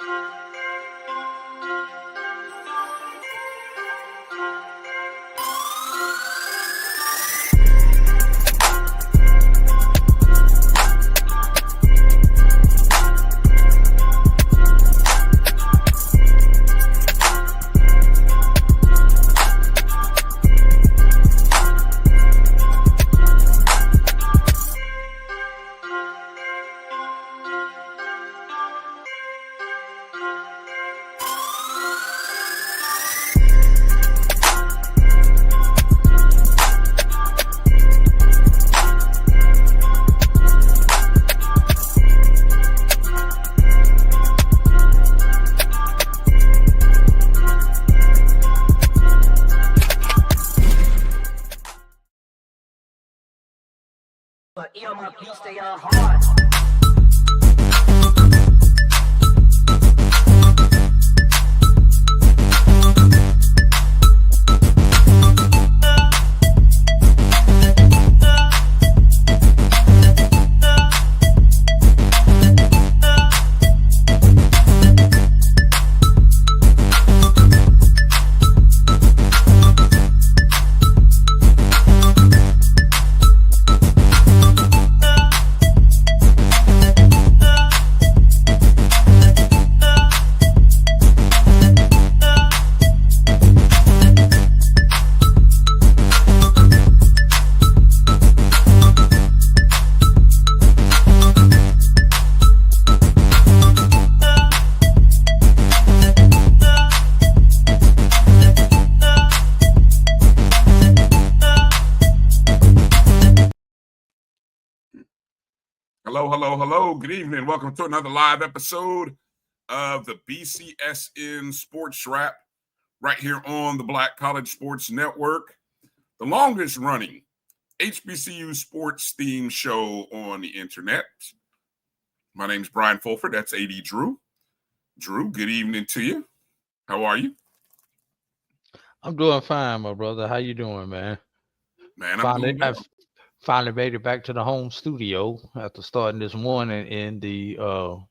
But my beats, they are hard. Hello. Good evening. Welcome to another live episode of the BCSN SportsWrap right here on the Black College Sports Network, the longest running HBCU sports themed show on the internet. My name's Brian Fulford. That's A.D. Drew. Drew, good evening to you. How are you? I'm doing fine, my brother. How you doing, man? Man, I'm doing well. Finally made it back to the home studio after starting this morning in the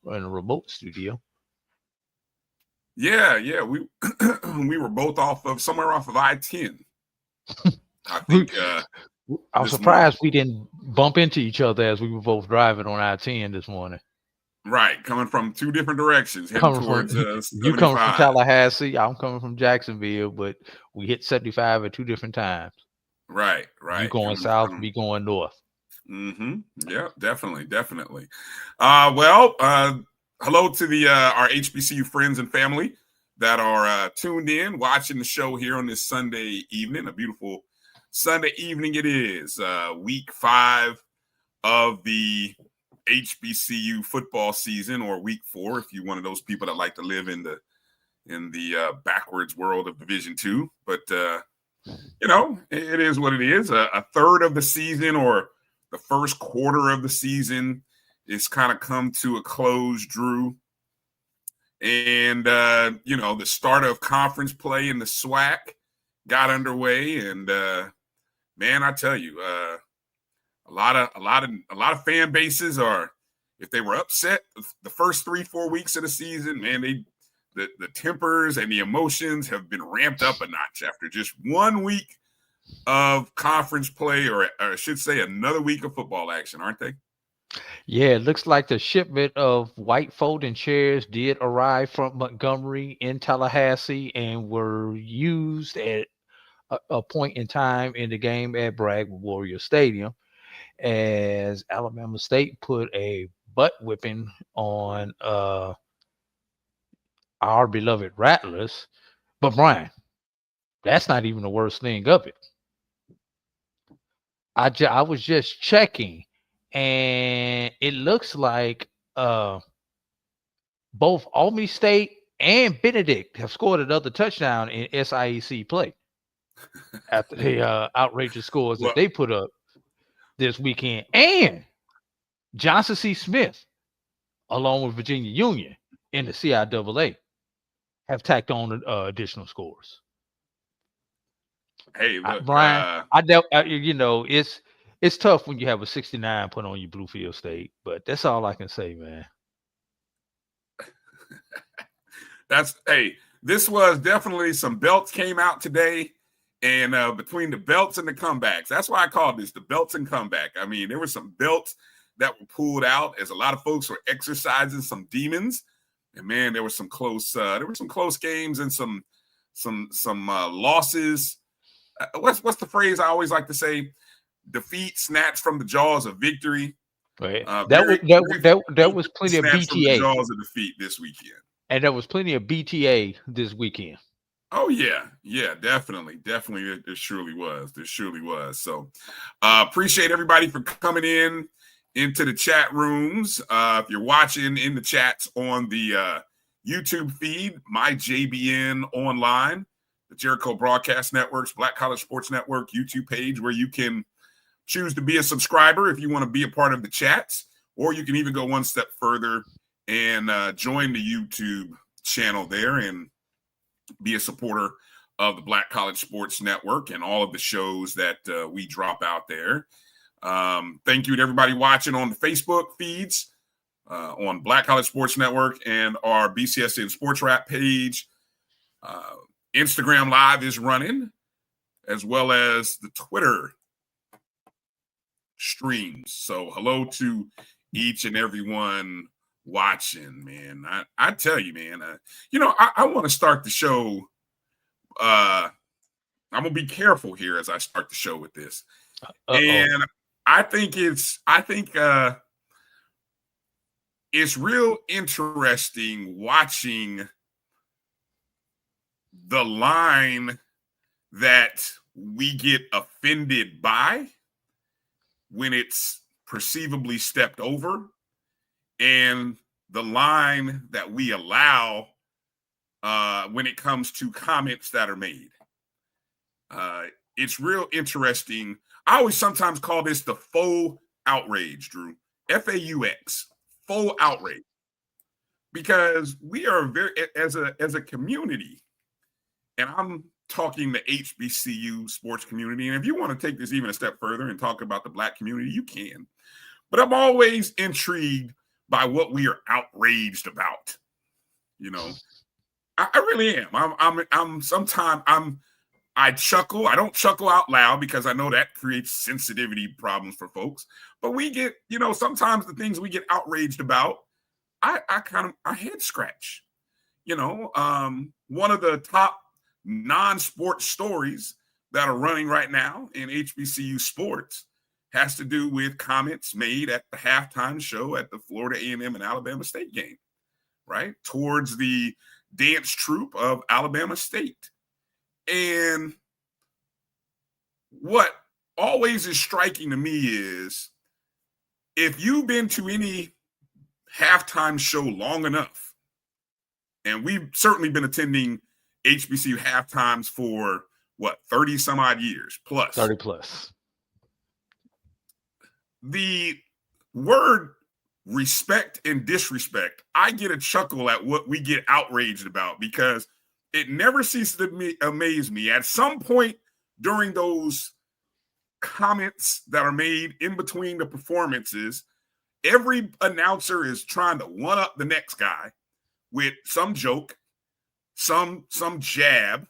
remote studio. Yeah, we we were both somewhere off of I-10. I think I was surprised we didn't bump into each other as we were both driving on I-10 this morning. Right, coming from two different directions, heading towards you coming from Tallahassee, I'm coming from Jacksonville, but we hit 75 at two different times. Right. You going south, me going north. Yeah, definitely. Hello to the our HBCU friends and family that are tuned in, watching the show here on this Sunday evening. A beautiful Sunday evening it is. Week 5 of the HBCU football season, or week 4, if you're one of those people that like to live in the backwards world of Division II. But it is what it is. A third of the season, or the first quarter of the season, is kind of come to a close, Drew. And, the start of conference play in the SWAC got underway. And, man, I tell you, a lot of fan bases are, if they were upset the first 3-4 weeks of the season, man, the tempers and the emotions have been ramped up a notch after just 1 week of conference play, or I should say another week of football action, aren't they? Yeah, it looks like the shipment of white folding chairs did arrive from Montgomery in Tallahassee and were used at a point in time in the game at Bragg Memorial Stadium, as Alabama State put a butt whipping on our beloved Rattlers. But Brian, that's not even the worst thing of it. I was just checking, and it looks like both Albany State and Benedict have scored another touchdown in SIAC play after the outrageous scores that they put up this weekend. And Johnson C. Smith, along with Virginia Union in the CIAA, have tacked on additional scores. Hey, look, Brian, it's tough when you have a 69 put on your Bluefield State, but that's all I can say, man. This was definitely some belts came out today. And between the belts and the comebacks, that's why I called this the belts and comeback. I mean, there were some belts that were pulled out as a lot of folks were exercising some demons. And man, there were some close games and some losses. What's the phrase I always like to say? Defeat snatched from the jaws of victory. Right. That was plenty of BTA. From the jaws of defeat this weekend. And there was plenty of BTA this weekend. Oh yeah, definitely. There surely was. So appreciate everybody for coming into the chat rooms. If you're watching in the chats on the YouTube feed, my JBN Online, the Jericho Broadcast Network's Black College Sports Network YouTube page, where you can choose to be a subscriber if you want to be a part of the chats, or you can even go one step further and join the YouTube channel there and be a supporter of the Black College Sports Network and all of the shows that we drop out there. Thank you to everybody watching on the Facebook feeds, on Black College Sports Network and our BCSN SportsWrap page. Instagram Live is running, as well as the Twitter streams. So hello to each and everyone watching, man. I tell you, man, I want to start the show. I'm gonna be careful here as I start the show with this. And I think it's real interesting watching the line that we get offended by when it's perceivably stepped over, and the line that we allow when it comes to comments that are made. It's real interesting. I always sometimes call this the faux outrage, Drew. FAUX, faux outrage. Because we are as a community, and I'm talking the HBCU sports community, and if you want to take this even a step further and talk about the Black community, you can. But I'm always intrigued by what we are outraged about. I really am. I chuckle. I don't chuckle out loud because I know that creates sensitivity problems for folks. But we get, sometimes the things we get outraged about, I head scratch. One of the top non-sports stories that are running right now in HBCU sports has to do with comments made at the halftime show at the Florida A&M and Alabama State game, right? Towards the dance troupe of Alabama State. And what always is striking to me is if you've been to any halftime show long enough, and we've certainly been attending HBCU halftimes for 30 some odd years plus. 30 plus. The word respect and disrespect, I get a chuckle at what we get outraged about because it never ceases to amaze me. At some point during those comments that are made in between the performances, every announcer is trying to one up the next guy with some joke, some jab,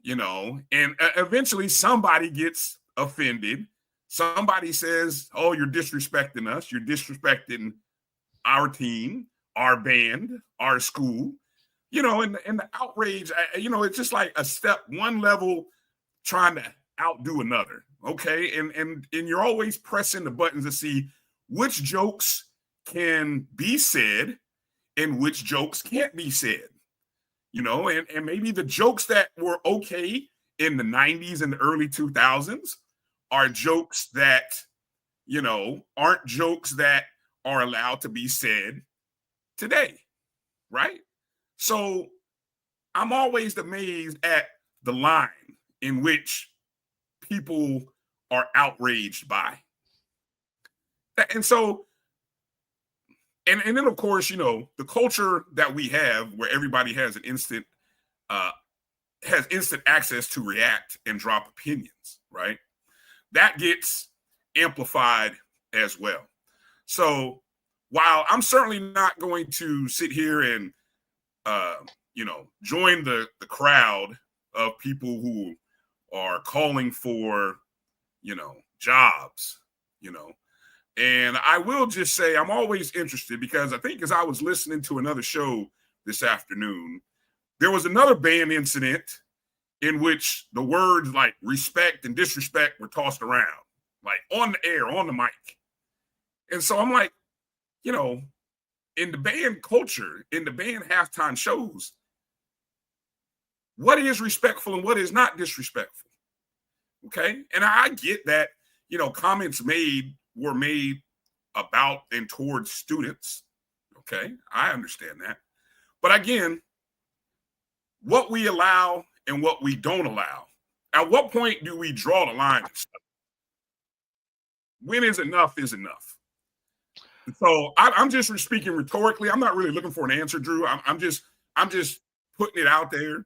and eventually somebody gets offended. Somebody says, "Oh, you're disrespecting us. You're disrespecting our team, our band, our school." And the outrage, it's just like a step one level trying to outdo another. Okay. And you're always pressing the buttons to see which jokes can be said and which jokes can't be said. And maybe the jokes that were okay in the 90s and the early 2000s are jokes that, aren't jokes that are allowed to be said today, right? So I'm always amazed at the line in which people are outraged by. And so, and then of course, the culture that we have where everybody has instant access to react and drop opinions, right? That gets amplified as well. So while I'm certainly not going to sit here and join the crowd of people who are calling for, jobs, And I will just say I'm always interested because I think as I was listening to another show this afternoon, there was another band incident in which the words like respect and disrespect were tossed around, like on the air, on the mic. And so I'm like, in the band culture, in the band halftime shows, what is respectful and what is not disrespectful? Okay. And I get that, comments were made about and towards students. Okay. I understand that. But again, what we allow and what we don't allow, at what point do we draw the line? When is enough is enough? So I'm just speaking rhetorically. I'm not really looking for an answer, Drew. I'm just putting it out there,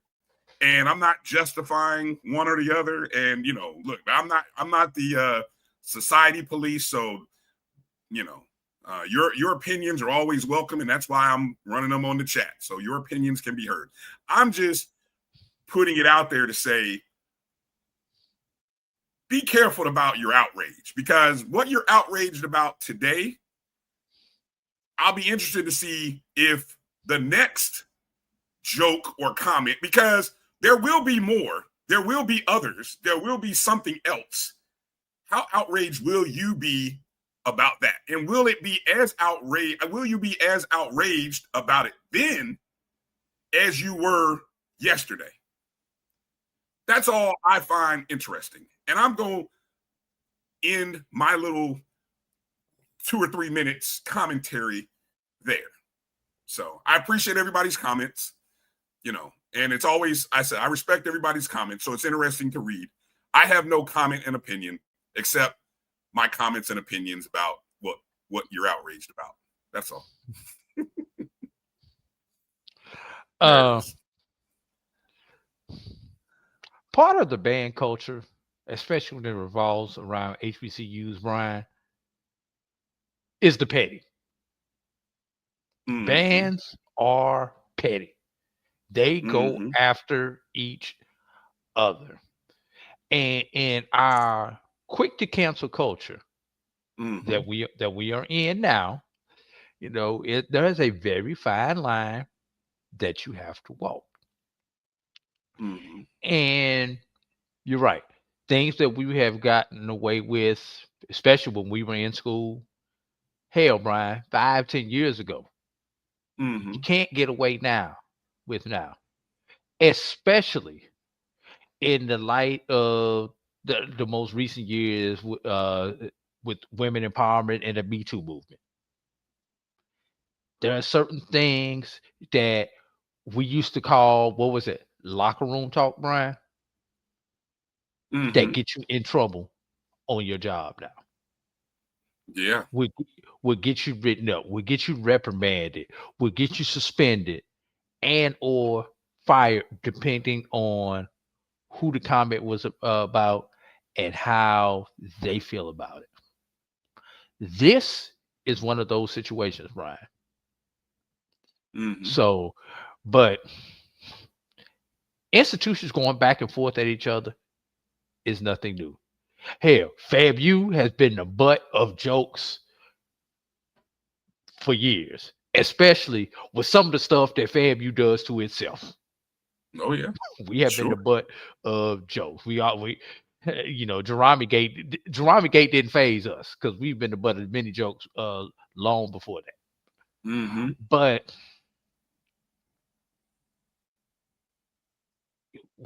and I'm not justifying one or the other. And look, I'm not the society police, so your opinions are always welcome, and that's why I'm running them on the chat. So your opinions can be heard. I'm just putting it out there to say, be careful about your outrage, because what you're outraged about today, I'll be interested to see if the next joke or comment, because there will be more, there will be others, there will be something else. How outraged will you be about that? And will you be as outraged about it then as you were yesterday? That's all I find interesting. And I'm going to end my little 2 or 3 minutes commentary there. So I appreciate everybody's comments, and it's always, I respect everybody's comments. So it's interesting to read. I have no comment and opinion except my comments and opinions about what you're outraged about. That's all. Part of the band culture, especially when it revolves around HBCUs, Bryan, is the petty. Mm-hmm. Bands are petty. They go after each other. And in our quick to cancel culture that we are in now, there is a very fine line that you have to walk. And you're right. Things that we have gotten away with, especially when we were in school, hell, Bryan, 5-10 years ago, you can't get away with now, especially in the light of the most recent years with women empowerment and the Me Too movement. There are certain things that we used to call, what was it, locker room talk, Bryan, that get you in trouble on your job now. Yeah. Will get you written up, will get you reprimanded, will get you suspended and or fired, depending on who the comment was about and how they feel about it. This is one of those situations, Bryan. So, but institutions going back and forth at each other is nothing new. Hell, FAMU has been the butt of jokes for years, especially with some of the stuff that FAMU does to itself. Oh yeah, we have been the butt of jokes. Jeremy Gate didn't faze us because we've been the butt of many jokes long before that. But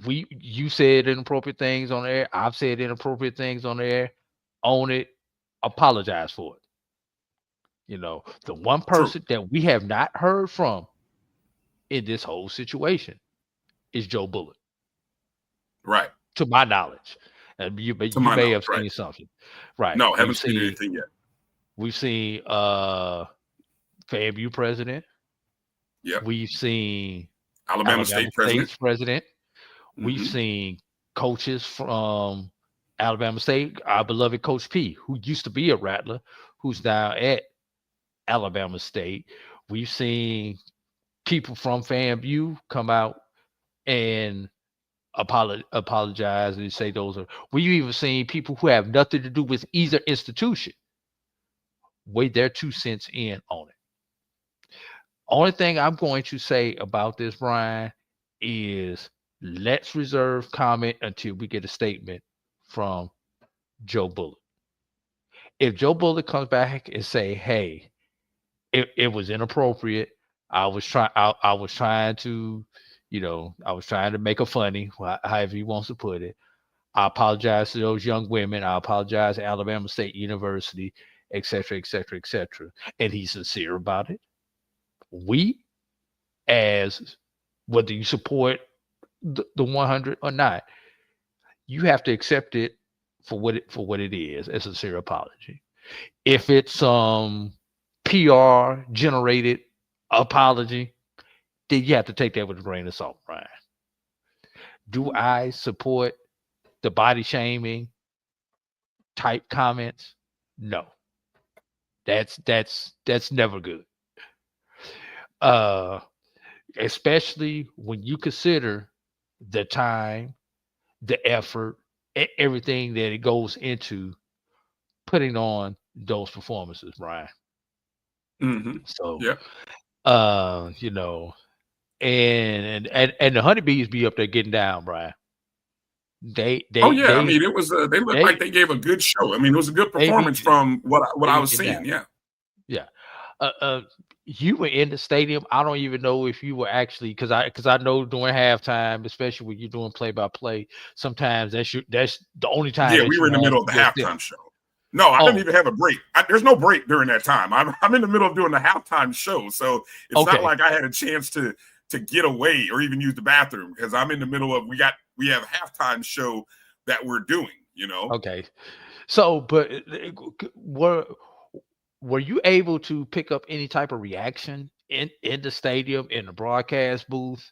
you said inappropriate things on air. I've said inappropriate things on air. Own it. Apologize for it. The one person that we have not heard from in this whole situation is Joe Bullock. Right. To my knowledge. And you may have seen something. Right. No, haven't seen anything yet. We've seen FAMU president. Yeah. We've seen Alabama State president. We've seen coaches from Alabama State, our beloved Coach P, who used to be a Rattler, who's now at Alabama State. We've seen people from FAMU come out and apologize and say those are. We even seen people who have nothing to do with either institution weigh their 2 cents in on it. Only thing I'm going to say about this, Brian, is let's reserve comment until we get a statement from Joe Bullock. If Joe Bullock comes back and say, "Hey, it was inappropriate. I was trying to, I was trying to make a funny, however he wants to put it. I apologize to those young women. I apologize to Alabama State University, et cetera, et cetera, et cetera." And he's sincere about it. We, as whether you support the 100 or not, you have to accept it for what it is, a sincere apology. If it's some PR generated apology, then you have to take that with a grain of salt, Brian. Do I support the body shaming type comments? No. That's never good. Especially when you consider the time, the effort, everything that it goes into putting on those performances, Brian. Mm-hmm. So, yeah. And the honeybees be up there getting down, Brian. They I mean, it was they looked like they gave a good show. I mean, it was a good performance from what I was seeing. Down. Yeah. You were in the stadium. I don't even know if you were actually, because I know during halftime, especially when you're doing play-by-play, sometimes that's the only time. Yeah, we were in the middle of the halftime show. No, I didn't even have a break. There's no break during that time. I'm in the middle of doing the halftime show, so it's not like I had a chance to get away or even use the bathroom, because I'm in the middle of we have a halftime show that we're doing. Okay. So, but were you able to pick up any type of reaction in the stadium, in the broadcast booth?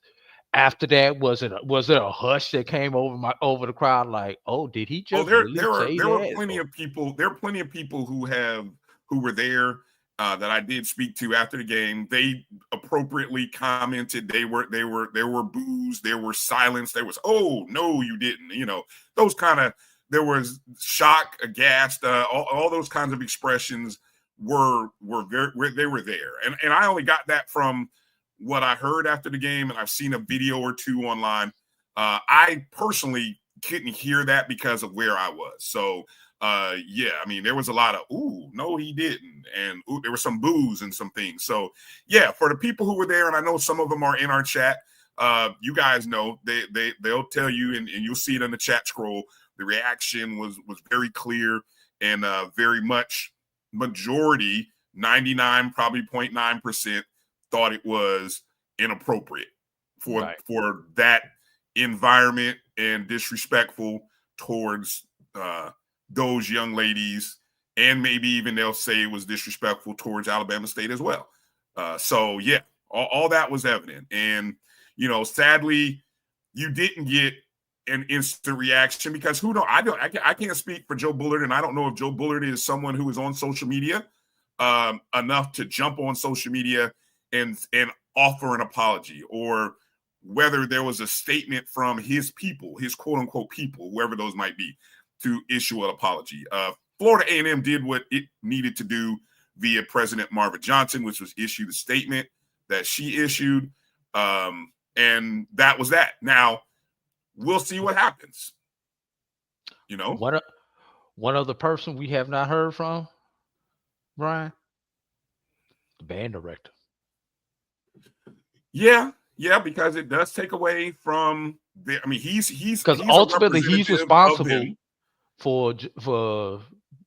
After that, was it a hush that came over the crowd? Like, oh, did he just there say were that? plenty of people. There are plenty of people who were there that I did speak to after the game. They appropriately commented. There were boos. There were silence. There was, "Oh no, you didn't." Those kind of. There was shock, aghast. All those kinds of expressions were they were there, and I only got that from what I heard after the game, and I've seen a video or two online. I personally couldn't hear that because of where I was. So, yeah, I mean, there was a lot of, "Ooh, no, he didn't." And ooh, there were some boos and some things. So, yeah, for the people who were there, and I know some of them are in our chat, you guys know, they'll tell you, and you'll see it in the chat scroll, the reaction was very clear and very much majority, 99, probably 0.9%, thought it was inappropriate for that environment and disrespectful towards those young ladies, and maybe even they'll say it was disrespectful towards Alabama State as well. So yeah, all that was evident, and sadly, you didn't get an instant reaction because who knows? I can't speak for Joe Bullard, and I don't know if Joe Bullard is someone who is on social media enough to jump on social media and offer an apology, or whether there was a statement from his people, his quote unquote people, whoever those might be, to issue an apology. Florida A&M did what it needed to do via President Marva Johnson, which was issue the statement that she issued. And that was that. Now, we'll see what happens. One other person we have not heard from, Brian, the band director. Yeah, because it does take away from I mean, he's because ultimately he's responsible for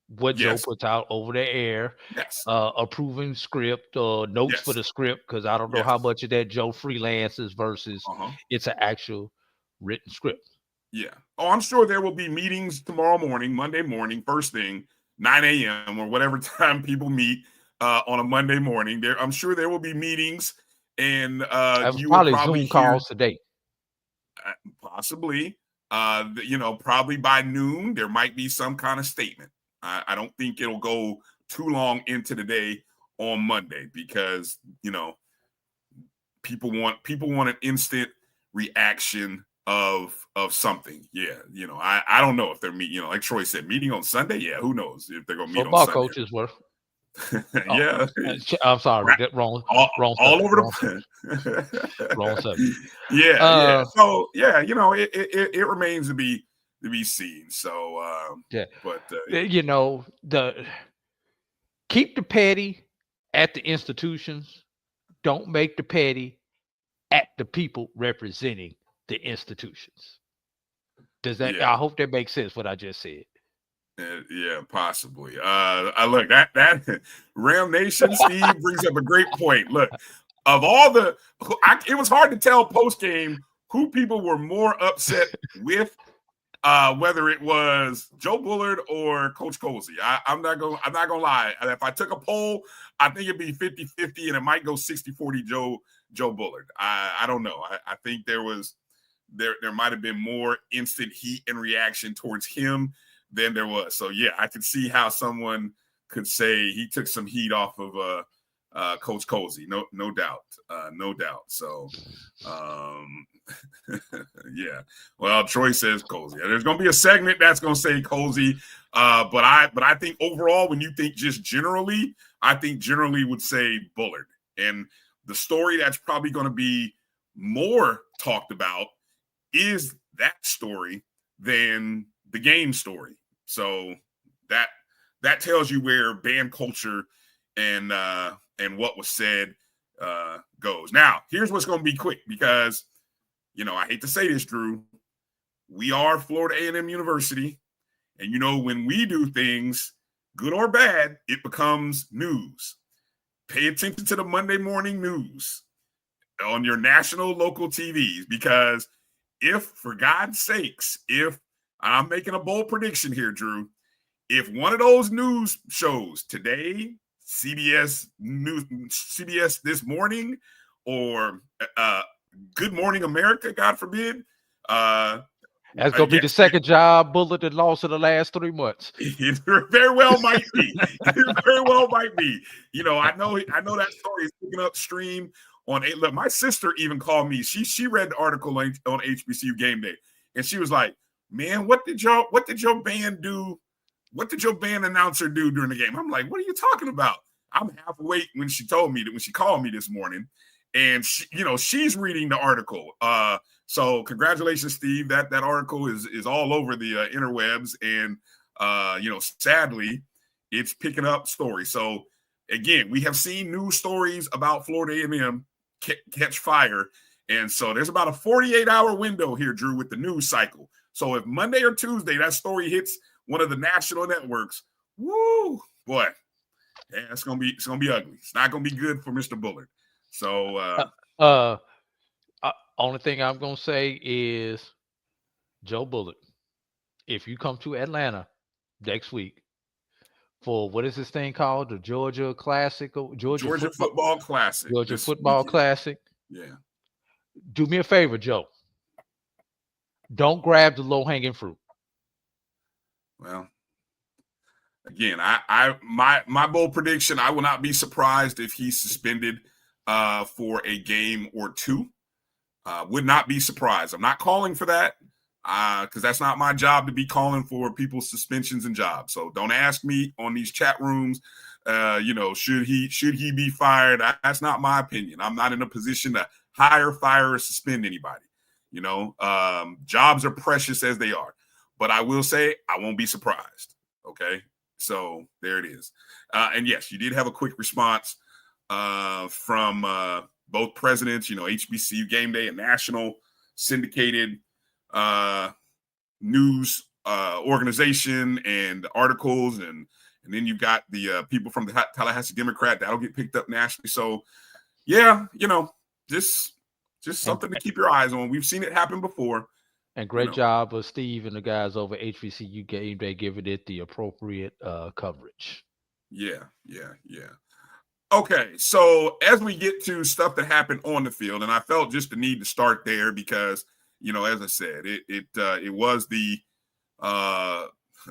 what Joe puts out over the air. Yes. Approving script or notes for the script, because I don't know how much of that Joe freelances versus it's an actual written script. Yeah. Oh, I'm sure there will be meetings tomorrow morning, Monday morning, first thing, 9 a.m. or whatever time people meet on a Monday morning. I'm sure there will be meetings, and you will probably Zoom calls today. Possibly. Probably by noon, there might be some kind of statement. I don't think it'll go too long into the day on Monday because, people want an instant reaction of something. Yeah, I don't know if they're meeting. Like Troy said, meeting on Sunday. Yeah, who knows if they're gonna meet Football on Sunday. coaches were. Yeah, I'm sorry, wrong all over subject, the wrong subject. yeah. So yeah, it remains to be seen. So yeah, but keep the petty at the institutions. Don't make the petty at the people representing the institutions. Does that? Yeah. I hope that makes sense. What I just said. Yeah, possibly. I look that Ram Nation Steve brings up a great point. Look, of all it was hard to tell post game who people were more upset with, whether it was Joe Bullard or Coach Colsey. I'm not gonna lie. If I took a poll, I think it'd be 50-50, and it might go 60-40 Joe Bullard. I don't know. I think there might have been more instant heat and reaction towards him than there was. So yeah, I could see how someone could say he took some heat off of Coach Colsey. No doubt. So yeah. Well, Troy says Colsey. There's gonna be a segment that's gonna say Colsey. But I think overall, when you think just generally, I think generally would say Bullard. And the story that's probably gonna be more talked about is that story than the game story. So that tells you where band culture and what was said goes. Now, here's what's going to be quick because, I hate to say this, Drew. We are Florida A&M University, and when we do things, good or bad, it becomes news. Pay attention to the Monday morning news on your national local TVs because for God's sakes, if I'm making a bold prediction here, Drew, if one of those news shows today, CBS This Morning, or Good Morning America, God forbid, that's gonna be the second job Bullard had lost in the last 3 months. It very well might be. It very well might be. I know that story is picking up stream on look, my sister even called me. She read the article on HBCU Game Day, and she was like, "Man, what did your band do? What did your band announcer do during the game?" I'm like, "What are you talking about?" I'm half awake when she told me that when she called me this morning, and she's reading the article. So congratulations, Steve. That article is all over the interwebs, and sadly, it's picking up stories. So again, we have seen news stories about Florida A&M catch fire, and so there's about a 48-hour window here, Drew, with the news cycle. So if Monday or Tuesday that story hits one of the national networks, woo, boy, yeah, it's gonna be ugly. It's not gonna be good for Mr. Bullard. So only thing I'm gonna say is Joe Bullard, if you come to Atlanta next week for what is this thing called? The Georgia Classic, Georgia Football Classic. Georgia Football Classic. Yeah. Do me a favor, Joe. Don't grab the low-hanging fruit. Well, again, my bold prediction, I will not be surprised if he's suspended for a game or two. Would not be surprised. I'm not calling for that because that's not my job to be calling for people's suspensions and jobs. So don't ask me on these chat rooms, should he be fired? That's not my opinion. I'm not in a position to hire, fire, or suspend anybody. Jobs are precious as they are. But I will say I won't be surprised. Okay, so there it is. And yes, you did have a quick response from both presidents, HBCU Game Day and national syndicated news organization and articles. And then you've got the people from the Tallahassee Democrat that'll get picked up nationally. So, yeah, just something to keep your eyes on. We've seen it happen before. And great job of Steve and the guys over HBCU Game Day giving it the appropriate coverage. Yeah. Okay, so as we get to stuff that happened on the field, and I felt just the need to start there because, as I said, it was the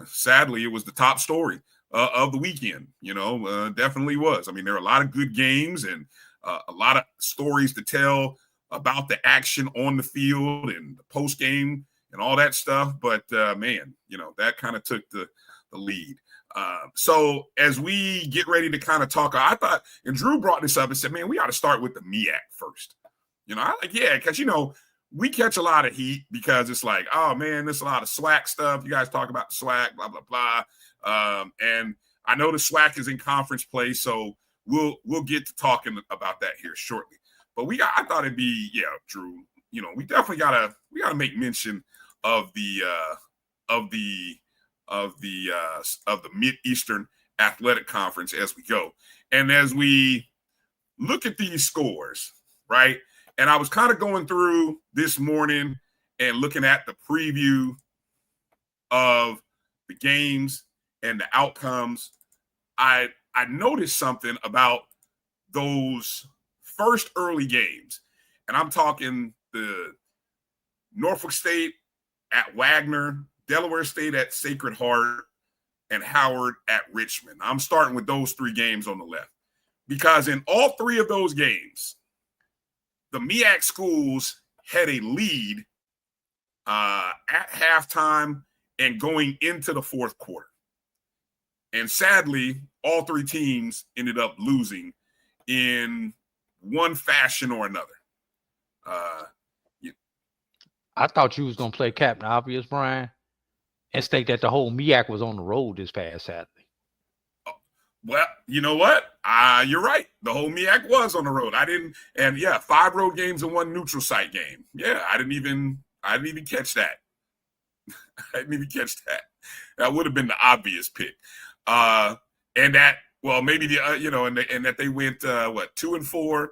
sadly it was the top story of the weekend. Definitely was. I mean, there are a lot of good games, and a lot of stories to tell about the action on the field and the post game and all that stuff. But man, that kind of took the lead. So as we get ready to kind of talk, I thought, and Drew brought this up and said, man, we ought to start with the MEAC first. I like, yeah, because, we catch a lot of heat because it's like, oh, man, there's a lot of SWAC stuff. You guys talk about the SWAC, blah, blah, blah. And I know the SWAC is in conference play, so we'll get to talking about that here shortly. But I thought it'd be, Drew, we definitely gotta make mention of the Mid-Eastern Athletic Conference as we go. And as we look at these scores, right? And I was kind of going through this morning and looking at the preview of the games and the outcomes. I noticed something about those first early games. And I'm talking the Norfolk State at Wagner, Delaware State at Sacred Heart, and Howard at Richmond. I'm starting with those three games on the left. Because in all three of those games, the MEAC schools had a lead at halftime and going into the fourth quarter. And sadly, all three teams ended up losing in one fashion or another. I thought you was going to play Captain Obvious, Brian, and state that the whole MEAC was on the road this past Saturday. Well, you know what? You're right. The whole MEAC was on the road. 5 road games and 1 neutral site game. Yeah, I didn't even catch that. I didn't even catch that. That would have been the obvious pick. And that, well, maybe and that they went 2-4.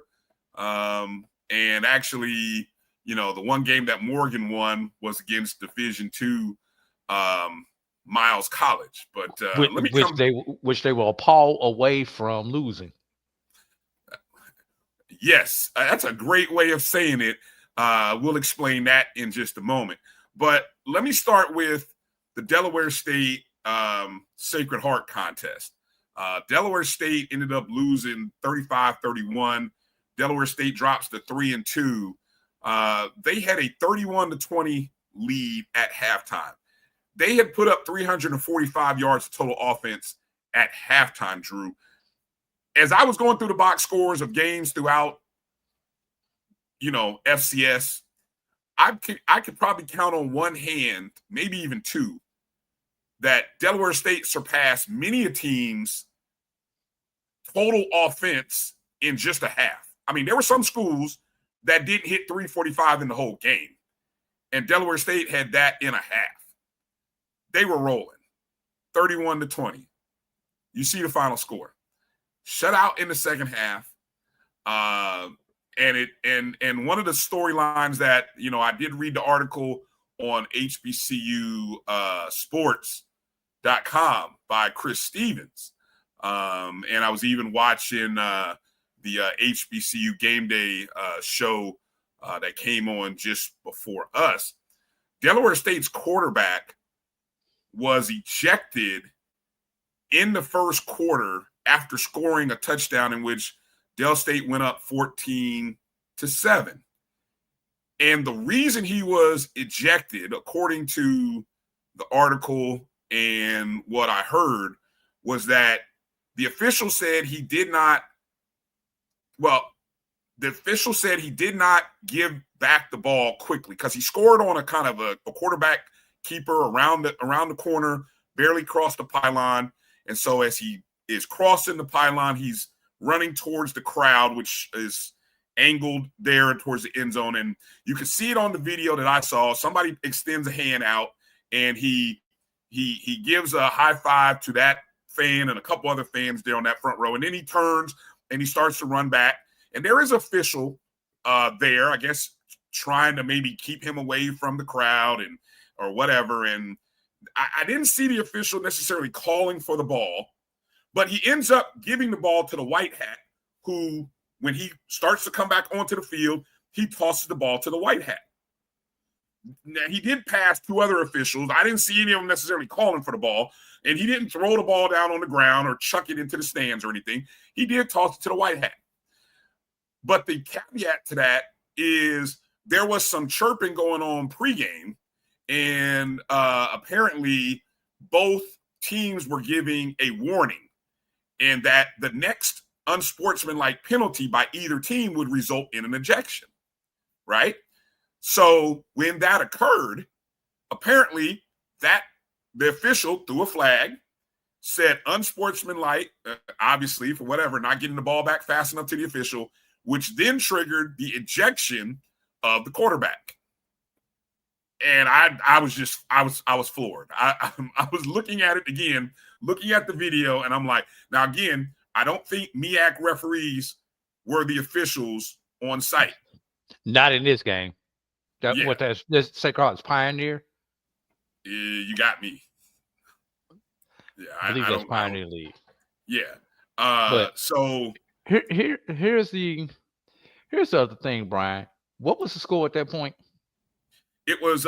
And actually, the one game that Morgan won was against Division II Miles College, but which they were a paw away from losing. Yes, that's a great way of saying it. We'll explain that in just a moment. But let me start with the Delaware State Sacred Heart contest. Delaware State ended up losing 35-31. Delaware State drops to 3-2. They had a 31-20 lead at halftime. They had put up 345 yards of total offense at halftime, Drew. As I was going through the box scores of games throughout, FCS, I could probably count on one hand, maybe even two, that Delaware State surpassed many a team's total offense in just a half. I mean, there were some schools that didn't hit 345 in the whole game, and Delaware State had that in a half. They were rolling 31-20. You see the final score. Shutout in the second half. And one of the storylines that, I did read the article on HBCU Sports.com by Chris Stevens. And I was even watching the HBCU Game Day show that came on just before us. Delaware State's quarterback was ejected in the first quarter after scoring a touchdown in which Del State went up 14-7. And the reason he was ejected, according to the article and what I heard, was that the official said he did not give back the ball quickly because he scored on a kind of a quarterback keeper around the corner, barely crossed the pylon. And so as he is crossing the pylon, he's running towards the crowd, which is angled there towards the end zone. And you can see it on the video that I saw. Somebody extends a hand out and he gives a high five to that fan and a couple other fans there on that front row. And then he turns and he starts to run back. And there is an official there, I guess, trying to maybe keep him away from the crowd or whatever. And I didn't see the official necessarily calling for the ball, but he ends up giving the ball to the white hat, who, when he starts to come back onto the field, he tosses the ball to the white hat. Now, he did pass 2 other officials. I didn't see any of them necessarily calling for the ball, and he didn't throw the ball down on the ground or chuck it into the stands or anything. He did toss it to the white hat. But the caveat to that is there was some chirping going on pregame, and apparently both teams were giving a warning, and that the next unsportsmanlike penalty by either team would result in an ejection, right? So when that occurred, apparently the official threw a flag, said unsportsmanlike, obviously for whatever, not getting the ball back fast enough to the official, which then triggered the ejection of the quarterback. And I was floored. I was looking at it again, looking at the video, and I'm like, now again, I don't think MEAC referees were the officials on site. Not in this game. What that's Sacred Heart's Pioneer. You got me. Yeah, I believe that's Pioneer League. Yeah. So here's the other thing, Brian. What was the score at that point? It was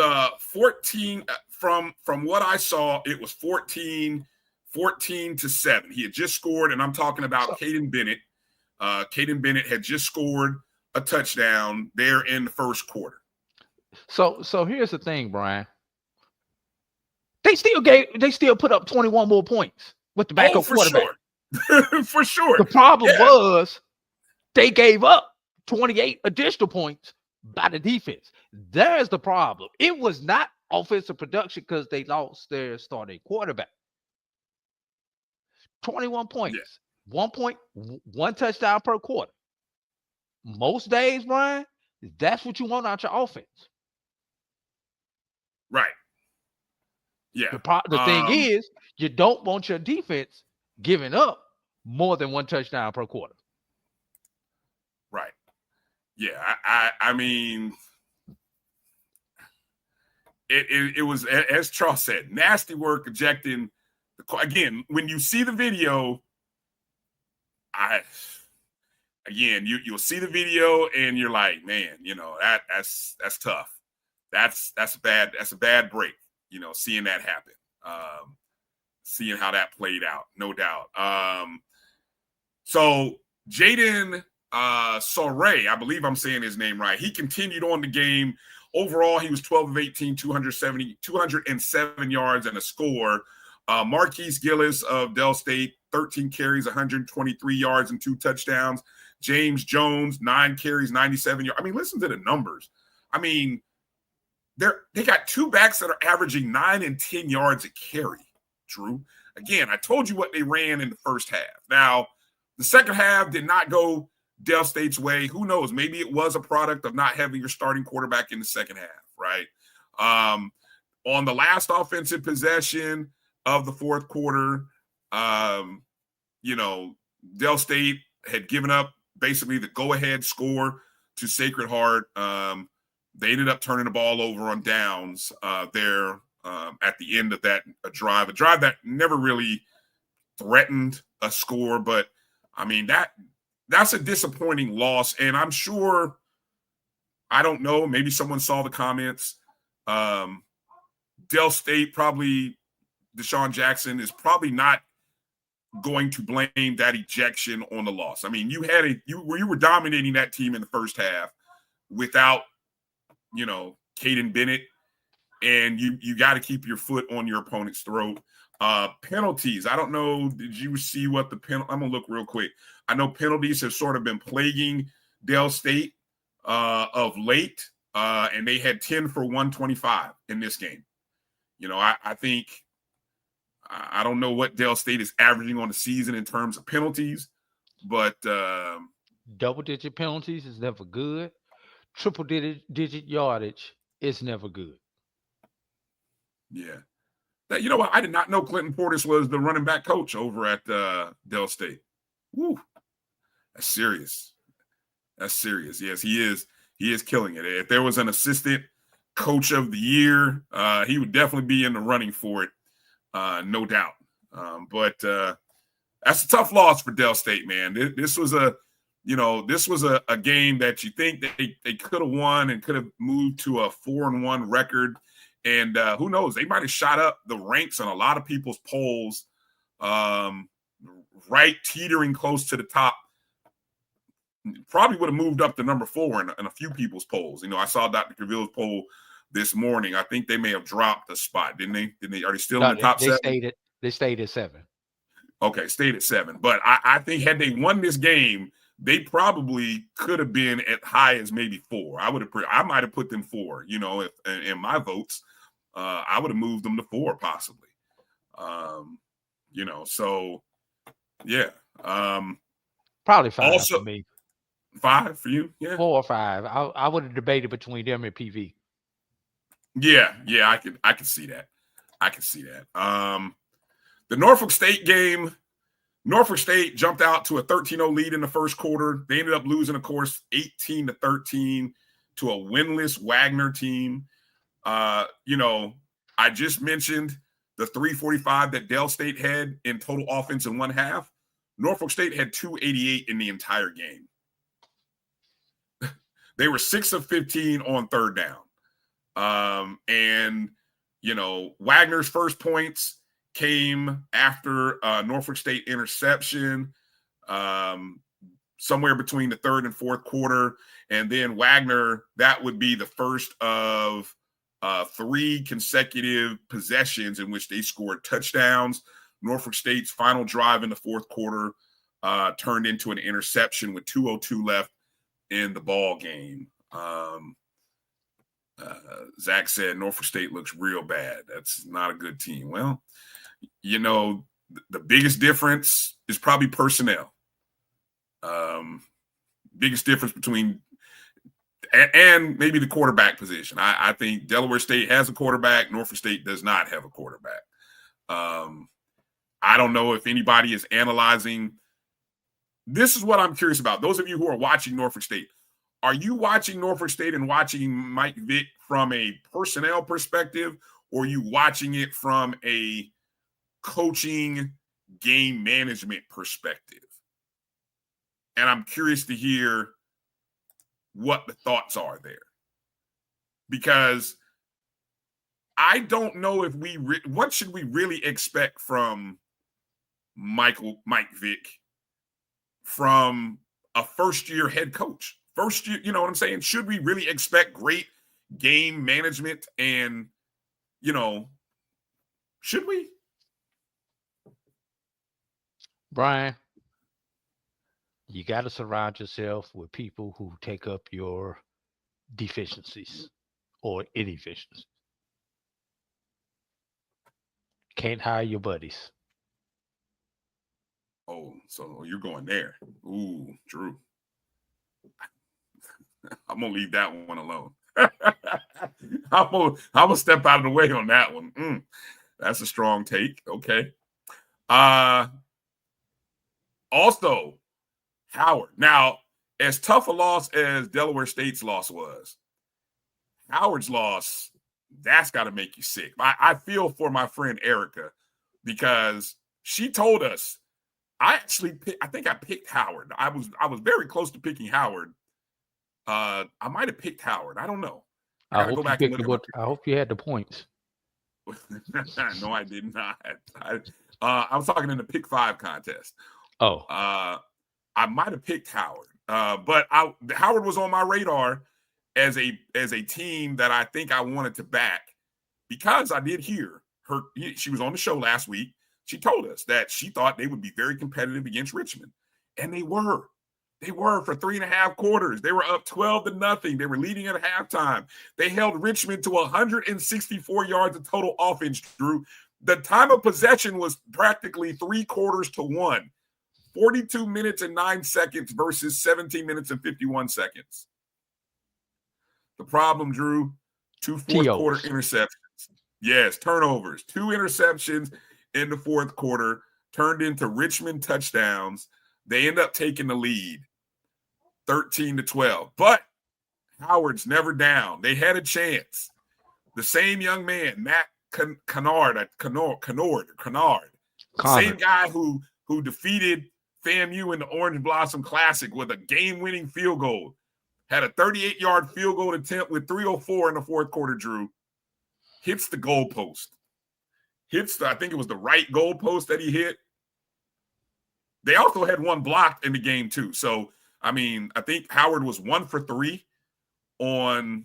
14 from what I saw, it was 14-7. He had just scored, and I'm talking about Caden Bennett. Caden Bennett had just scored a touchdown there in the first quarter. So here's the thing, Brian. They still put up 21 more points with the backup quarterback. Sure. For sure. The problem was they gave up 28 additional points by the defense. There's the problem. It was not offensive production because they lost their starting quarterback. 21 points. Yeah. 1 point, 1 touchdown per quarter. Most days, Brian, that's what you want out your offense. Right. Yeah. The thing is, you don't want your defense giving up more than 1 touchdown per quarter. Right. Yeah. I mean, it was, as Charles said, nasty work ejecting. Again, when you see the video, you'll see the video and you're like, man, that's tough. That's a bad break. Seeing that happen, seeing how that played out, no doubt. So Jaden Soray, I believe I'm saying his name right. He continued on the game. Overall, he was 12 of 18, 207 yards and a score. Marquise Gillis of Del State, 13 carries, 123 yards and 2 touchdowns. James Jones, 9 carries, 97 yards. I mean, listen to the numbers. I mean, they got 2 backs that are averaging 9 and 10 yards a carry, Drew. Again, I told you what they ran in the first half. Now, the second half did not go Del State's way. Who knows? Maybe it was a product of not having your starting quarterback in the second half, right? On the last offensive possession of the fourth quarter, Del State had given up basically the go-ahead score to Sacred Heart. They ended up turning the ball over on downs there at the end of that drive, a drive that never really threatened a score. But, I mean, that's a disappointing loss. And I'm sure, I don't know, maybe someone saw the comments. Del State probably, Deshaun Jackson is probably not going to blame that ejection on the loss. I mean, you were dominating that team in the first half without Caden Bennett, and you got to keep your foot on your opponent's throat. Penalties. I don't know. Did you see what the penalty? I'm going to look real quick. I know penalties have sort of been plaguing Del State of late, and they had 10 for 125 in this game. I think, I don't know what Del State is averaging on the season in terms of penalties, but double-digit penalties is never good. Triple-digit yardage is never good. Yeah. You know what? I did not know Clinton Portis was the running back coach over at Del State. Woo. That's serious. That's serious. Yes, he is. He is killing it. If there was an assistant coach of the year, he would definitely be in the running for it, no doubt. But that's a tough loss for Del State, man. This was a game that you think they could have won and could have moved to a 4-1 record. And who knows? They might have shot up the ranks on a lot of people's polls, right teetering close to the top probably would have moved up to number 4 in a few people's polls. You know, I saw Dr. Cavill's poll this morning. I think they may have dropped a spot, didn't they? Are they still in the top 7? They stayed at 7. Okay, stayed at 7. But I think had they won this game, they probably could have been as high as maybe 4. I might have put them 4. You know, if in my votes, I would have moved them to 4 possibly. You know, so yeah. Probably 5 also, for me. 5 for you? Yeah. 4 or 5. I would have debated between them and PV. Yeah, I could see that. I can see that. The Norfolk State game, Norfolk State jumped out to a 13-0 lead in the first quarter. They ended up losing, of course, 18-13 to a winless Wagner team. You know, I just mentioned the 345 that Dell State had in total offense in one half. Norfolk State had 288 in the entire game. They were 6 of 15 on third down. And, you know, Wagner's first points came after Norfolk State interception, somewhere between the third and fourth quarter. And then Wagner, that would be the first of 3 consecutive possessions in which they scored touchdowns. Norfolk State's final drive in the fourth quarter turned into an interception with 2:02 left in the ball game. Zach said Norfolk State looks real bad. That's not a good team. Well, you know, the biggest difference is probably personnel. Biggest difference between and maybe the quarterback position. I think Delaware State has a quarterback. Norfolk State does not have a quarterback. I don't know if anybody is analyzing. This is what I'm curious about. Those of you who are watching Norfolk State, are you watching Norfolk State and watching Mike Vick from a personnel perspective, or are you watching it from a coaching game management perspective? And I'm curious to hear what the thoughts are there. Because I don't know if what should we really expect from Mike Vick from a first-year head coach? First year, you know what I'm saying? Should we really expect great game management? And, you know, should we? Brian, you got to surround yourself with people who take up your deficiencies or inefficiencies. Can't hire your buddies. Oh, so you're going there. Ooh, Drew. I'm going to leave that one alone. I'm gonna step out of the way on that one. That's a strong take. Okay. Also, Howard. Now, as tough a loss as Delaware State's loss was, Howard's loss, that's got to make you sick. I feel for my friend Erica because she told us, I think I picked Howard. I was very close to picking Howard. I might have picked Howard. I don't know. I hope you had the points. No, I did not. I was talking in the pick 5 contest. Oh. I might have picked Howard. But Howard was on my radar as a team that I think I wanted to back because I did hear her. She was on the show last week. She told us that she thought they would be very competitive against Richmond. And they were. They were for 3.5 quarters. They were up 12-0. They were leading at halftime. They held Richmond to 164 yards of total offense, Drew. The time of possession was practically 3/4 to 1. 42 minutes and 9 seconds versus 17 minutes and 51 seconds. The problem, Drew, 2 fourth-quarter interceptions. Yes, turnovers. 2 interceptions in the fourth quarter turned into Richmond touchdowns. They end up taking the lead, 13-12. But Howard's never down. They had a chance. The same young man, Matt Kennard, same guy who defeated FAMU in the Orange Blossom Classic with a game-winning field goal, had a 38-yard field goal attempt with 3:04 in the fourth quarter, Drew. Hits the goalpost. I think it was the right goalpost that he hit. They also had one blocked in the game, too. So, I mean, I think Howard was 1 for 3 on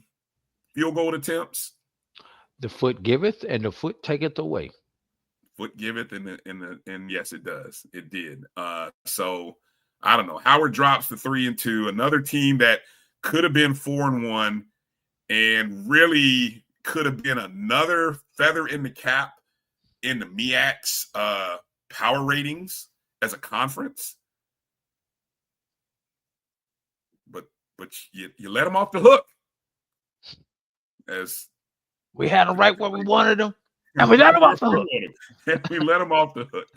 field goal attempts. The foot giveth and the foot taketh away. Foot giveth and yes, it does. It did. So I don't know. Howard drops the 3-2. Another team that could have been 4-1 and really could have been another feather in the cap in the MEAC's power ratings as a conference. But you let them off the hook. As we had them right where we wanted them, and we let them off the hook. We let them off the hook.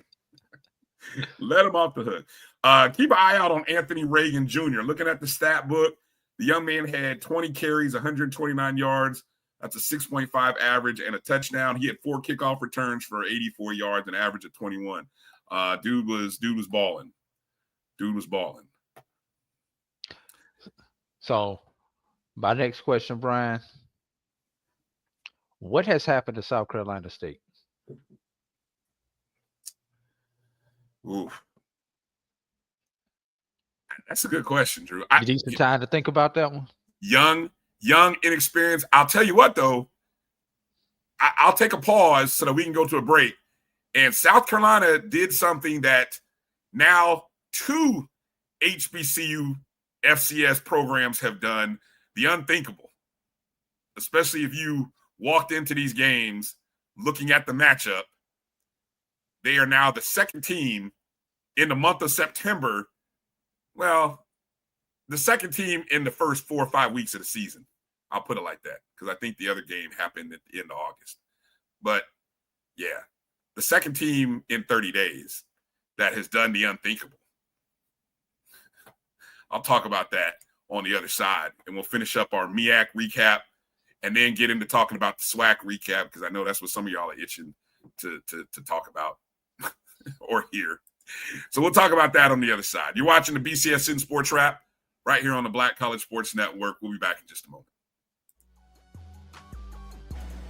Let them off the hook. Keep an eye out on Anthony Reagan Jr. Looking at the stat book, the young man had 20 carries, 129 yards. That's a 6.5 average and a touchdown. He had 4 kickoff returns for 84 yards, an average of 21. Dude was balling. Dude was balling. So, my next question, Brian, what has happened to South Carolina State? Oof. That's a good question, Drew. You need some time to think about that one? Young, inexperienced. I'll tell you what, though. I'll take a pause so that we can go to a break. And South Carolina did something that now 2 HBCU FCS programs have done, the unthinkable, especially if you walked into these games looking at the matchup. They are now the second team in the month of September. Well, the second team in the first 4 or 5 weeks of the season. I'll put it like that because I think the other game happened at the end of August. But, yeah, the second team in 30 days that has done the unthinkable. I'll talk about that on the other side, and we'll finish up our MEAC recap and then get into talking about the SWAC recap because I know that's what some of y'all are itching to talk about or hear. So we'll talk about that on the other side. You're watching the BCSN SportsWrap right here on the Black College Sports Network. We'll be back in just a moment.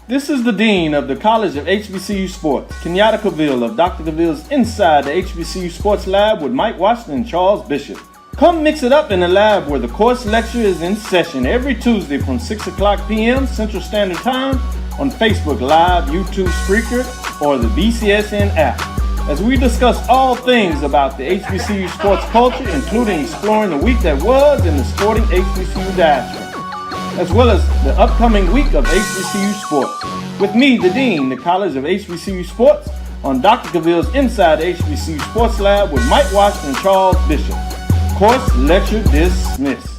This is the Dean of the College of HBCU Sports, Kenyatta Cavill of Dr. Cavill's Inside the HBCU Sports Lab with Mike Washington and Charles Bishop. Come mix it up in the lab where the course lecture is in session every Tuesday from 6 o'clock p.m. Central Standard Time on Facebook Live, YouTube Spreaker, or the BCSN app. As we discuss all things about the HBCU sports culture, including exploring the week that was in the sporting HBCU diaspora, as well as the upcoming week of HBCU Sports. With me, the Dean, the College of HBCU Sports, on Dr. Cavill's Inside the HBCU Sports Lab with Mike Washington and Charles Bishop. Course lecture dismissed.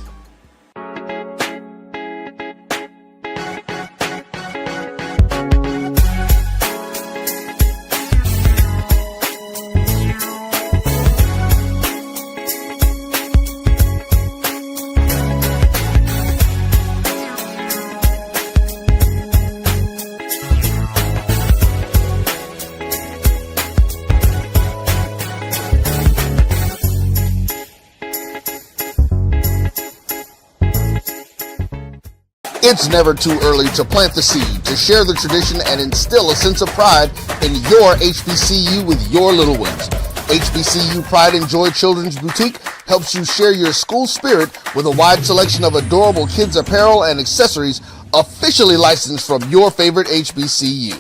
It's never too early to plant the seed, to share the tradition, and instill a sense of pride in your HBCU with your little ones. HBCU Pride and Joy Children's Boutique helps you share your school spirit with a wide selection of adorable kids apparel and accessories officially licensed from your favorite HBCU.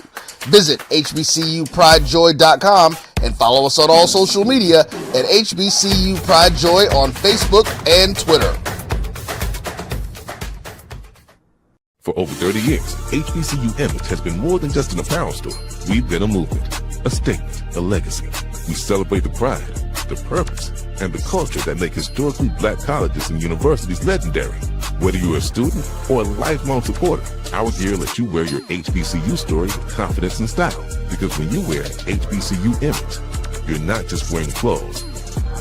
Visit hbcupridejoy.com and follow us on all social media at HBCU Pride Joy on Facebook and Twitter. For over 30 years, HBCU Image has been more than just an apparel store. We've been a movement, a statement, a legacy. We celebrate the pride, the purpose, and the culture that make historically black colleges and universities legendary. Whether you're a student or a lifelong supporter, our gear lets you wear your HBCU story with confidence and style. Because when you wear HBCU Image, you're not just wearing clothes.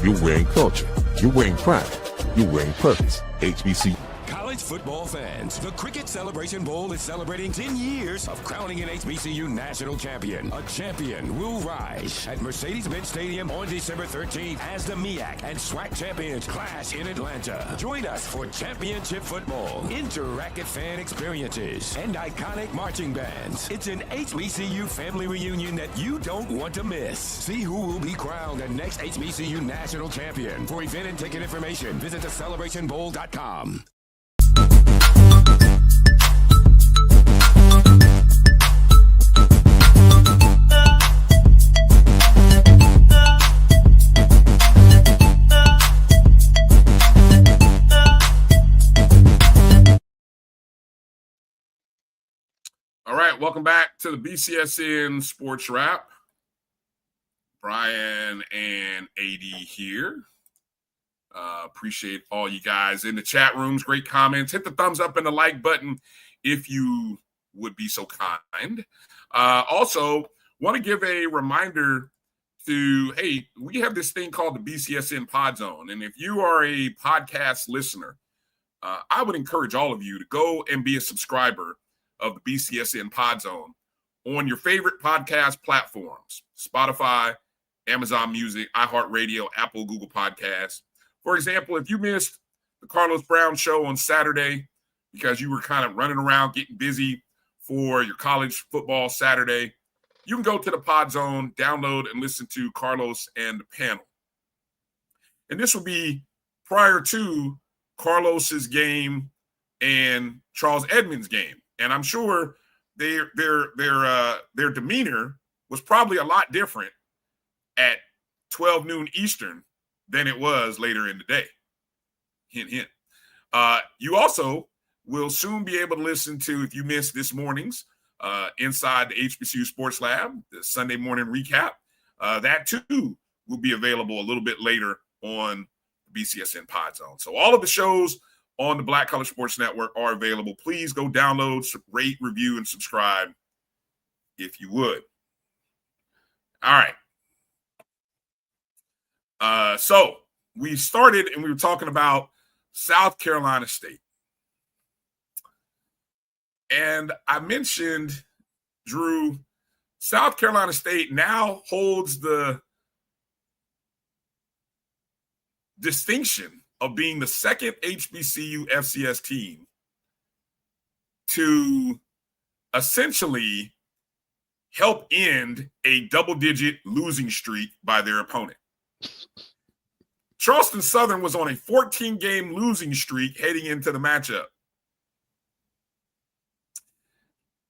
You're wearing culture. You're wearing pride. You're wearing purpose. HBCU. College football fans, the Cricket Celebration Bowl is celebrating 10 years of crowning an HBCU national champion. A champion will rise at Mercedes-Benz Stadium on December 13th as the MEAC and SWAC champions clash in Atlanta. Join us for championship football, interactive fan experiences, and iconic marching bands. It's an HBCU family reunion that you don't want to miss. See who will be crowned the next HBCU national champion. For event and ticket information, visit thecelebrationbowl.com. All right, welcome back to the BCSN SportsWrap. Bryan and A.D. here. Appreciate all you guys in the chat rooms. Great comments. Hit the thumbs up and the like button if you would be so kind. Also, want to give a reminder to, hey, we have this thing called the BCSN Pod Zone. And if you are a podcast listener, I would encourage all of you to go and be a subscriber of the BCSN Pod Zone on your favorite podcast platforms: Spotify, Amazon Music, iHeartRadio, Apple, Google Podcasts. For example, if you missed the Carlos Brown show on Saturday because you were kind of running around getting busy for your college football Saturday, you can go to the Pod Zone, download, and listen to Carlos and the panel. And this will be prior to Carlos's game and Charles Edmonds' game. And I'm sure their demeanor was probably a lot different at 12 noon Eastern than it was later in the day. Hint, hint. You also will soon be able to listen to, if you missed this morning's Inside the HBCU Sports Lab, the Sunday morning recap, that too will be available a little bit later on the BCSN Pod Zone. So all of the shows on the Black College Sports Network are available. Please go download, rate, review, and subscribe if you would. All right. So we started and we were talking about South Carolina State. And I mentioned, Drew, South Carolina State now holds the distinction of being the second HBCU FCS team to essentially help end a double-digit losing streak by their opponent. Charleston Southern was on a 14-game losing streak heading into the matchup.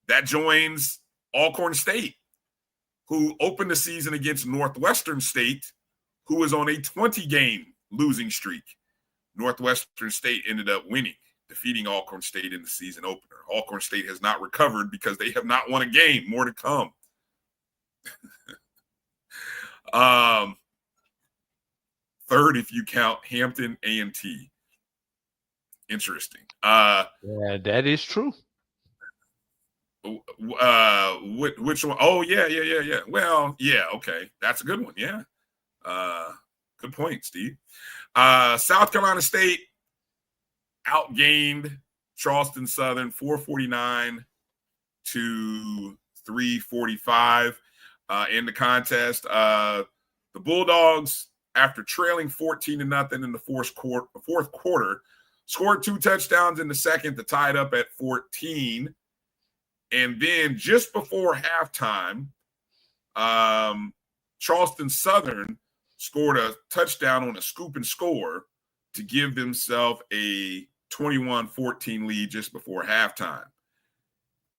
That joins Alcorn State, who opened the season against Northwestern State, who was on a 20-game losing streak. Northwestern State ended up winning, defeating Alcorn State in the season opener. Alcorn State has not recovered because they have not won a game. More to come. Third, if you count Hampton A&T. Interesting. Yeah, that is true. Which one? Oh, yeah. Well, yeah, okay. That's a good one, yeah. Good point, Steve. South Carolina State outgained Charleston Southern 449 to 345 in the contest. The Bulldogs, after trailing 14-0 in the fourth quarter, scored 2 touchdowns in the second to tie it up at 14. And then just before halftime, Charleston Southern scored a touchdown on a scoop and score to give themselves a 21-14 lead just before halftime.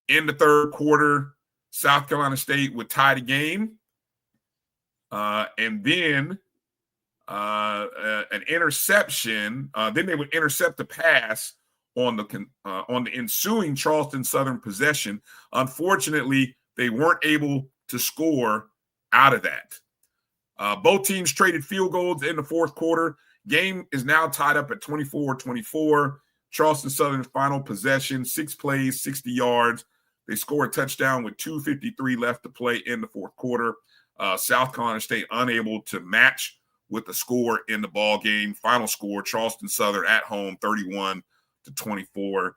In the third quarter, South Carolina State would tie the game. And then an interception. Then they would intercept the pass on the ensuing Charleston Southern possession. Unfortunately, they weren't able to score out of that. Both teams traded field goals in the fourth quarter. Game is now tied up at 24-24. Charleston Southern's final possession, 6 plays, 60 yards. They score a touchdown with 2:53 left to play in the fourth quarter. South Carolina State unable to match with the score in the ball game. Final score, Charleston Southern at home, 31, 24.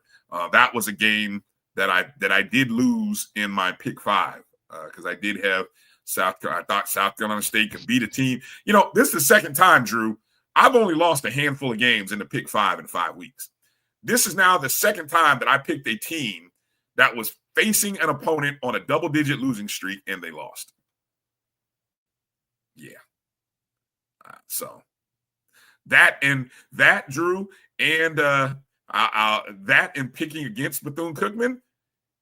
That was a game that I did lose in my pick 5 because I did have South Carolina. I thought South Carolina State could beat a team. You know, this is the second time, Drew. I've only lost a handful of games in the pick 5 in 5 weeks. This is now the second time that I picked a team that was facing an opponent on a double-digit losing streak, and they lost. Yeah. So that, Drew, and that and picking against Bethune-Cookman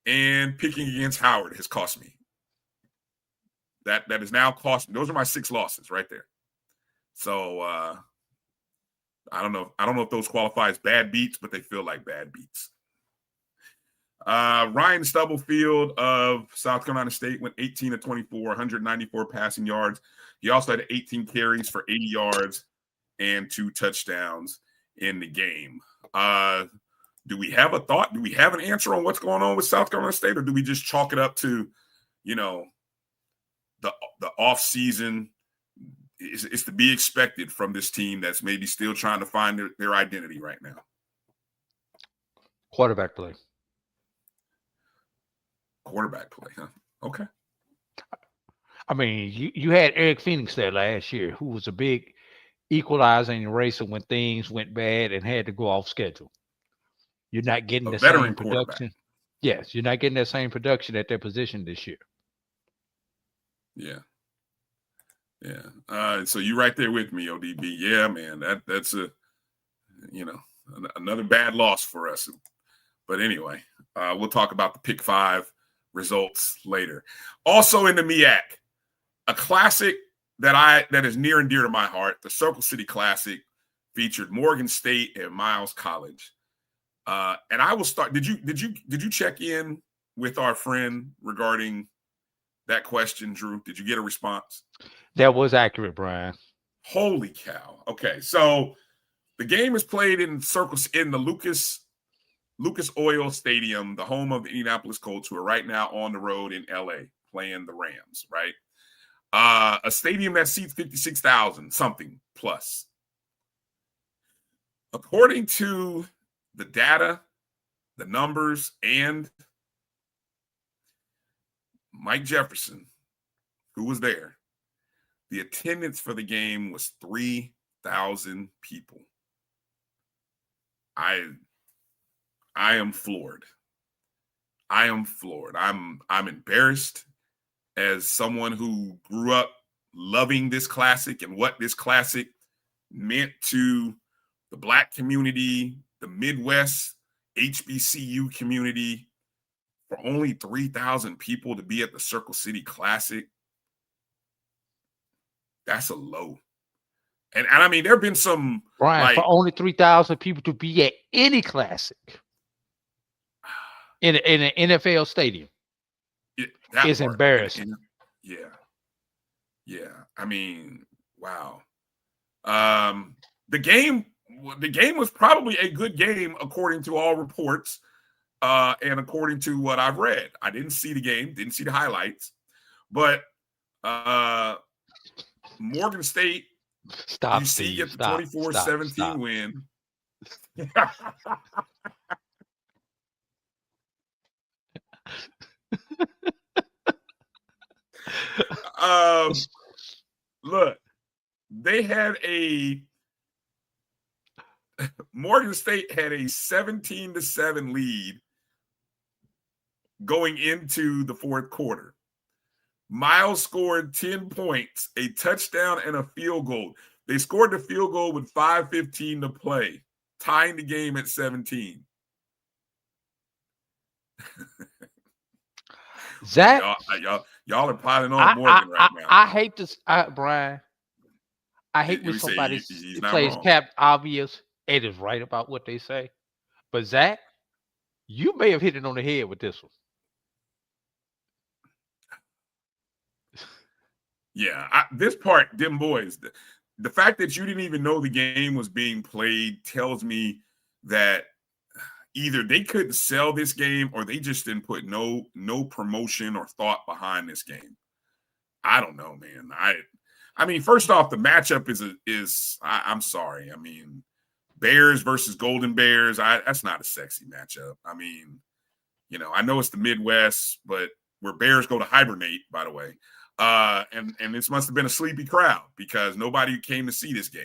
and picking against Howard has cost me. That is now cost me. Those are my 6 losses right there. So I don't know if those qualify as bad beats, but they feel like bad beats. Ryan Stubblefield of South Carolina State went 18 of 24, 194 passing yards. He also had 18 carries for 80 yards and 2 touchdowns in the game. Do we have a thought? Do we have an answer on what's going on with South Carolina State, or do we just chalk it up to, you know, the off season? It's to be expected from this team that's maybe still trying to find their identity right now. Quarterback play. Quarterback play, huh? Okay. I mean, you had Eric Phoenix there last year, who was a big equalizing eraser when things went bad and had to go off schedule. You're not getting the same production. Yes, you're not getting that same production at their position this year. Yeah. Yeah. So you right there with me, ODB. Yeah, man. That's another bad loss for us. But anyway, we'll talk about the pick 5 results later. Also in the MEAC, a classic that is near and dear to my heart, the Circle City Classic, featured Morgan State and Miles College. And I will start. Did you check in with our friend regarding that question, Drew? Did you get a response? That was accurate, Brian. Holy cow. Okay, so the game is played in the Lucas Oil Stadium, the home of the Indianapolis Colts, who are right now on the road in LA playing the Rams, right? A stadium that seats 56,000 something plus. According to the data, the numbers, and Mike Jefferson, who was there, the attendance for the game was 3,000 people. I am floored. I'm embarrassed as someone who grew up loving this classic and what this classic meant to the Black community, the Midwest HBCU community. For only 3,000 people to be at the Circle City Classic, that's a low. And I mean, there have been some, Brian, for only 3,000 people to be at any classic in an NFL stadium is embarrassing. Yeah. I mean, wow. The game was probably a good game according to all reports, and according to what I've read. I didn't see the game, didn't see the highlights, but Morgan State, UC get the 24-17 win. Look, Morgan State had a 17-7 lead going into the fourth quarter. Miles scored 10 points, a touchdown, and a field goal. They scored the field goal with 5:15 to play, tying the game at 17. Zach, y'all are piling on Morgan right now. I hate this, Brian. I hate when somebody plays cap obvious and is right about what they say. But Zach, you may have hit it on the head with this one. Yeah, this part, them boys, the fact that you didn't even know the game was being played tells me that either they couldn't sell this game or they just didn't put no promotion or thought behind this game. I don't know, man. I mean, first off, the matchup is I'm sorry. I mean, Bears versus Golden Bears. That's not a sexy matchup. I mean, you know, I know it's the Midwest, but where Bears go to hibernate, by the way. And this must have been a sleepy crowd because nobody came to see this game.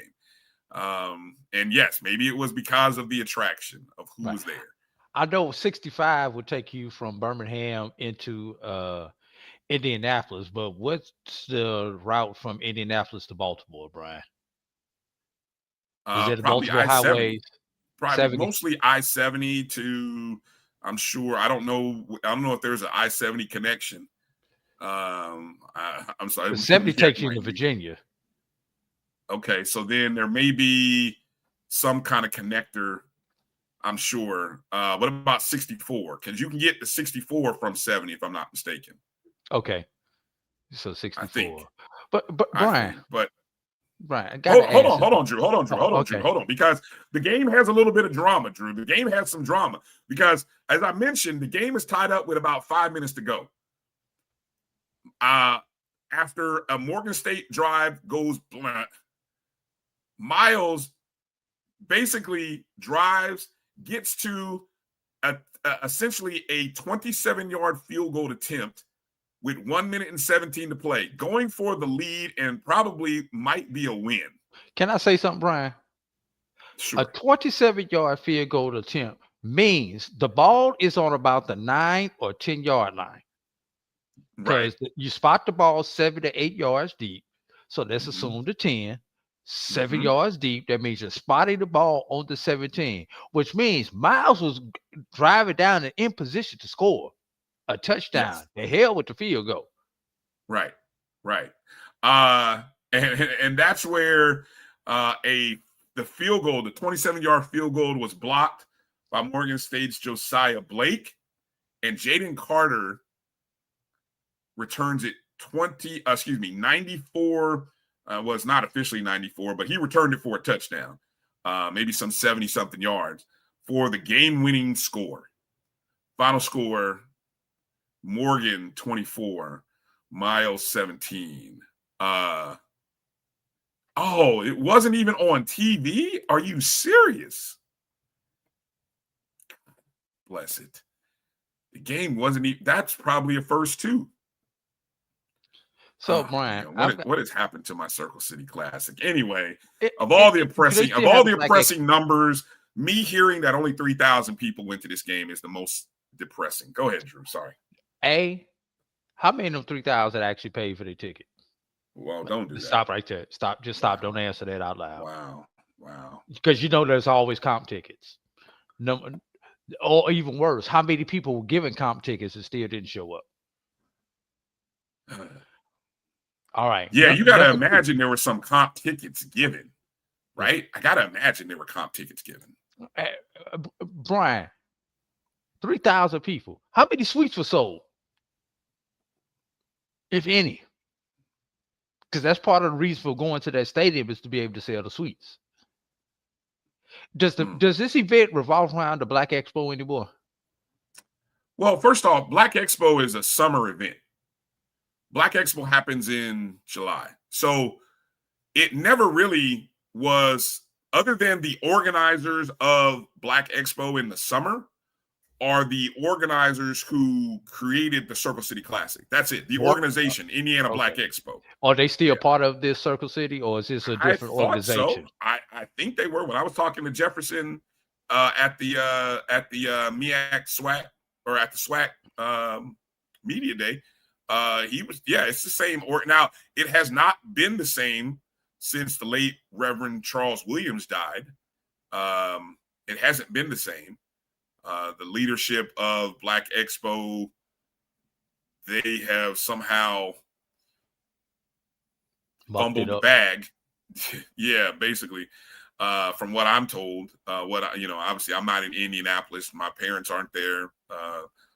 And yes, maybe it was because of the attraction of who was there. I know 65 would take you from Birmingham into Indianapolis, but what's the route from Indianapolis to Baltimore, Brian? Is it Probably multiple highways? Probably 70? Mostly I-70 to, I'm sure. I don't know if there's an I-70 connection. I'm sorry. 70 takes you into Virginia. Okay, so then there may be some kind of connector, I'm sure. What about 64? Because you can get the 64 from 70, if I'm not mistaken. Okay, so 64. I think. But Brian, Brian, hold on, Drew. Okay. Hold on, because the game has a little bit of drama, Drew. The game has some drama because, as I mentioned, the game is tied up with about 5 minutes to go. After a Morgan State drive goes blunt, Miles basically drives, gets to essentially a 27-yard field goal attempt with 1 minute and 17 to play, going for the lead and probably might be a win. Can I say something, Brian? Sure. A 27-yard field goal attempt means the ball is on about the 9 or 10-yard line. Because you spot the ball 7 to 8 yards deep. So let's assume the 10, 7 yards deep. That means you're spotting the ball on the 17, which means Miles was driving down and in position to score a touchdown. Yes. The hell with the field goal. Right. And that's where the field goal, the 27-yard field goal, was blocked by Morgan State's Josiah Blake, and Jaden Carter returns it 94. Was not officially 94, but he returned it for a touchdown, maybe some 70-something yards for the game-winning score. Final score: Morgan 24, Miles 17. It wasn't even on TV? Are you serious? Bless it. The game wasn't even, that's probably a first too. So, Brian, what has happened to my Circle City Classic? Anyway, of all the oppressing numbers, me hearing that only 3,000 people went to this game is the most depressing. Go ahead, Drew. Sorry. How many of them 3,000 actually paid for their ticket? Well, don't do that. Stop right there. Stop. Just stop. Don't answer that out loud. Wow. Because there's always comp tickets. No, or even worse, how many people were given comp tickets and still didn't show up? All right. Yeah, you got to imagine there were some comp tickets given, right? I got to imagine there were comp tickets given. Brian, 3,000 people. How many suites were sold? If any. Because that's part of the reason for going to that stadium is to be able to sell the suites. Does this event revolve around the Black Expo anymore? Well, first off, Black Expo is a summer event. Black Expo happens in July. So it never really was, other than the organizers of Black Expo in the summer, are the organizers who created the Circle City Classic. That's it. The organization, Indiana Black Expo. Are they still part of this Circle City, or is this a different organization? So. I think they were. When I was talking to Jefferson at the MEAC SWAC, or at the SWAC Media Day, he was, it's the same. Now, it has not been the same since the late Reverend Charles Williams died. It hasn't been the same. The leadership of Black Expo, they have somehow fumbled the bag. Yeah, basically, from what I'm told. Obviously, I'm not in Indianapolis. My parents aren't there,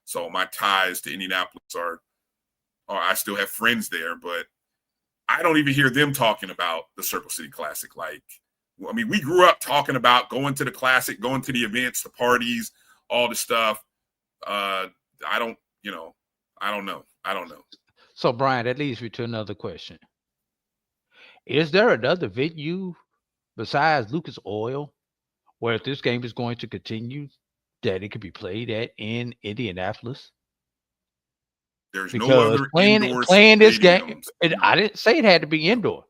so my ties to Indianapolis are I still have friends there, but I don't even hear them talking about the Circle City Classic. We grew up talking about going to the Classic, going to the events, the parties, all the stuff. I don't know. So, Brian, that leads me to another question. Is there another venue besides Lucas Oil where if this game is going to continue, that it could be played in Indianapolis. There's because no other indoor playing this game, stadiums. I didn't say it had to be indoor,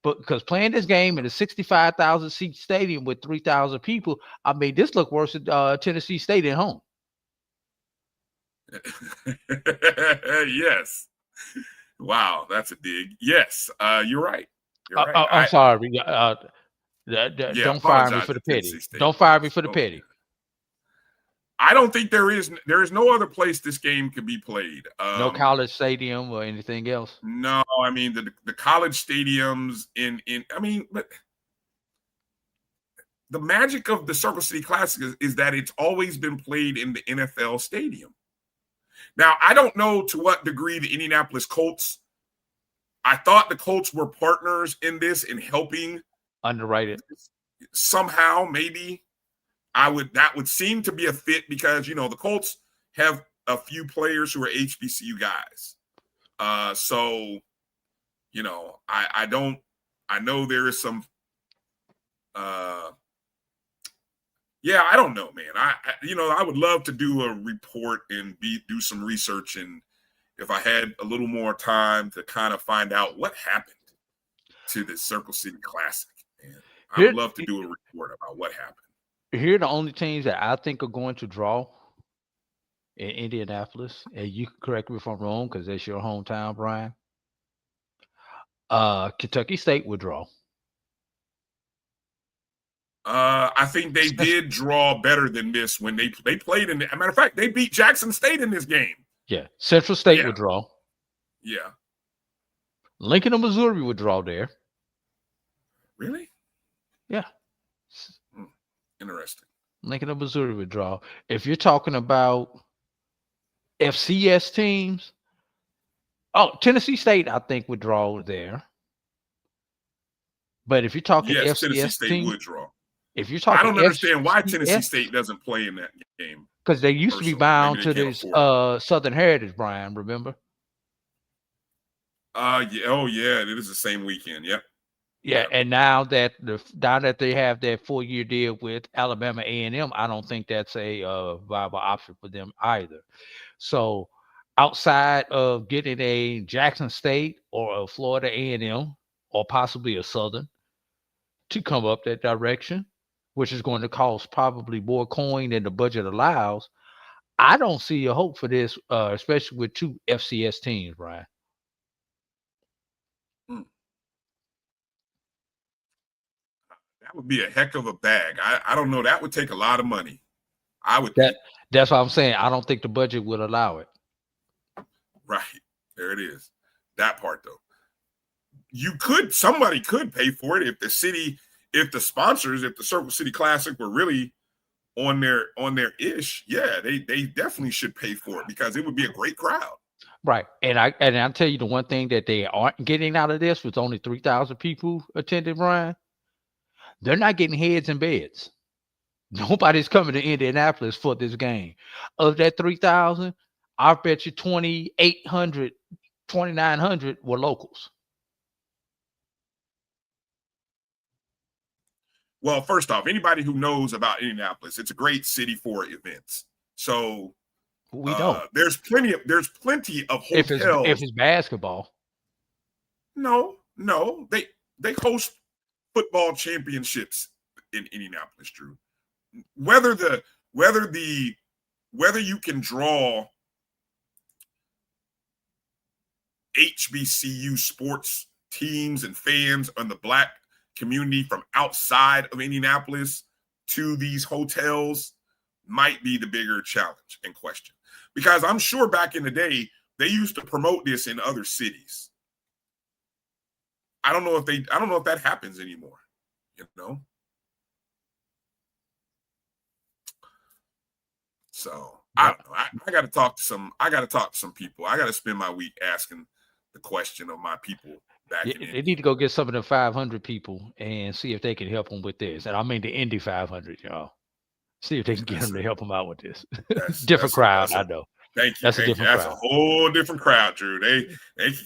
but because playing this game in a 65,000 seat stadium with 3,000 people, I mean, this look worse than Tennessee State at home. Yes. Wow, that's a dig. Yes, you're right. You're right. I'm sorry. Don't fire me apologize for the to Tennessee petty. State Don't fire me fans. for the petty. I don't think there is no other place this game could be played. No college stadium or anything else. No, I mean the college stadiums but the magic of the Circle City Classic is that it's always been played in the NFL stadium. Now, I don't know to what degree the Indianapolis Colts, I thought the Colts were partners in this in helping underwrite it. Somehow, maybe that would seem to be a fit because, the Colts have a few players who are HBCU guys. So, I know there is some, I don't know, man. I would love to do a report and do some research, and if I had a little more time to kind of find out what happened to the Circle City Classic, man. I would love to do a report about what happened. Here are the only teams that I think are going to draw in Indianapolis, and you can correct me if I'm wrong because that's your hometown, Brian. Kentucky State would draw. I think they did draw better than this when they played in. As a matter of fact, they beat Jackson State in this game. Yeah, Central State would draw. Yeah, Lincoln of Missouri would draw there. Really? Yeah. Interesting. Lincoln of Missouri would draw. If you're talking about FCS teams, Tennessee State, I think, would draw there. But if you're talking FCS Tennessee State teams, would draw. If you're talking, I don't understand why Tennessee State doesn't play in that game. Because they used to be bound to this Southern Heritage, Brian. Remember? It is the same weekend. Yep. Yeah, and now that they have that 4-year deal with Alabama A&M, I don't think that's a viable option for them either. So, outside of getting a Jackson State or a Florida A&M or possibly a Southern to come up that direction, which is going to cost probably more coin than the budget allows, I don't see a hope for this, especially with 2 FCS teams, Brian. That would be a heck of a bag. I don't know. That would take a lot of money. I would think. That's what I'm saying. I don't think the budget would allow it. Right. There it is. That part, though. Somebody could pay for it if the sponsors, if the Circle City Classic were really on their ish. Yeah, they definitely should pay for it because it would be a great crowd. Right. And I'll tell you the one thing that they aren't getting out of this with only 3,000 people attending, Brian. They're not getting heads and beds. Nobody's coming to Indianapolis for this game. Of that 3,000, I bet you 2,800, 2,900 were locals. Well, first off, anybody who knows about Indianapolis, it's a great city for events. So we know there's plenty of hotels. If it's basketball, no, they host football championships in Indianapolis, Drew. Whether you can draw HBCU sports teams and fans on the Black community from outside of Indianapolis to these hotels might be the bigger challenge in question. Because I'm sure back in the day, they used to promote this in other cities. I don't know if that happens anymore, So I don't know. I got to talk to some people. I got to spend my week asking the question of my people back in they need to go get some of the 500 people and see if they can help them with this. And I mean the Indy 500, y'all. See if they can get them to help them out with this. Different crowd, I know. Thank you. That's a whole different crowd, Drew. They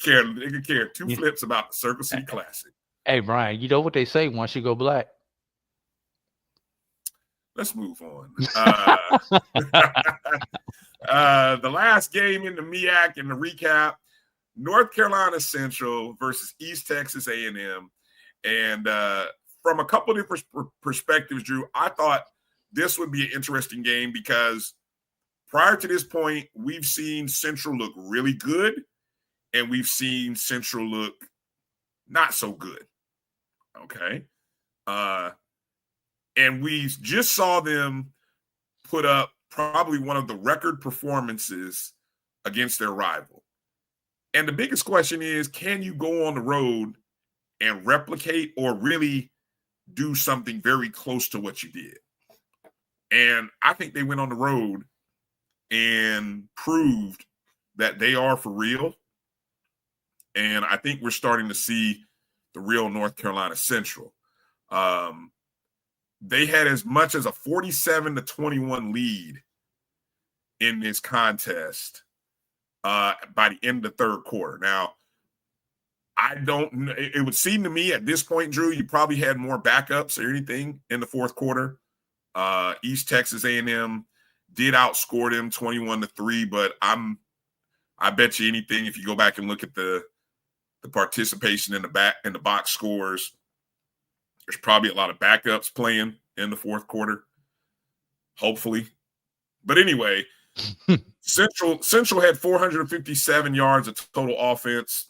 can care 2 flips about the Circle City Classic. Hey, Brian, you know what they say once you go black? let's move on. The last game in the MEAC and the recap, North Carolina Central versus East Texas A&M. And from a couple different perspectives, Drew, I thought this would be an interesting game because prior to this point, we've seen Central look really good and we've seen Central look not so good. Okay. And we just saw them put up probably one of the record performances against their rival. And the biggest question is, can you go on the road and replicate or really do something very close to what you did? And I think they went on the road and proved that they are for real. And I think we're starting to see the real North Carolina Central. They had as much as a 47-21 lead in this contest by the end of the third quarter. Now, I don't know. It would seem to me at this point, Drew, you probably had more backups or anything in the fourth quarter. East Texas A&M did outscore them 21-3, but I bet you anything if you go back and look at the participation in the box scores, there's probably a lot of backups playing in the fourth quarter, hopefully. But anyway, Central had 457 yards of total offense,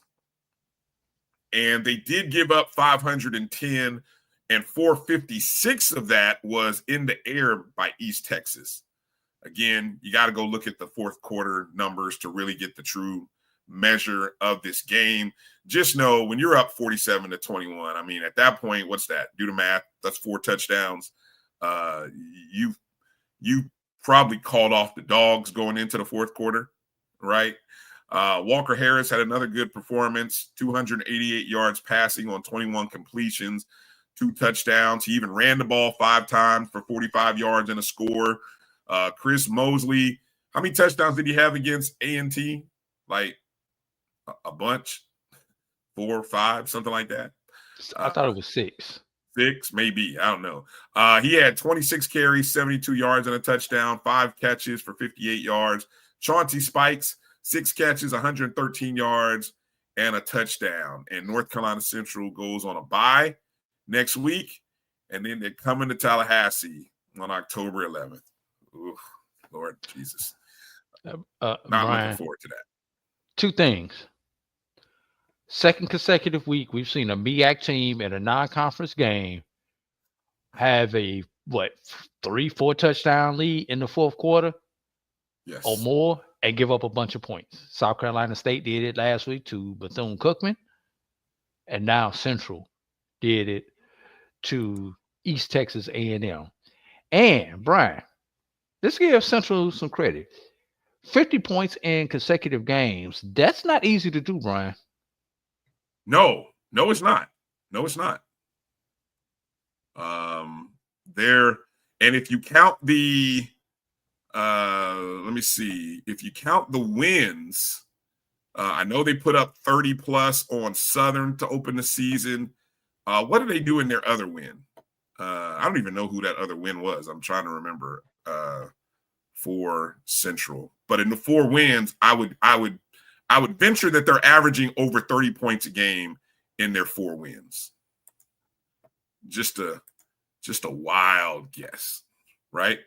and they did give up 510, and 456 of that was in the air by East Texas. Again, you got to go look at the fourth quarter numbers to really get the true measure of this game. Just know when you're up 47-21, I mean, at that point, what's that? Do the math. That's 4 touchdowns. You probably called off the dogs going into the fourth quarter, right? Walker Harris had another good performance, 288 yards passing on 21 completions, 2 touchdowns. He even ran the ball 5 times for 45 yards and a score. Chris Mosley, how many touchdowns did he have against A&T? Like a bunch, 4 or 5, something like that. I thought it was 6. 6, maybe. I don't know. He had 26 carries, 72 yards and a touchdown, 5 catches for 58 yards. Chauncey Spikes, 6 catches, 113 yards, and a touchdown. And North Carolina Central goes on a bye next week, and then they're coming to Tallahassee on October 11th. Ooh, Lord Jesus. I'm looking forward to that. 2 things. Second consecutive week, we've seen a MEAC team in a non-conference game have a 3-4 touchdown lead in the fourth quarter, yes, or more, and give up a bunch of points. South Carolina State did it last week to Bethune-Cookman, and now Central did it to East Texas A&M. And Brian, let's give Central some credit. 50 points in consecutive games. That's not easy to do, Brian. No, it's not. No, it's not. And if you count the let me see, if you count the wins, I know they put up 30 plus on Southern to open the season. What did they do in their other win? I don't even know who that other win was. I'm trying to remember for Central. But in the 4 wins, I would venture that they're averaging over 30 points a game in their 4 wins. Just a wild guess, right?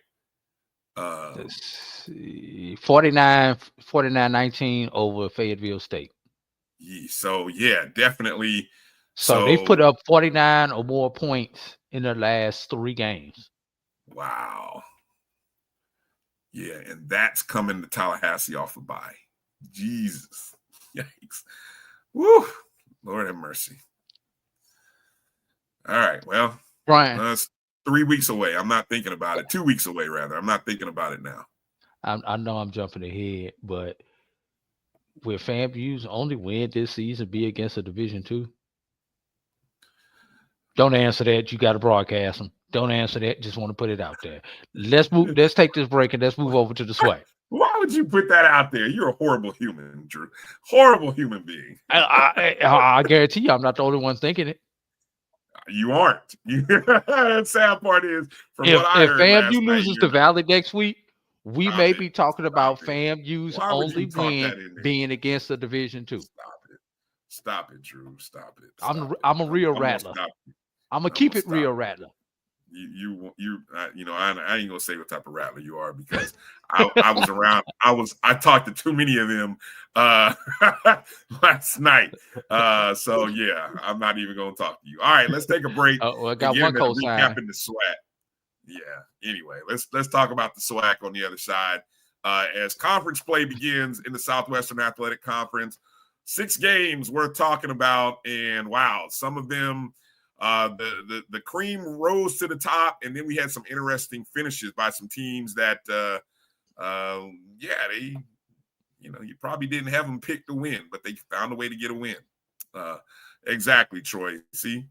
49-19 over Fayetteville State. So, yeah, definitely. So they've put up 49 or more points in their last 3 games. Wow. Yeah, and that's coming to Tallahassee off a bye. Jesus. Yikes. Woo. Lord have mercy. All right. Well, Brian, it's 3 weeks away. I'm not thinking about it. 2 weeks away, rather. I'm not thinking about it now. I know I'm jumping ahead, but will FAMU's only win this season be against a Division II? Don't answer that. You got to broadcast them. Don't answer that. Just want to put it out there. Let's move. Let's take this break and let's move over to the SWAT. Why would you put that out there? You're a horrible human, Drew. Horrible human being. I guarantee you, I'm not the only one thinking it. You aren't. The sad part is, from what I heard, FAMU loses to Valley next week, we may be talking about FAMU's only win being against the Division II. Stop it, Drew. Stop it. I'm a real rattler. I'm gonna keep it real rattler. I ain't gonna say what type of rattler you are, because I was around. I talked to too many of them last night. So yeah, I'm not even gonna talk to you. All right, let's take a break. I got one cosign. Recapping the SWAC. Yeah. Anyway, let's talk about the SWAC on the other side as conference play begins in the Southwestern Athletic Conference. 6 games worth talking about, and wow, some of them. The cream rose to the top, and then we had some interesting finishes by some teams that you probably didn't have them pick to win, but they found a way to get a win. Exactly, Troy. See,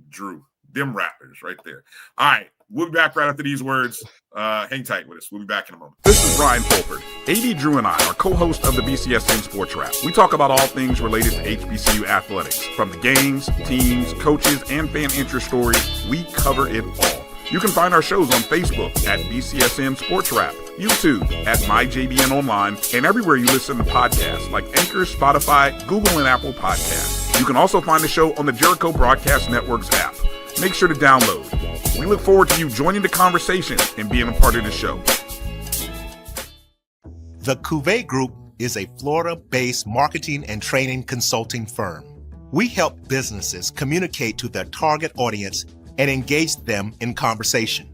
Drew, them Raptors right there. All right, we'll be back right after these words. Hang tight with us. We'll be back in a moment. This is Brian Fulford. A.D. Drew and I are co-hosts of the BCSN SportsWrap. We talk about all things related to HBCU athletics. From the games, teams, coaches, and fan interest stories, we cover it all. You can find our shows on Facebook at BCSN SportsWrap, YouTube at MyJBN Online, and everywhere you listen to podcasts like Anchor, Spotify, Google, and Apple Podcasts. You can also find the show on the Jericho Broadcast Network's app. Make sure to download. We look forward to you joining the conversation and being a part of the show. The Cuvée Group is a Florida-based marketing and training consulting firm. We help businesses communicate to their target audience and engage them in conversation.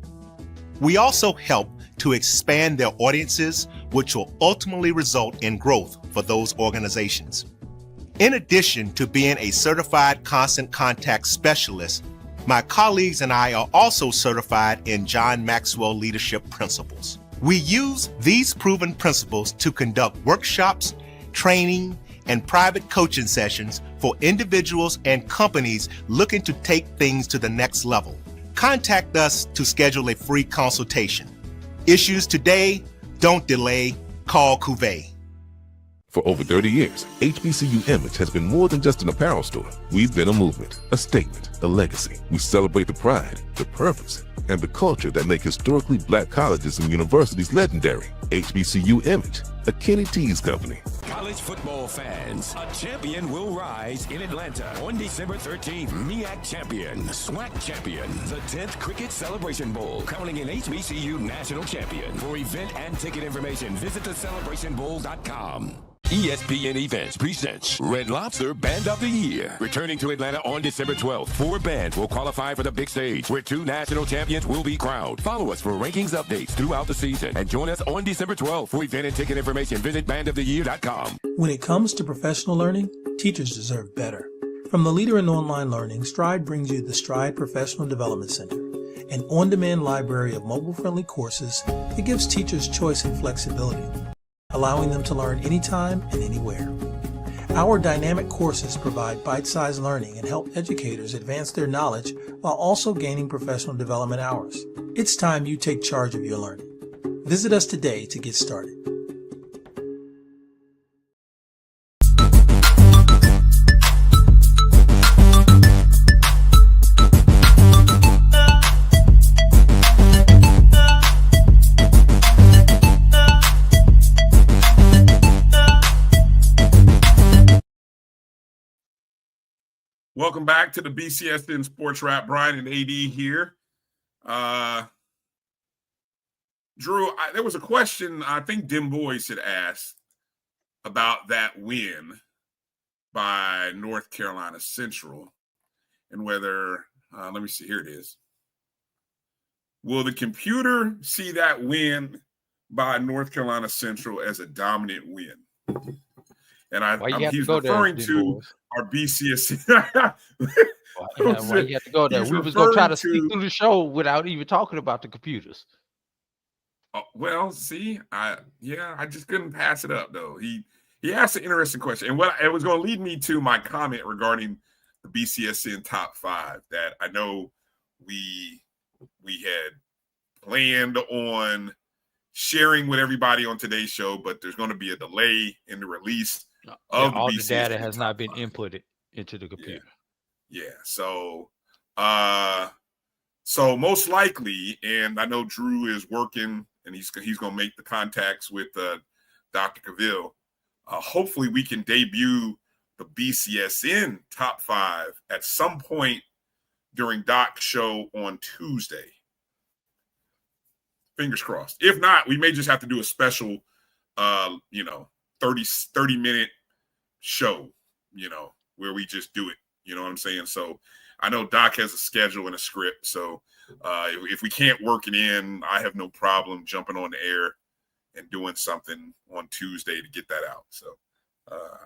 We also help to expand their audiences, which will ultimately result in growth for those organizations. In addition to being a certified constant contact specialist, my colleagues and I are also certified in John Maxwell Leadership Principles. We use these proven principles to conduct workshops, training, and private coaching sessions for individuals and companies looking to take things to the next level. Contact us to schedule a free consultation. Issues today, don't delay, call Cuvée. For over 30 years, HBCU Image has been more than just an apparel store. We've been a movement, a statement, a legacy. We celebrate the pride, the purpose, and the culture that make historically black colleges and universities legendary. HBCU Image, a Kenny T's company. College football fans, a champion will rise in Atlanta on December 13th. MEAC champion, SWAC champion, the 10th Cricket Celebration Bowl, crowning an HBCU national champion. For event and ticket information, visit thecelebrationbowl.com. ESPN Events presents Red Lobster Band of the Year. Returning to Atlanta on December 12th, 4 bands will qualify for the big stage, where 2 national champions will be crowned. Follow us for rankings updates throughout the season, and join us on December 12th. For event and ticket information, visit bandoftheyear.com. When it comes to professional learning, teachers deserve better. From the leader in online learning, Stride brings you the Stride Professional Development Center, an on-demand library of mobile-friendly courses that gives teachers choice and flexibility, allowing them to learn anytime and anywhere. Our dynamic courses provide bite-sized learning and help educators advance their knowledge while also gaining professional development hours. It's time you take charge of your learning. Visit us today to get started. Welcome back to the BCSN SportsWrap. Bryan and A.D. here. Drew, there was a question I think Dim Boys had asked about that win by North Carolina Central and whether, let me see, here it is. Will the computer see that win by North Carolina Central as a dominant win? And he's referring to our BCSN. Why you have to go there? We was going to try to sneak through the show without even talking about the computers. Well, see, I just couldn't pass it up, though. He asked an interesting question. And what it was going to lead me to my comment regarding the BCSN top 5 that I know we had planned on sharing with everybody on today's show, but there's going to be a delay in the release of all the the data has not been inputted into the computer. Yeah. So So most likely, and I know Drew is working, and he's going to make the contacts with Dr. Cavill. Hopefully, we can debut the BCSN top 5 at some point during Doc's show on Tuesday. Fingers crossed. If not, we may just have to do a special, 30-minute show, where we just do it. You know what I'm saying? So I know Doc has a schedule and a script. So if we can't work it in, I have no problem jumping on the air and doing something on Tuesday to get that out. So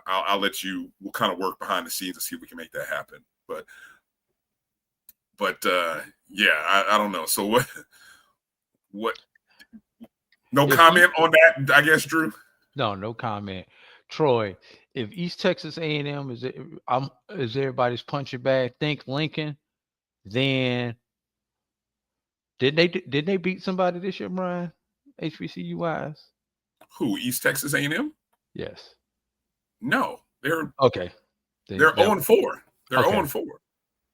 I'll let you, we'll kind of work behind the scenes and see if we can make that happen. But yeah, I don't know. So what, no comment on that, I guess, Drew? No comment. Troy, if East Texas A&M is everybody's punching bag, think Lincoln, then did they beat somebody this year, Brian? HBCU wise? Who, East Texas A&M? Yes. No, they're okay. They're 0-4. They're okay. 0-4.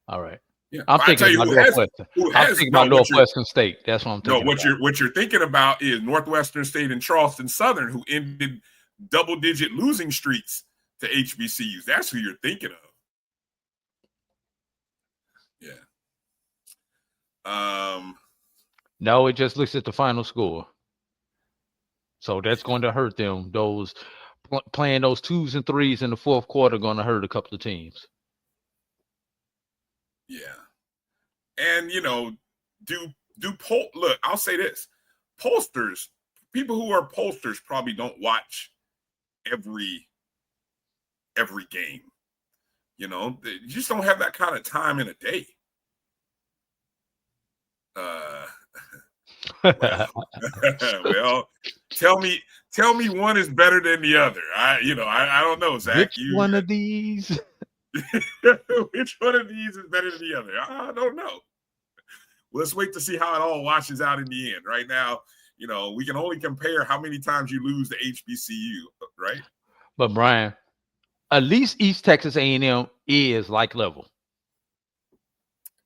All right. Yeah. I'm thinking about Northwestern. I'm thinking about Northwestern State. That's what I'm thinking. No, what you're thinking about is Northwestern State and Charleston Southern, who ended double-digit losing streaks to HBCUs. That's who you're thinking of. Yeah. No, it just looks at the final score. So that's going to hurt them. Those playing those 2s and 3s in the fourth quarter going to hurt a couple of teams. Yeah. And, look, I'll say this. Pollsters, people who are pollsters probably don't watch every game. You just don't have that kind of time in a day. Well, tell me one is better than the other. I don't know, Zach. Which one of these? Which one of these is better than the other? I don't know. Let's wait to see how it all washes out in the end. Right now, we can only compare how many times you lose to HBCU, right? But Brian, at least East Texas A&M is like level.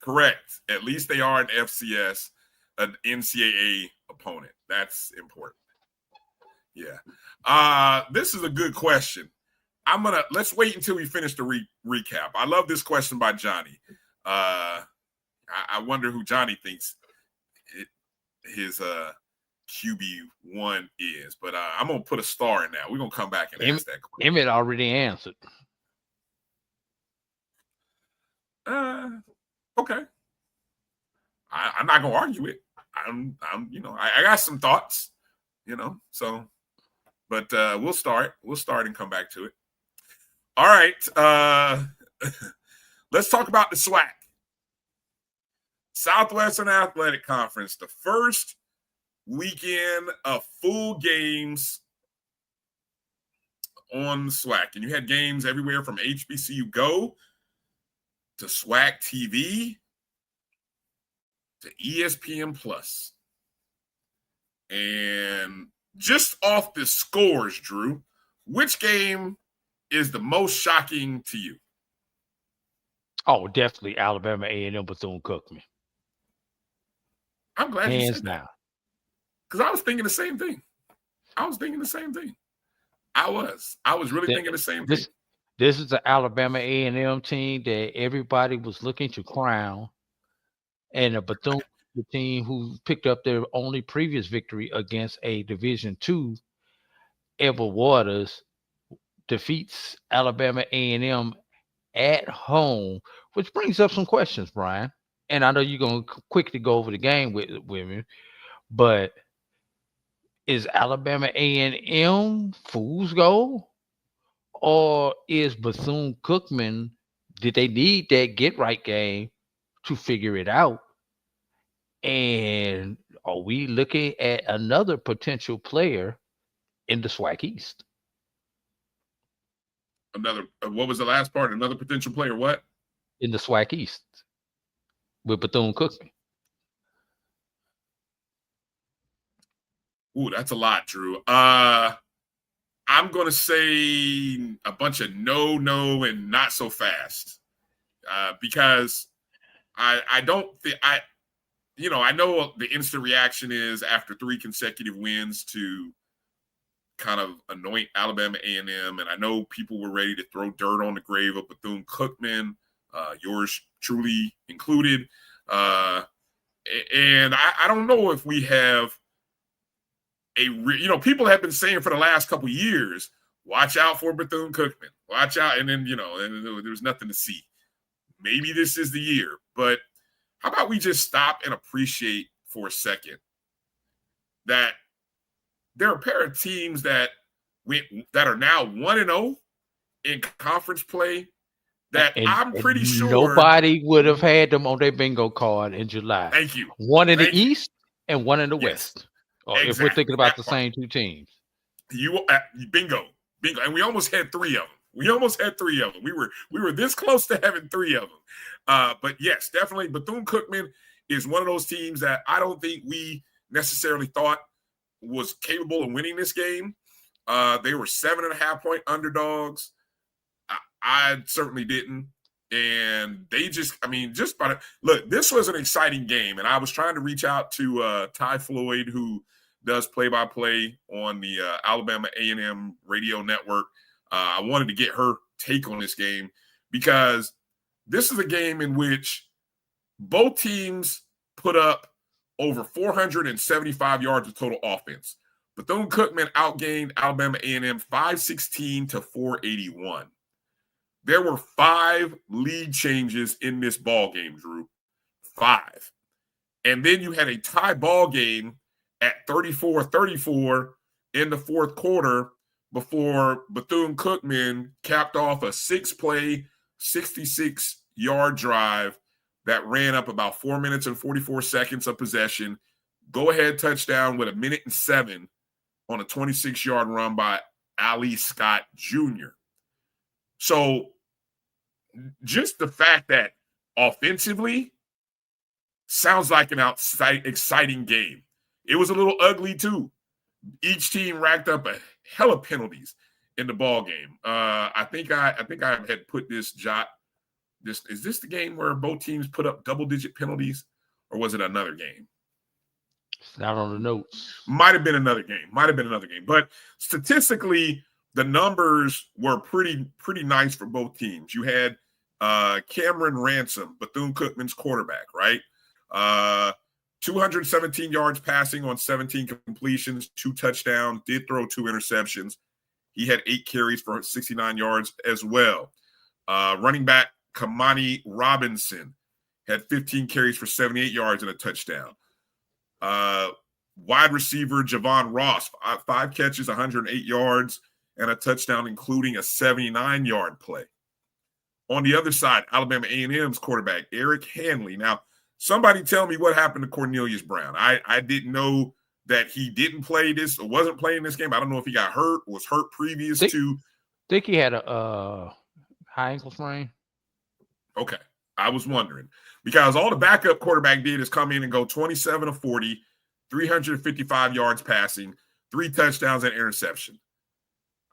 Correct. At least they are an FCS, an NCAA opponent. That's important. Yeah. This is a good question. Let's wait until we finish the recap. I love this question by Johnny. I wonder who Johnny thinks his QB1 is, but I'm gonna put a star in that. We're gonna come back and ask that question. Emmett already answered. Okay. I'm not gonna argue it. I got some thoughts, so, but we'll start and come back to it. All right. Let's talk about the SWAC. Southwestern Athletic Conference, the first weekend of full games on the SWAC. And you had games everywhere from HBCU Go to SWAC TV to ESPN Plus. And just off the scores, Drew, which game is the most shocking to you? Oh, definitely Alabama A&M Bethune-Cookman. I'm glad you said that. Because I was thinking the same thing. I was really thinking the same thing. This is the Alabama A&M team that everybody was looking to crown, and a Bethune team who picked up their only previous victory against a Division II. Edward Waters defeats Alabama A&M at home, which brings up some questions, Brian. And I know you're going to quickly go over the game with me, but is Alabama A&M fool's gold? Or is Bethune-Cookman, did they need that get-right game to figure it out? And are we looking at another potential player in the SWAC East? What was the last part? Another potential player what? In the SWAC East with Bethune-Cookman. Ooh, that's a lot, Drew. I'm going to say a bunch of no, and not so fast. Because I don't think I know the instant reaction is after 3 consecutive wins to kind of anoint Alabama A&M, and I know people were ready to throw dirt on the grave of Bethune-Cookman, yours truly included. And I don't know if we have people have been saying for the last couple of years, watch out for Bethune-Cookman, watch out, and then and there's nothing to see. Maybe this is the year, but how about we just stop and appreciate for a second that there are a pair of teams that are now 1-0 in conference play that I'm pretty sure nobody would have had them on their bingo card in July. Thank you. One in the East and one in the Yes. West. If we're thinking about the same two teams. Bingo. And we almost had 3 of them. We were this close to having 3 of them. But yes, definitely Bethune-Cookman is one of those teams that I don't think we necessarily thought was capable of winning this game. They were 7.5-point underdogs. I certainly didn't. And they look, this was an exciting game. And I was trying to reach out to Ty Floyd, who does play-by-play on the Alabama A&M radio network. I wanted to get her take on this game because this is a game in which both teams put up over 475 yards of total offense. Bethune-Cookman outgained Alabama A&M 516 to 481. There were 5 lead changes in this ball game, Drew. 5. And then you had a tie ball game at 34-34 in the fourth quarter before Bethune-Cookman capped off a 6-play, 66-yard drive that ran up about 4 minutes and 44 seconds of possession. Go-ahead touchdown with 1:07 on a 26-yard run by Ali Scott Jr. So just the fact that offensively sounds like an exciting game. It was a little ugly too. Each team racked up a hell of penalties in the ball game. I think I had put this jot. Is this the game where both teams put up double-digit penalties, or was it another game? It's not on the notes. Might have been another game. But statistically, the numbers were pretty nice for both teams. You had Cameron Ransom, Bethune-Cookman's quarterback, right? 217 yards passing on 17 completions, 2 touchdowns, did throw 2 interceptions. He had 8 carries for 69 yards as well. Running back Kamani Robinson had 15 carries for 78 yards and a touchdown. Wide receiver Javon Ross, 5 catches, 108 yards, and a touchdown, including a 79-yard play. On the other side, Alabama A&M's quarterback, Eric Hanley. Now, somebody tell me what happened to Cornelius Brown. I didn't know that he didn't play this or wasn't playing this game. I don't know if he got hurt or was hurt previous to. I think he had a high ankle sprain. Okay. I was wondering because all the backup quarterback did is come in and go 27 of 40, 355 yards passing, 3 touchdowns and interception.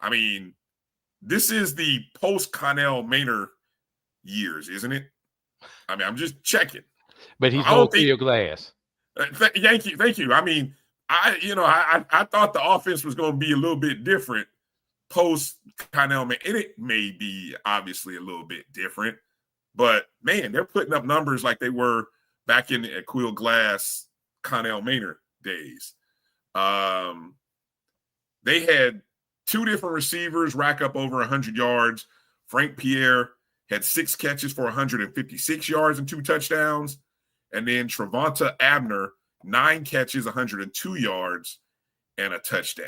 I mean, this is the post-Connell Maynard years, isn't it? I mean, I'm just checking. But he's no clear glass. Thank you. I mean, I thought the offense was going to be a little bit different post-Connell Maynard. And it may be obviously a little bit different. But, man, they're putting up numbers like they were back in the Quill Glass, Connell Maynard days. They had 2 different receivers rack up over 100 yards. Frank Pierre had 6 catches for 156 yards and 2 touchdowns. And then Travonta Abner, 9 catches, 102 yards, and a touchdown.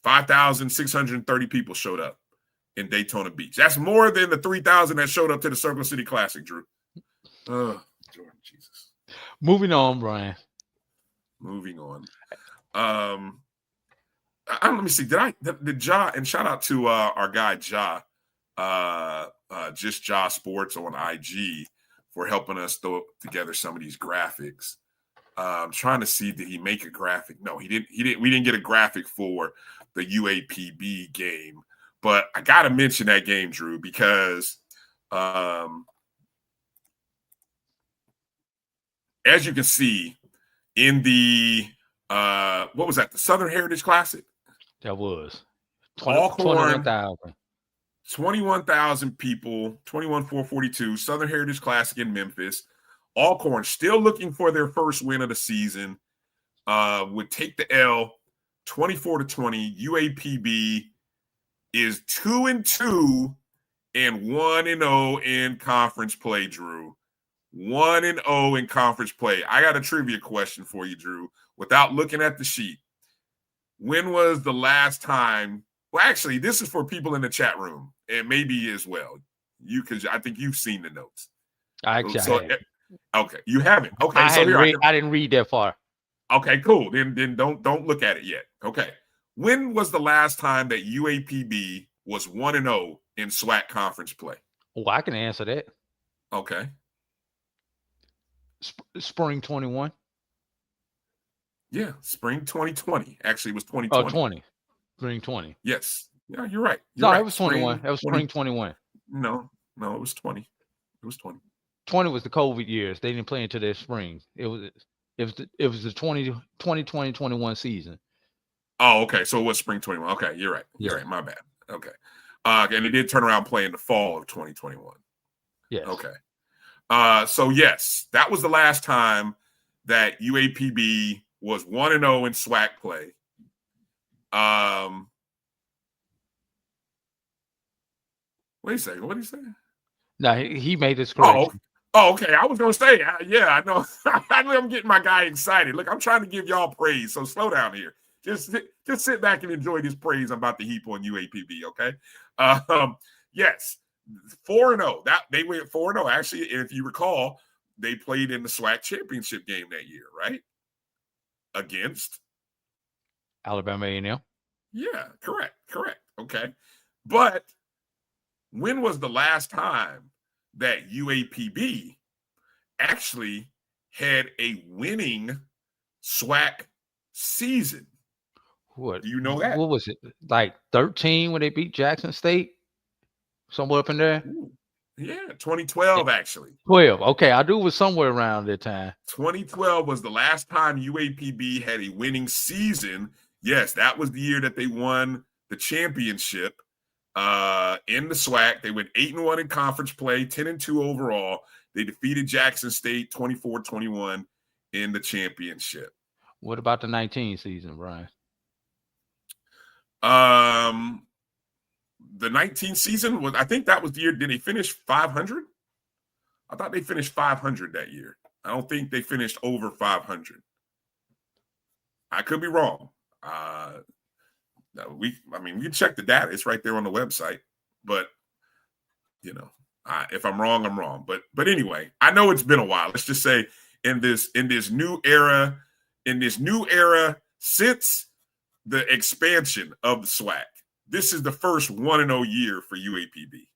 5,630 people showed up in Daytona Beach. That's more than the 3,000 that showed up to the Circle City Classic, Drew. Jordan, Jesus. Moving on, Brian. Moving on. Let me see. Did Ja, and shout out to our guy Ja, just Ja Sports on IG for helping us throw together some of these graphics. I'm trying to see, did he make a graphic? No, he didn't. We didn't get a graphic for the UAPB game, but I got to mention that game, Drew, because as you can see in the what was that? The Southern Heritage Classic. That was Alcorn, 21,000. 21,000 people, 21,442. Southern Heritage Classic in Memphis. Alcorn still looking for their first win of the season. Would take the L, 24-20. UAPB is 2-2 and 1-0 in conference play, Drew. 1-0 in conference play. I got a trivia question for you, Drew, without looking at the sheet. When was the last time? Well, actually, this is for people in the chat room and maybe as well. Because I think you've seen the notes. Okay, you haven't. Okay, I didn't read that far. Okay, cool. Then don't look at it yet. Okay. When was the last time that UAPB was 1-0 in SWAC conference play? Oh, I can answer that. Okay. Spring 21. Yeah, spring 2020. Actually, it was 2020. Oh, 20. Spring 20. Yes. Yeah, you're right. It was 21. That was spring 21. No, it was 20. It was 20. 20 was the COVID years. They didn't play until their spring. It was the 2020-21 season. Oh, okay. So it was spring 21. Okay, you're right. You're right. My bad. Okay. And they did turn around play in the fall of 2021. Yes. Okay. So yes, that was the last time that UAPB was 1-0 in SWAC play. Wait a second. What did he say? No, he made this correction. Oh, okay. I was going to say, yeah, I know. I know I'm getting my guy excited. Look, I'm trying to give y'all praise, so slow down here. Just sit back and enjoy this praise I'm about to heap on UAPB, okay? Yes, 4-0. That they went 4-0. Actually, if you recall, they played in the SWAC championship game that year, right? Against Alabama A&M. Yeah, correct. Okay. But when was the last time that UAPB actually had a winning SWAC season? What? Do you know that? What was it? Like 13 when they beat Jackson State? Somewhere up in there? Ooh. Yeah, 2012 actually. 12. Okay, I knew it was somewhere around that time. 2012 was the last time UAPB had a winning season. Yes, that was the year that they won the championship in the SWAC. They went 8-1 in conference play, 10-2 overall. They defeated Jackson State 24-21 in the championship. What about the 19 season, Brian? The 19 season was, I think that was the year. Did they finish 500? I thought they finished 500 that year. I don't think they finished over 500. I could be wrong. We can check the data. It's right there on the website. But if I'm wrong, I'm wrong. But anyway, I know it's been a while. Let's just say in this new era since the expansion of the SWAC, this is the first 1-0 year for UAPB.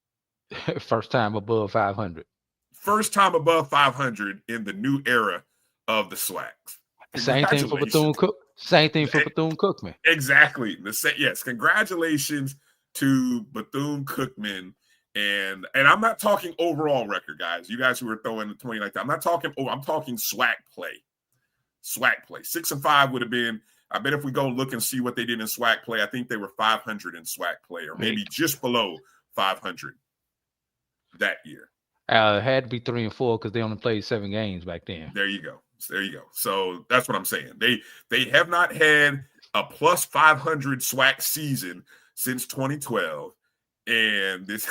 First time above 500. First time above 500 in the new era of the SWAC. Same thing for Bethune-Cookman. Same thing for Bethune-Cookman. Exactly. Yes, congratulations to Bethune-Cookman. And I'm not talking overall record, guys. You guys who are throwing the 20 like that. I'm talking SWAC play. SWAC play. 6-5 would have been. I bet if we go look and see what they did in SWAC play, I think they were 500 in SWAC play, or maybe just below 500 that year. It had to be 3 and 4 because they only played 7 games back then. There you go. So that's what I'm saying. They have not had a plus 500 SWAC season since 2012, and this.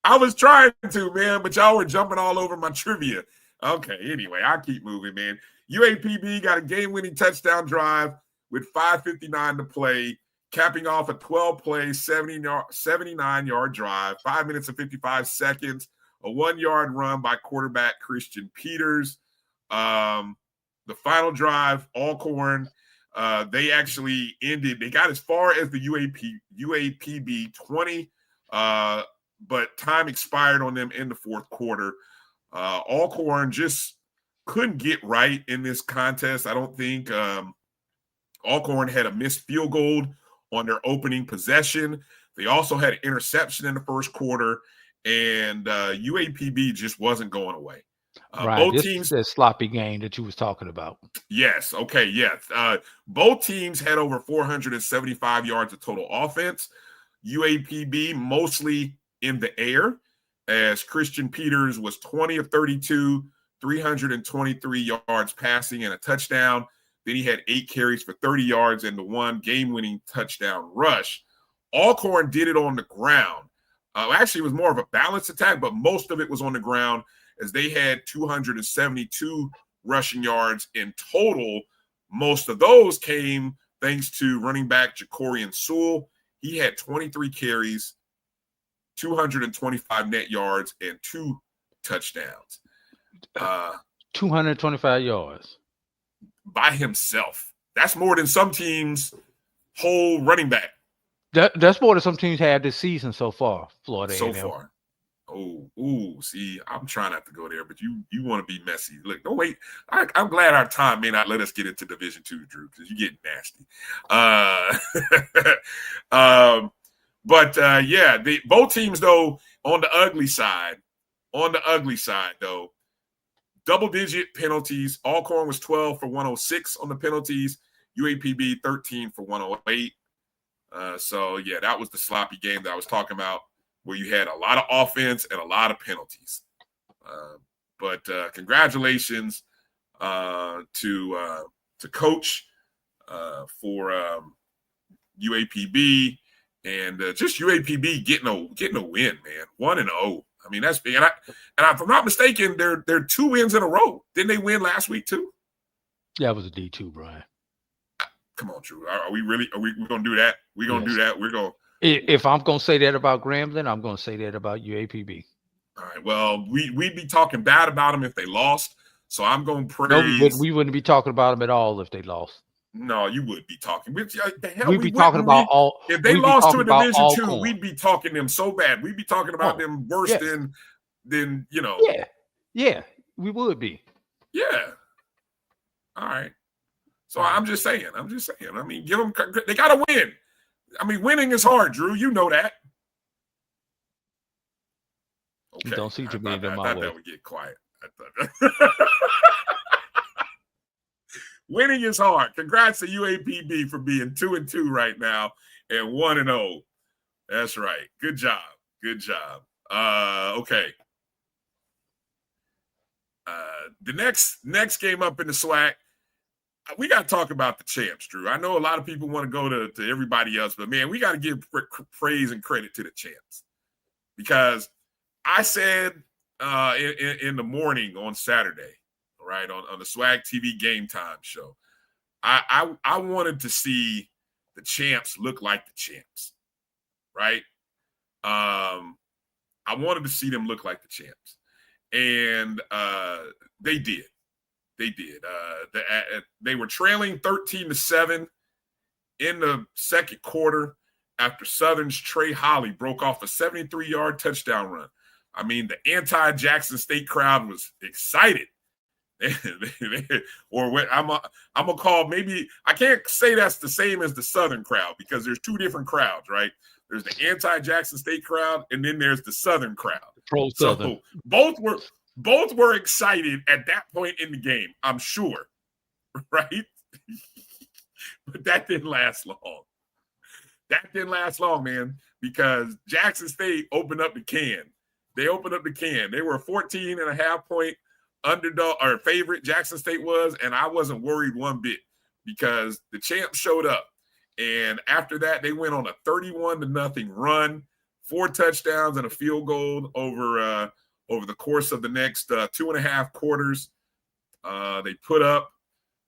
I was trying to, man, but y'all were jumping all over my trivia. Okay, anyway, I'll keep moving, man. UAPB got a game-winning touchdown drive with 5:59 to play, capping off a 12-play, 79-yard drive, 5 minutes and 55 seconds, a 1-yard run by quarterback Christian Peters. The final drive, Alcorn, they actually ended. They got as far as the UAPB 20, but time expired on them in the fourth quarter. Alcorn just couldn't get right in this contest. I don't think Alcorn had a missed field goal on their opening possession. They also had an interception in the first quarter, and UAPB just wasn't going away. Right. Both This teams, is that sloppy game that you was talking about. yes, okay, yes. Both teams had over 475 yards of total offense. UAPB mostly in the air, as Christian Peters was 20 of 32, 323 yards passing and a touchdown. Then he had 8 carries for 30 yards and the 1 game-winning touchdown rush. Alcorn did it on the ground. Actually, it was more of a balanced attack, but most of it was on the ground, as they had 272 rushing yards in total. Most of those came thanks to running back Jacorian Sewell. He had 23 carries, 225 net yards, and 2 touchdowns. 225 yards. By himself. That's more than some teams' whole running back. That's more than some teams had this season so far, Florida So A&M. far. See, I'm trying not to go there, but you want to be messy. Look, don't wait. I'm glad our time may not let us get into Division II, Drew, because you get nasty. Both teams, though, on the ugly side, though, double-digit penalties. Alcorn was 12 for 106 on the penalties. UAPB 13 for 108. That was the sloppy game that I was talking about, where you had a lot of offense and a lot of penalties. But congratulations to Coach for UAPB, and just UAPB getting a win, man. 1-0. I mean, that's big. And if I'm not mistaken, they're 2 wins in a row. Didn't they win last week too? Yeah, it was a D2, Brian. Come on, Drew. Are we going to do that? We're going to do that. We're going. If I'm going to say that about Grambling, I'm going to say that about UAPB. All right. Well, we'd be talking bad about them if they lost. So I'm going to praise. No, we wouldn't be talking about them at all if they lost. No, you would be talking. We'd be talking about all. If they lost to a Division II, we'd be talking them so bad. We'd be talking about them worse than you know. Yeah, we would be. Yeah. All right. So I'm just saying. I mean, give them. They got to win. I mean, winning is hard, Drew. You know that. Okay. Don't see too many of them. I thought that would get quiet. Winning is hard. Congrats to UAPB for being 2-2 right now and 1-0. That's right. Good job. Okay. The next game up in the SWAC, we got to talk about the champs, Drew. I know a lot of people want to go to everybody else, but man, we got to give praise and credit to the champs, because I said in the morning on Saturday, right, on the SWAG TV Game Time show, I wanted to see the champs look like the champs, right? I wanted to see them look like the champs, and they did. They were trailing 13-7 in the second quarter after Southern's Trey Holly broke off a 73-yard touchdown run. I mean, the anti-Jackson State crowd was excited. Or what I'm gonna call, maybe I can't say that's the same as the Southern crowd, because there's 2 different crowds, right? There's the anti-Jackson State crowd, and then there's the Southern crowd. Pro-Southern. So both were excited at that point in the game, I'm sure, right? But that didn't last long. Man, because Jackson State opened up the can. They opened up the can. They were a 14.5-point underdog or favorite, Jackson State was, and I wasn't worried one bit, because the champs showed up. And after that, they went on a 31-0 run, 4 touchdowns and a field goal over the course of the next 2.5 quarters. They put up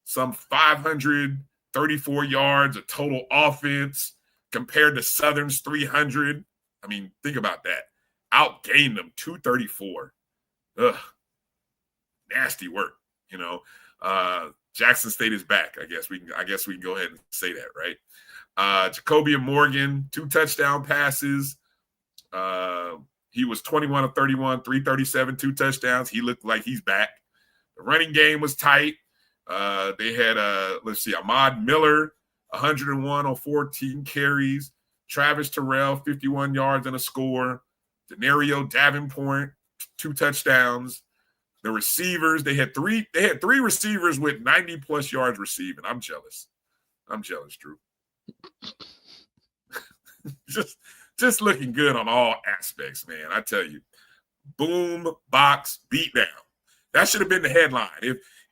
some 534 yards of total offense compared to Southern's 300. I mean, think about that. Outgained them 234. Ugh. Nasty work, you know. Jackson State is back. I guess we can go ahead and say that, right? Jacobian Morgan, 2 touchdown passes. He was 21 of 31, 337, 2 touchdowns. He looked like he's back. The running game was tight. They had Ahmad Miller, 101 on 14 carries. Travis Terrell, 51 yards and a score. Denario Davenport, 2 touchdowns. The receivers, they had three receivers with 90+ yards receiving. I'm jealous, Drew. just looking good on all aspects, man. I tell you, boom box beatdown. That should have been the headline.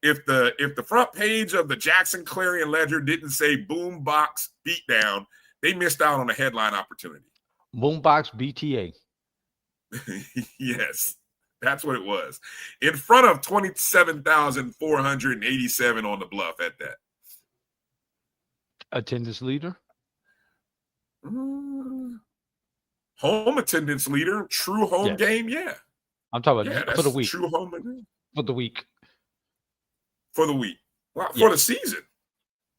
If the front page of the Jackson Clarion Ledger didn't say boom box beatdown, they missed out on a headline opportunity. Boombox BTA. Yes, that's what it was. In front of 27,487 on the Bluff at that. Attendance leader? Home attendance leader, true home game, yeah. I'm talking about for the week. True home for the week. For the week. Well, for the season.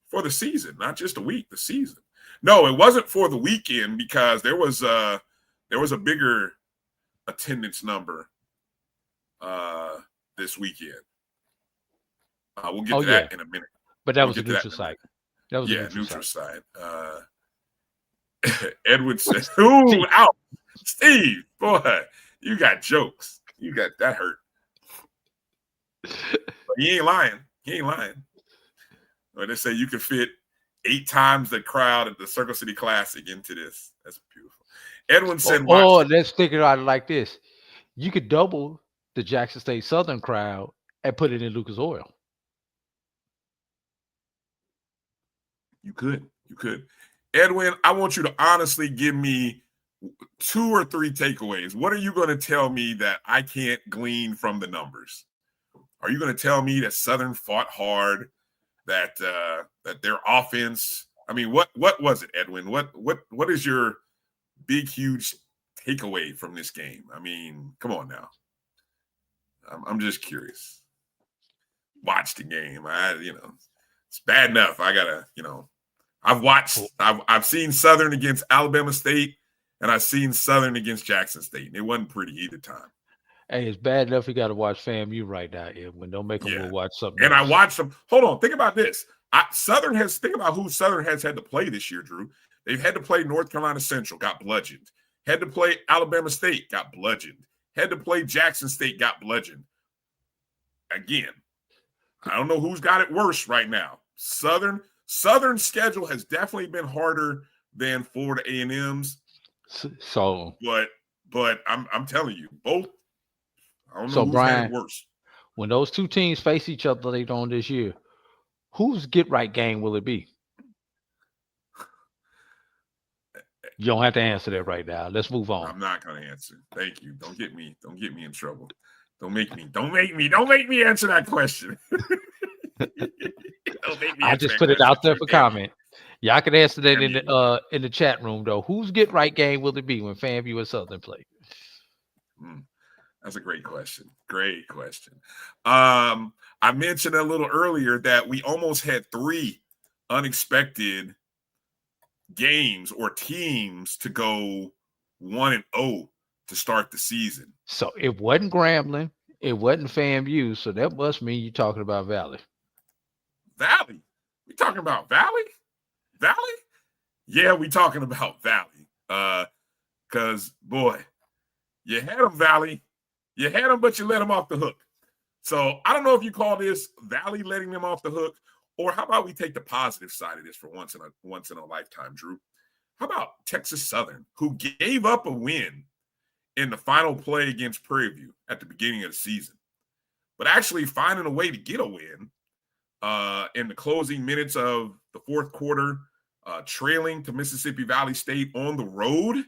For the season, not just a week, the season. No, it wasn't for the weekend because there was a bigger attendance number this weekend. We'll get to that in a minute. But that was a neutral site. That was neutral site. Edwin said, "Ooh, out, Steve, boy, you got jokes. You got that hurt." But he ain't lying. Well, they say you can fit 8 times the crowd at the Circle City Classic into this. That's beautiful. Edwin said, let's think about it like this: you could double the Jackson State Southern crowd and put it in Lucas Oil. You could. Edwin, I want you to honestly give me 2 or 3 takeaways. What are you going to tell me that I can't glean from the numbers? Are you going to tell me that Southern fought hard, that their offense? I mean, what was it, Edwin? What is your big, huge takeaway from this game? I mean, come on now. I'm just curious. Watch the game. It's bad enough. I gotta, I've seen Southern against Alabama State, and I've seen Southern against Jackson State. And it wasn't pretty either time. Hey, it's bad enough you got to watch FAMU right now, Edwin. Don't make them watch something and else. I watched them. Hold on. Think about this. Think about who Southern has had to play this year, Drew. They've had to play North Carolina Central, got bludgeoned. Had to play Alabama State, got bludgeoned. Had to play Jackson State, got bludgeoned. Again, I don't know who's got it worse right now. Southern's schedule has definitely been harder than Florida A&M's. So, but I'm telling you, both. I don't know so who's Bryan, had it worse. When those two teams face each other later on this year, whose get right game will it be? You don't have to answer that right now. Let's move on. I'm not going to answer. Thank you. Don't get me in trouble. Don't make me answer that question. I just put it out there for comment. Y'all can answer that in the chat room though. Whose get right game will it be when FAMU and Southern play? That's a great question. Great question. I mentioned a little earlier that we almost had 3 unexpected games or teams to go 1-0 to start the season. So it wasn't Grambling, it wasn't FAMU, so that must mean you're talking about Valley. Valley? We talking about Valley? Valley? Yeah, we talking about Valley. Because, boy, you had them, Valley. You had them, but you let them off the hook. So I don't know if you call this Valley letting them off the hook, or how about we take the positive side of this for once in a lifetime, Drew? How about Texas Southern, who gave up a win in the final play against Prairie View at the beginning of the season, but actually finding a way to get a win in the closing minutes of the 4th quarter, trailing to Mississippi Valley State on the road,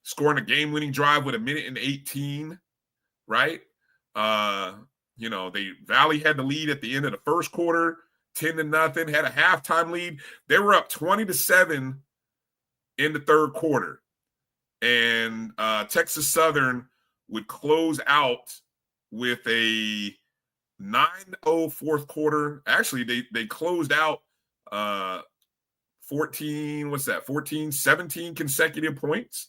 scoring a game-winning drive with 1:18, right? Valley had the lead at the end of the 1st quarter, 10-0, had a halftime lead. They were up 20-7 in the 3rd quarter. And Texas Southern would close out with a 9-0 4th quarter. Actually, they closed out 17 consecutive points,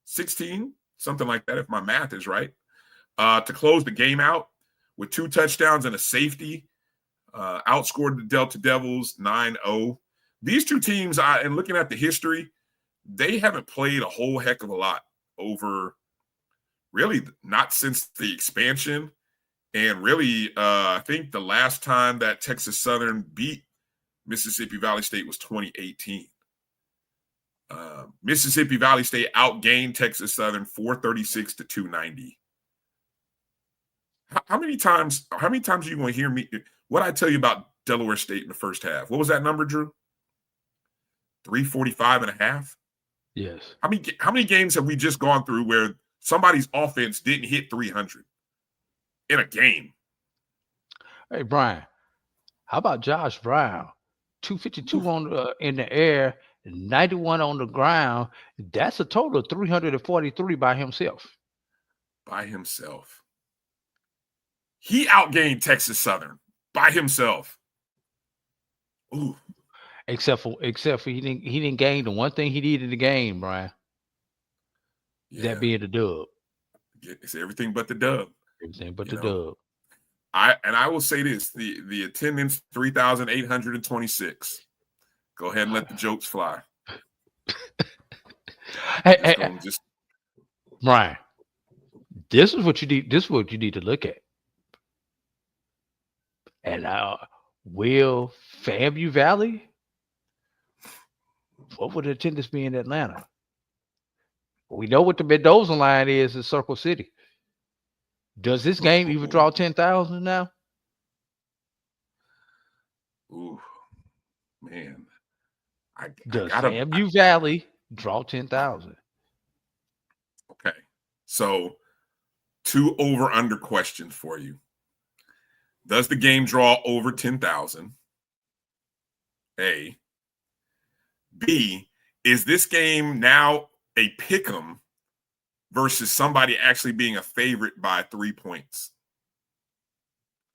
16, something like that, if my math is right, to close the game out with 2 touchdowns and a safety, outscored the Delta Devils 9-0. These two teams, and looking at the history, they haven't played a whole heck of a lot over really not since the expansion. And really, I think the last time that Texas Southern beat Mississippi Valley State was 2018. Mississippi Valley State outgained Texas Southern 436 to 290. How many times are you going to hear me? What I tell you about Delaware State in the first half? What was that number, Drew? 345 and a half? Yes. How many games have we just gone through where somebody's offense didn't hit 300 in a game? Hey, Brian, how about Josh Brown? 252 in the air, 91 on the ground. That's a total of 343 by himself. By himself. He outgained Texas Southern by himself. Ooh. Except for he didn't gain the one thing he needed to gain, Brian. Yeah. That being the dub. It's everything but the dub. Everything but the dub. I will say this: the attendance 3,826. Go ahead and let the jokes fly. Brian, this is what you need. This is what you need to look at. And will FAMU Valley? What would the attendance be in Atlanta? We know what the Mendoza line is in Circle City. Does this game even draw 10,000 now? Ooh, man. Does FAMU Valley draw 10,000? Okay. So 2 over-under questions for you. Does the game draw over 10,000? A. B, is this game now a pick'em versus somebody actually being a favorite by 3 points?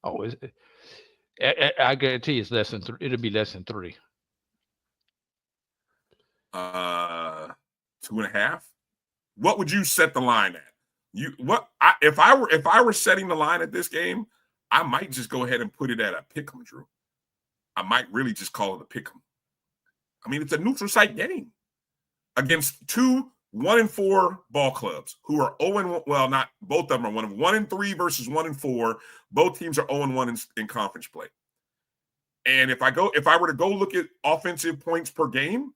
Oh, is it? I guarantee you it's less than 3. It'll be less than 3. 2.5. What would you set the line at? If I were setting the line at this game, I might just go ahead and put it at a pick'em, Drew. I might really just call it a pick'em. I mean, it's a neutral site game against 2 1-4 ball clubs who are 0-1. Well, not both of them are 1-3 versus 1-4. Both teams are 0-1 in conference play. And if I were to go look at offensive points per game,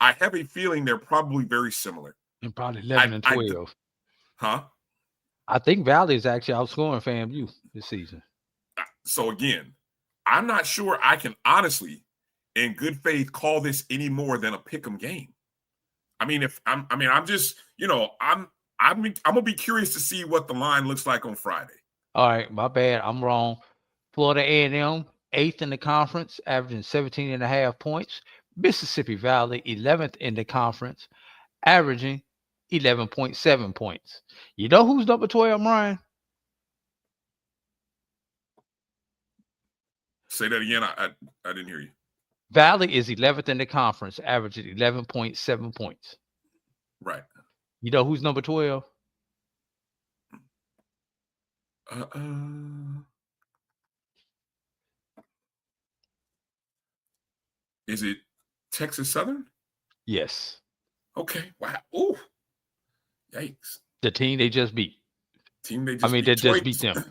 I have a feeling they're probably very similar. And probably 11 and 12. I think Valley is actually outscoring FAMU this season. So again, I'm not sure I can honestly, in good faith, call this any more than a pick'em game. I mean, I'm gonna be curious to see what the line looks like on Friday. All right, my bad, I'm wrong. Florida A&M 8th in the conference, averaging 17.5 points. Mississippi Valley 11th in the conference, averaging 11.7 points. You know who's number 12, Ryan? Say that again. I didn't hear you. Valley is 11th in the conference, averaging 11.7 points. Right. You know who's number 12? Is it Texas Southern? Yes. Okay. Wow. Ooh. Yikes. The team they just beat. They just beat them.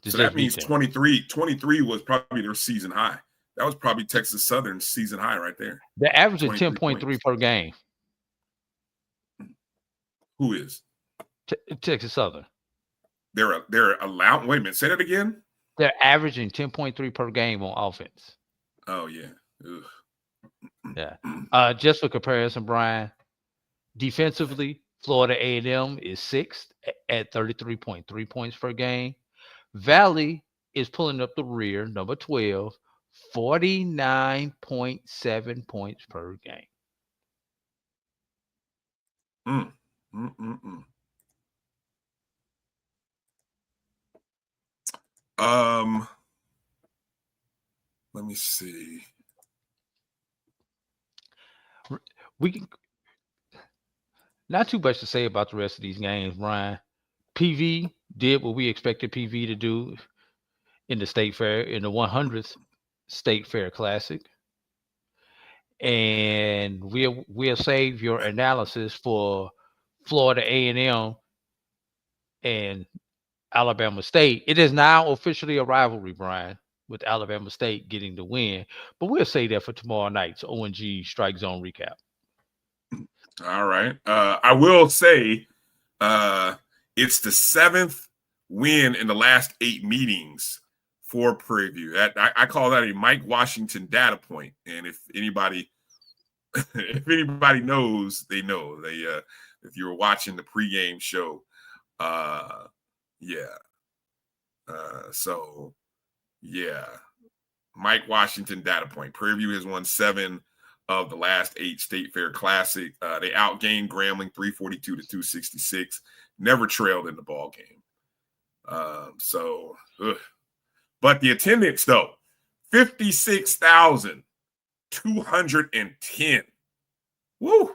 So that means 23 was probably their season high. That was probably Texas Southern's season high right there. The average is 10.3 per game. Who is? Texas Southern. They're allowed. Wait a minute. Say that again. They're averaging 10.3 per game on offense. Oh yeah. Ugh. Yeah. Just for comparison, Brian, defensively, Florida A&M is 6th at 33.3 points per game. Valley is pulling up the rear, number 12, 49.7 points per game. Let me see. We can not too much to say about the rest of these games, Brian. PV did what we expected PV to do in the State Fair, in the 100th State Fair Classic. And we'll save your analysis for Florida A&M and Alabama State. It is now officially a rivalry, Brian, with Alabama State getting the win. But we'll say that for tomorrow night's O&G Strike Zone recap. All right. I will say it's the 7th win in the last 8 meetings for Prairie. I call that a Mike Washington data point. And if anybody knows, they know. If you were watching the pregame show, Mike Washington data point. Prairie View has won 7 of the last 8 State Fair Classic. They outgained Grambling 342-266. Never trailed in the ball game. But the attendance though, 56,210. Woo!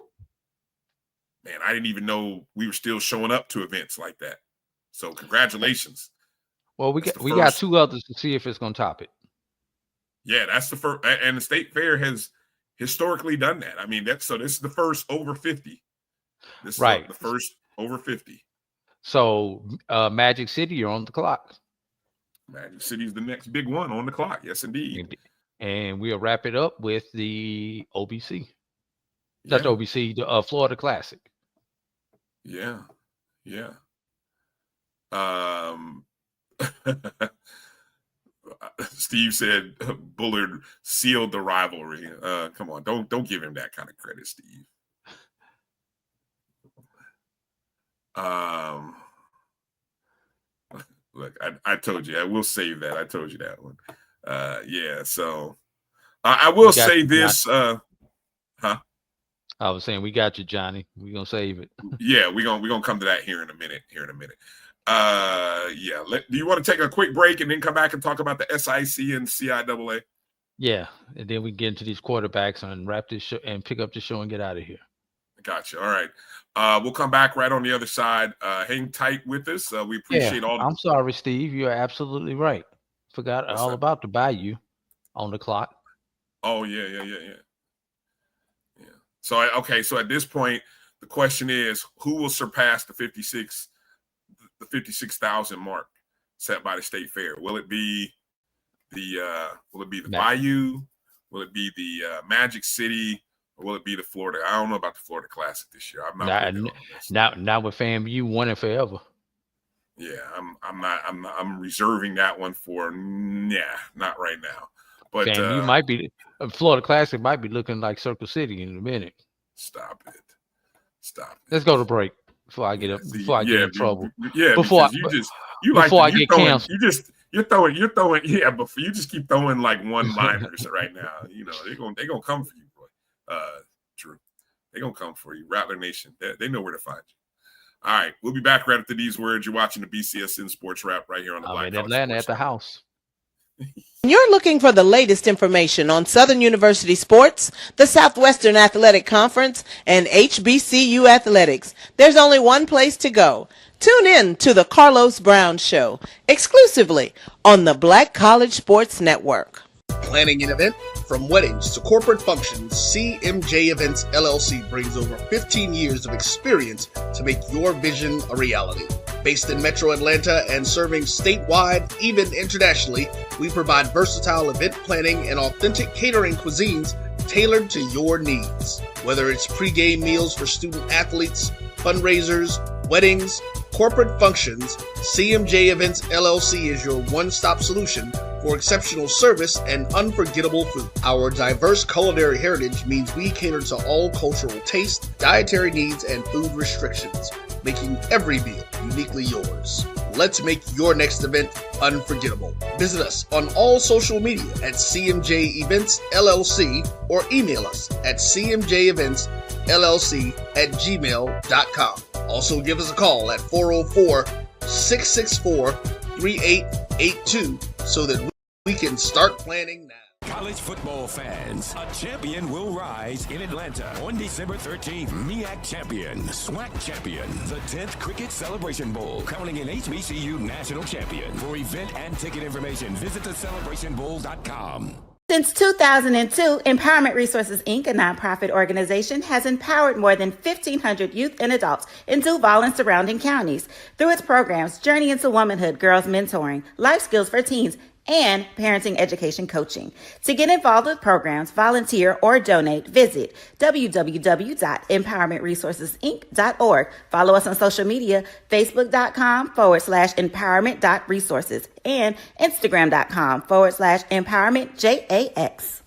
Man, I didn't even know we were still showing up to events like that. So congratulations. Well, we got 2 others to see if it's going to top it. Yeah, that's the first, and the State Fair has historically done that. I mean, this is the first over 50. This is the first over 50. So Magic City, you're on the clock. Magic City is the next big one on the clock. Yes, indeed. And we'll wrap it up with the OBC. That's OBC, the Florida Classic. Yeah. Steve said Bullard sealed the rivalry. Come on, don't give him that kind of credit, Steve. Look, I told you, I will save that. I told you that one. So I will say this. I was saying we got you, Johnny. We're gonna save it. Yeah, we're gonna come to that here in a minute. Do you want to take a quick break and then come back and talk about the SIC and CIAA? Yeah, and then we get into these quarterbacks and wrap this show and pick up the show and get out of here. Gotcha. All right. We'll come back right on the other side. Hang tight with us. We appreciate all. I'm sorry, Steve. You're absolutely right. Forgot all about the Bayou on the clock. Oh yeah. So at this point, the question is, who will surpass the 56,000 mark set by the State Fair? Will it be the Bayou? Will it be the Magic City? Or will it be the Florida? I don't know about the Florida Classic this year. I'm not with FAMU one and forever. Yeah, I'm reserving that one for not right now. But FAMU might be Florida Classic might be looking like Circle City in a minute. Stop it. Let's go to break before I get in trouble. Yeah, before I get canceled. You're throwing. Yeah, but you just keep throwing like one-liners right now. You know they're gonna come for you, boy. Drew, they're gonna come for you. Rattler Nation, they know where to find you. All right, we'll be back right after these words. You're watching the BCSN Sports Wrap right here on the Black in Atlanta at the house. You're looking for the latest information on Southern University sports, the Southwestern Athletic Conference, and HBCU athletics. There's only one place to go. Tune in to the Carlos Brown Show, exclusively on the Black College Sports Network. Planning an event? From weddings to corporate functions, CMJ Events LLC brings over 15 years of experience to make your vision a reality. Based in Metro Atlanta and serving statewide, even internationally, we provide versatile event planning and authentic catering cuisines tailored to your needs. Whether it's pre-game meals for student athletes, fundraisers, weddings, corporate functions, CMJ Events LLC is your one-stop solution for exceptional service and unforgettable food. Our diverse culinary heritage means we cater to all cultural taste, dietary needs, and food restrictions, making every meal uniquely yours. Let's make your next event unforgettable. Visit us on all social media at CMJ Events LLC or email us at cmjeventsllc@gmail.com. Also give us a call at 404-664-3882 so that we can start planning now. College football fans, a champion will rise in Atlanta on December 13th. MEAC champion, SWAC champion, the 10th Cricket Celebration Bowl, crowning an HBCU national champion. For event and ticket information, visit thecelebrationbowl.com. Since 2002, Empowerment Resources, Inc., a nonprofit organization, has empowered more than 1,500 youth and adults in Duval and surrounding counties through its programs Journey into Womanhood, Girls Mentoring, Life Skills for Teens, and Parenting Education Coaching. To get involved with programs, volunteer, or donate, visit www.empowermentresourcesinc.org. Follow us on social media, facebook.com/empowerment.resources and instagram.com/empowermentJAX.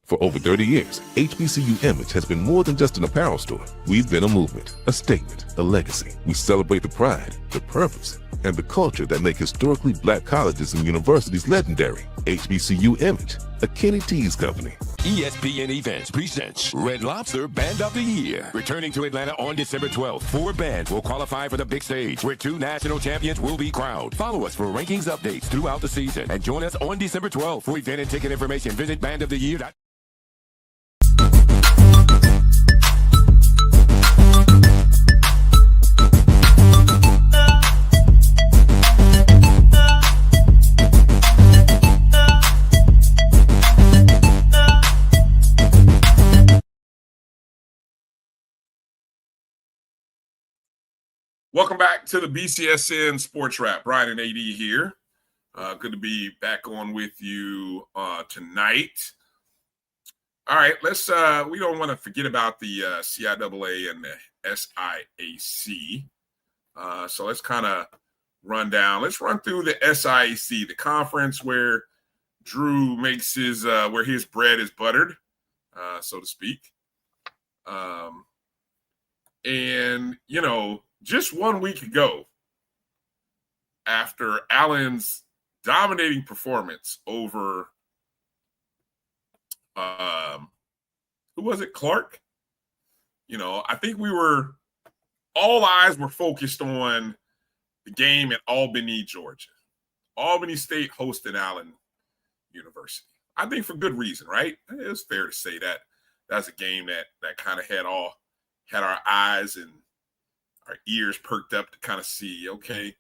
For over 30 years, HBCU Image has been more than just an apparel store. We've been a movement, a statement, a legacy. We celebrate the pride, the purpose, and the culture that make historically black colleges and universities legendary. HBCU Image, a Kenny T's company. ESPN Events presents Red Lobster Band of the Year. Returning to Atlanta on December 12th, 4 bands will qualify for the big stage, where 2 national champions will be crowned. Follow us for rankings updates throughout the season, and join us on December 12th. For event and ticket information, visit bandoftheyear.com. Welcome back to the BCSN SportsWrap. Bryan and A.D here. Good to be back on with you tonight. All right, let's. We don't want to forget about the CIAA and the SIAC. So let's kind of run down. Let's run through the SIAC, the conference where Drew makes his where his bread is buttered, so to speak. And you know, just 1 week ago, after Allen's dominating performance over who was it, Clark? You know, I think all eyes were focused on the game at Albany, Georgia. Albany State hosted Allen University. I think for good reason, right? It's fair to say that that's a game that kind of had our eyes and our ears perked up to kind of see, okay,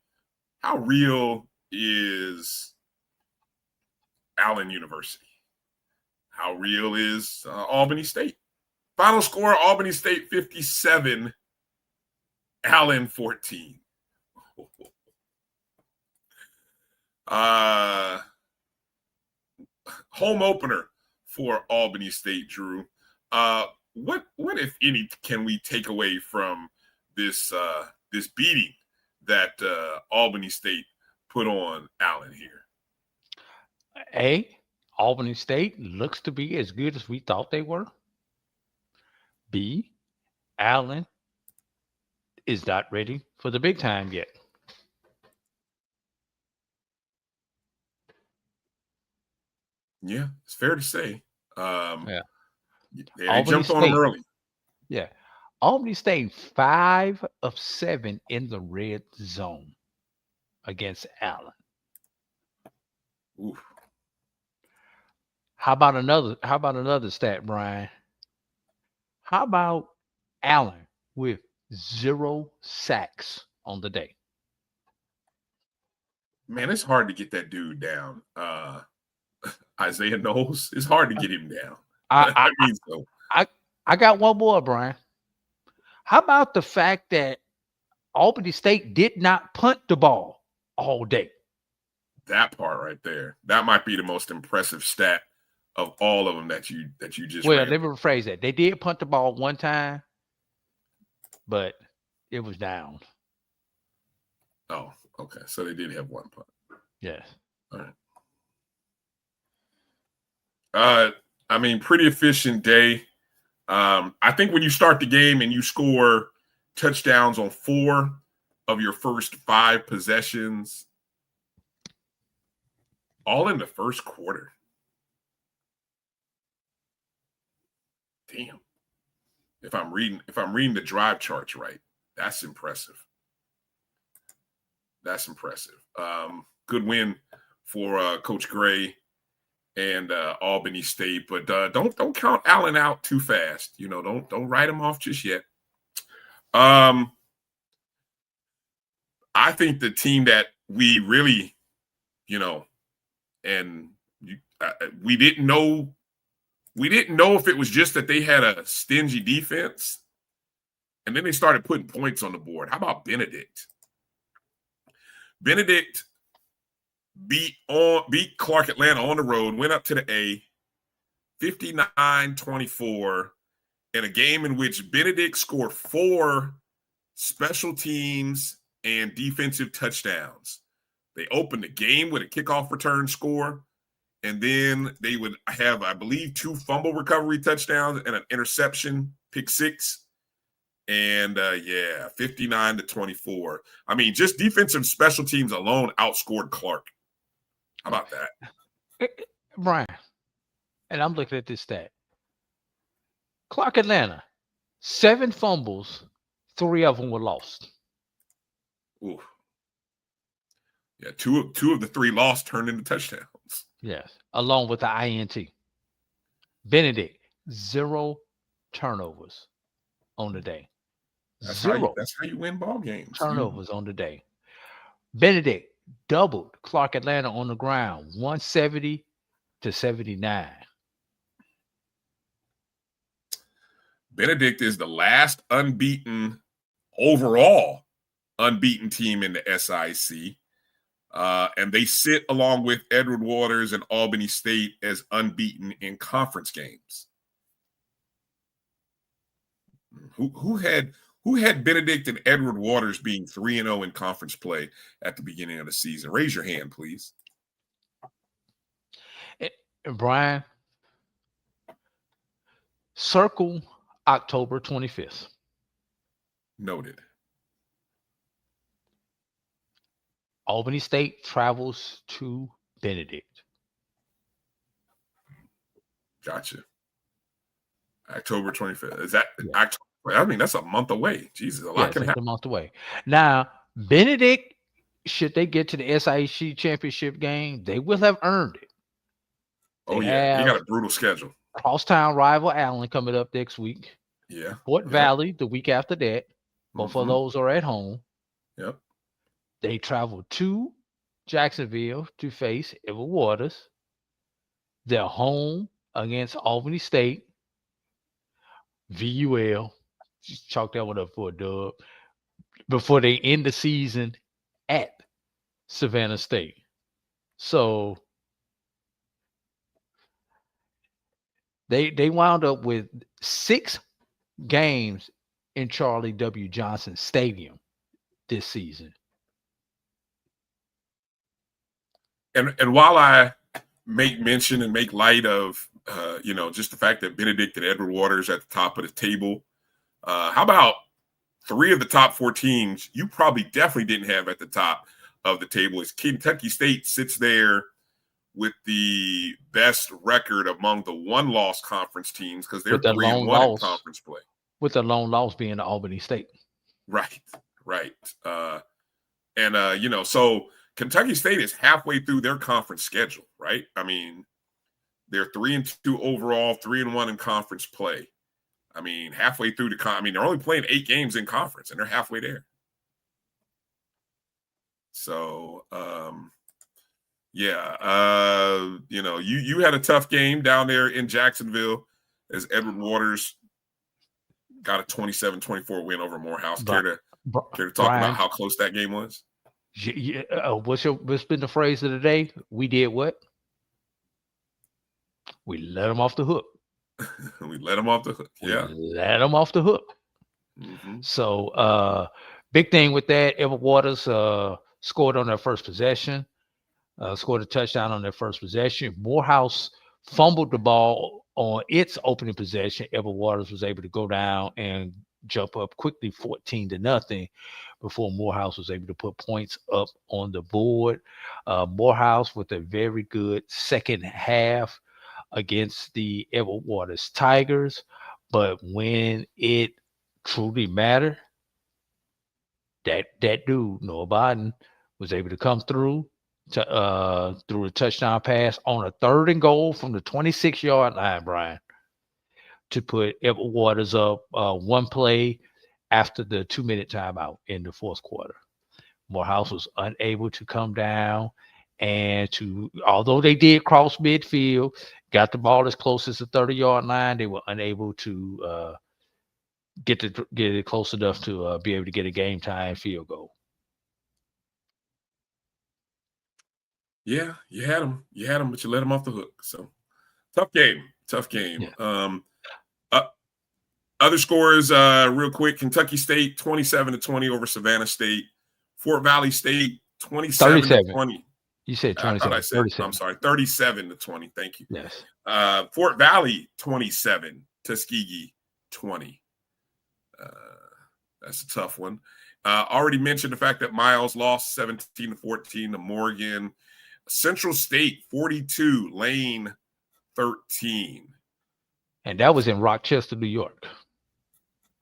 how real is Allen University? How real is Albany State? Final score, Albany State 57, Allen 14. Home opener for Albany State, Drew. What if any can we take away from this beating that Albany State put on Allen here? A, Albany State looks to be as good as we thought they were. B, Allen is not ready for the big time yet. Yeah, it's fair to say. Yeah. They jumped on them early. Yeah. Albany State 5 of 7 in the red zone against Allen. Oof. How about another stat, Brian? How about Allen with 0 sacks on the day? Man, it's hard to get that dude down. Isaiah Knowles, it's hard to get him down. I got one more, Brian. How about the fact that Albany State did not punt the ball all day? That part right there. That might be the most impressive stat of all of them that you just let me rephrase that. They did punt the ball one time, but it was down. Oh, okay. So they did have one punt. Yes. All right. I mean, pretty efficient day. I think when you start the game and you score touchdowns on 4 of your first 5 possessions, all in the first quarter. Damn. If I'm reading the drive charts right, that's impressive. That's impressive. Good win for Coach Gray and Albany State, but don't count Allen out too fast. You know, don't write him off just yet. I think the team that we really, you know, and we didn't know if it was just that they had a stingy defense, and then they started putting points on the board. How about Benedict? Benedict beat Clark Atlanta on the road, went up to the A, 59-24, in a game in which Benedict scored 4 special teams and defensive touchdowns. They opened the game with a kickoff return score, and then they would have, I believe, 2 fumble recovery touchdowns and an interception, pick 6. And 59-24. I mean, just defensive special teams alone outscored Clark. How about that? Bryan, and I'm looking at this stat. Clark Atlanta, 7 fumbles, 3 of them were lost. Ooh. Yeah, two of the 3 lost turned into touchdowns. Yes, along with the INT. Benedict, 0 turnovers on the day. That's 0. That's how you win ball games. Turnovers on the day. Benedict doubled Clark Atlanta on the ground, 170-79. Benedict is the last overall unbeaten team in the SIC. And they sit along with Edward Waters and Albany State as unbeaten in conference games. Who had Benedict and Edward Waters being 3-0 in conference play at the beginning of the season? Raise your hand, please. Bryan, circle October 25th. Noted. Albany State travels to Benedict. Gotcha. October 25th. Is that October? I mean, that's a month away. Jesus, a lot can happen. A month away. Now, Benedict, should they get to the SIC championship game, they will have earned it. Oh, yeah. He got a brutal schedule. Crosstown rival Allen coming up next week. Yeah. Fort Valley the week after that. Both of those are at home. Yep. They travel to Jacksonville to face Edward Waters. They're home against Albany State. VUL. Just chalk that one up for a dub. Before they end the season at Savannah State. So they wound up with 6 games in Charlie W. Johnson Stadium this season. And while I make mention and make light of just the fact that Benedict and Edward Waters at the top of the table, how about 3 of the top 4 teams you probably definitely didn't have at the top of the table? Is Kentucky State sits there with the best record among the 1-loss conference teams because they're 3-1 in conference play. With the lone loss being the Albany State. Right. So Kentucky State is halfway through their conference schedule, right? I mean, they're 3-2 overall, 3-1 in conference play. I mean, halfway through they're only playing 8 games in conference, and they're halfway there. So, you had a tough game down there in Jacksonville as Edward Waters got a 27-24 win over Morehouse. Care to talk about how close that game was? What's been the phrase of the day? We did what? We let them off the hook. We let them off the hook. Yeah. Let them off the hook. Mm-hmm. So, big thing with that, Edward Waters scored on their first possession, scored a touchdown on their first possession. Morehouse fumbled the ball on its opening possession. Edward Waters was able to go down and jump up quickly 14-0 before Morehouse was able to put points up on the board. Morehouse with a very good second half against the Edward Waters Tigers. But when it truly mattered, that dude, Noah Biden, was able to come through through a touchdown pass on a 3rd and goal from the 26-yard line, Bryan, to put Edward Waters up 1 play after the 2-minute timeout in the 4th quarter. Morehouse was unable to come down And although they did cross midfield, got the ball as close as the 30-yard line, they were unable to get it close enough to be able to get a game time field goal. Yeah, you had them, but you let them off the hook. So tough game. Yeah. Other scores, real quick: Kentucky State 27-20 over Savannah State. Fort Valley State 27-20. You said 27. I thought I said 37. I'm sorry, 37-20. Thank you. Yes. Fort Valley 27, Tuskegee 20. That's a tough one. Already mentioned the fact that Miles lost 17-14 to Morgan. Central State 42, Lane 13. And that was in Rochester, New York.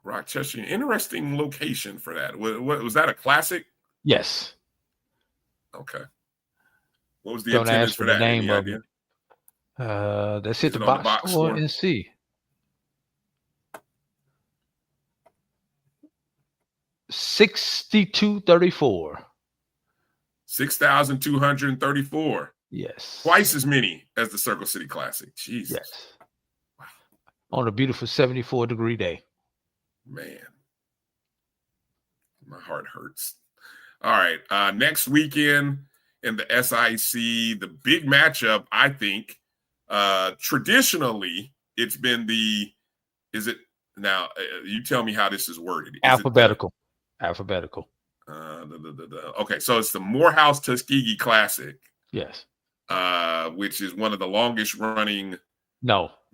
Rochester, interesting location for that. What was that, a classic? Yes. Okay. What was the Don't attendance ask for for the that? name Any of idea? it. Let's hit Is the it on box score and see. 6234. 6,234. Yes. Twice as many as the Circle City Classic. Jesus. Yes. Wow. On a beautiful 74-degree day. Man. My heart hurts. All right. Next weekend in the SIC, the big matchup, I think, traditionally, it's been you tell me how this is worded. Alphabetical. Okay, so it's the Morehouse Tuskegee Classic. Yes. Which is one of the longest running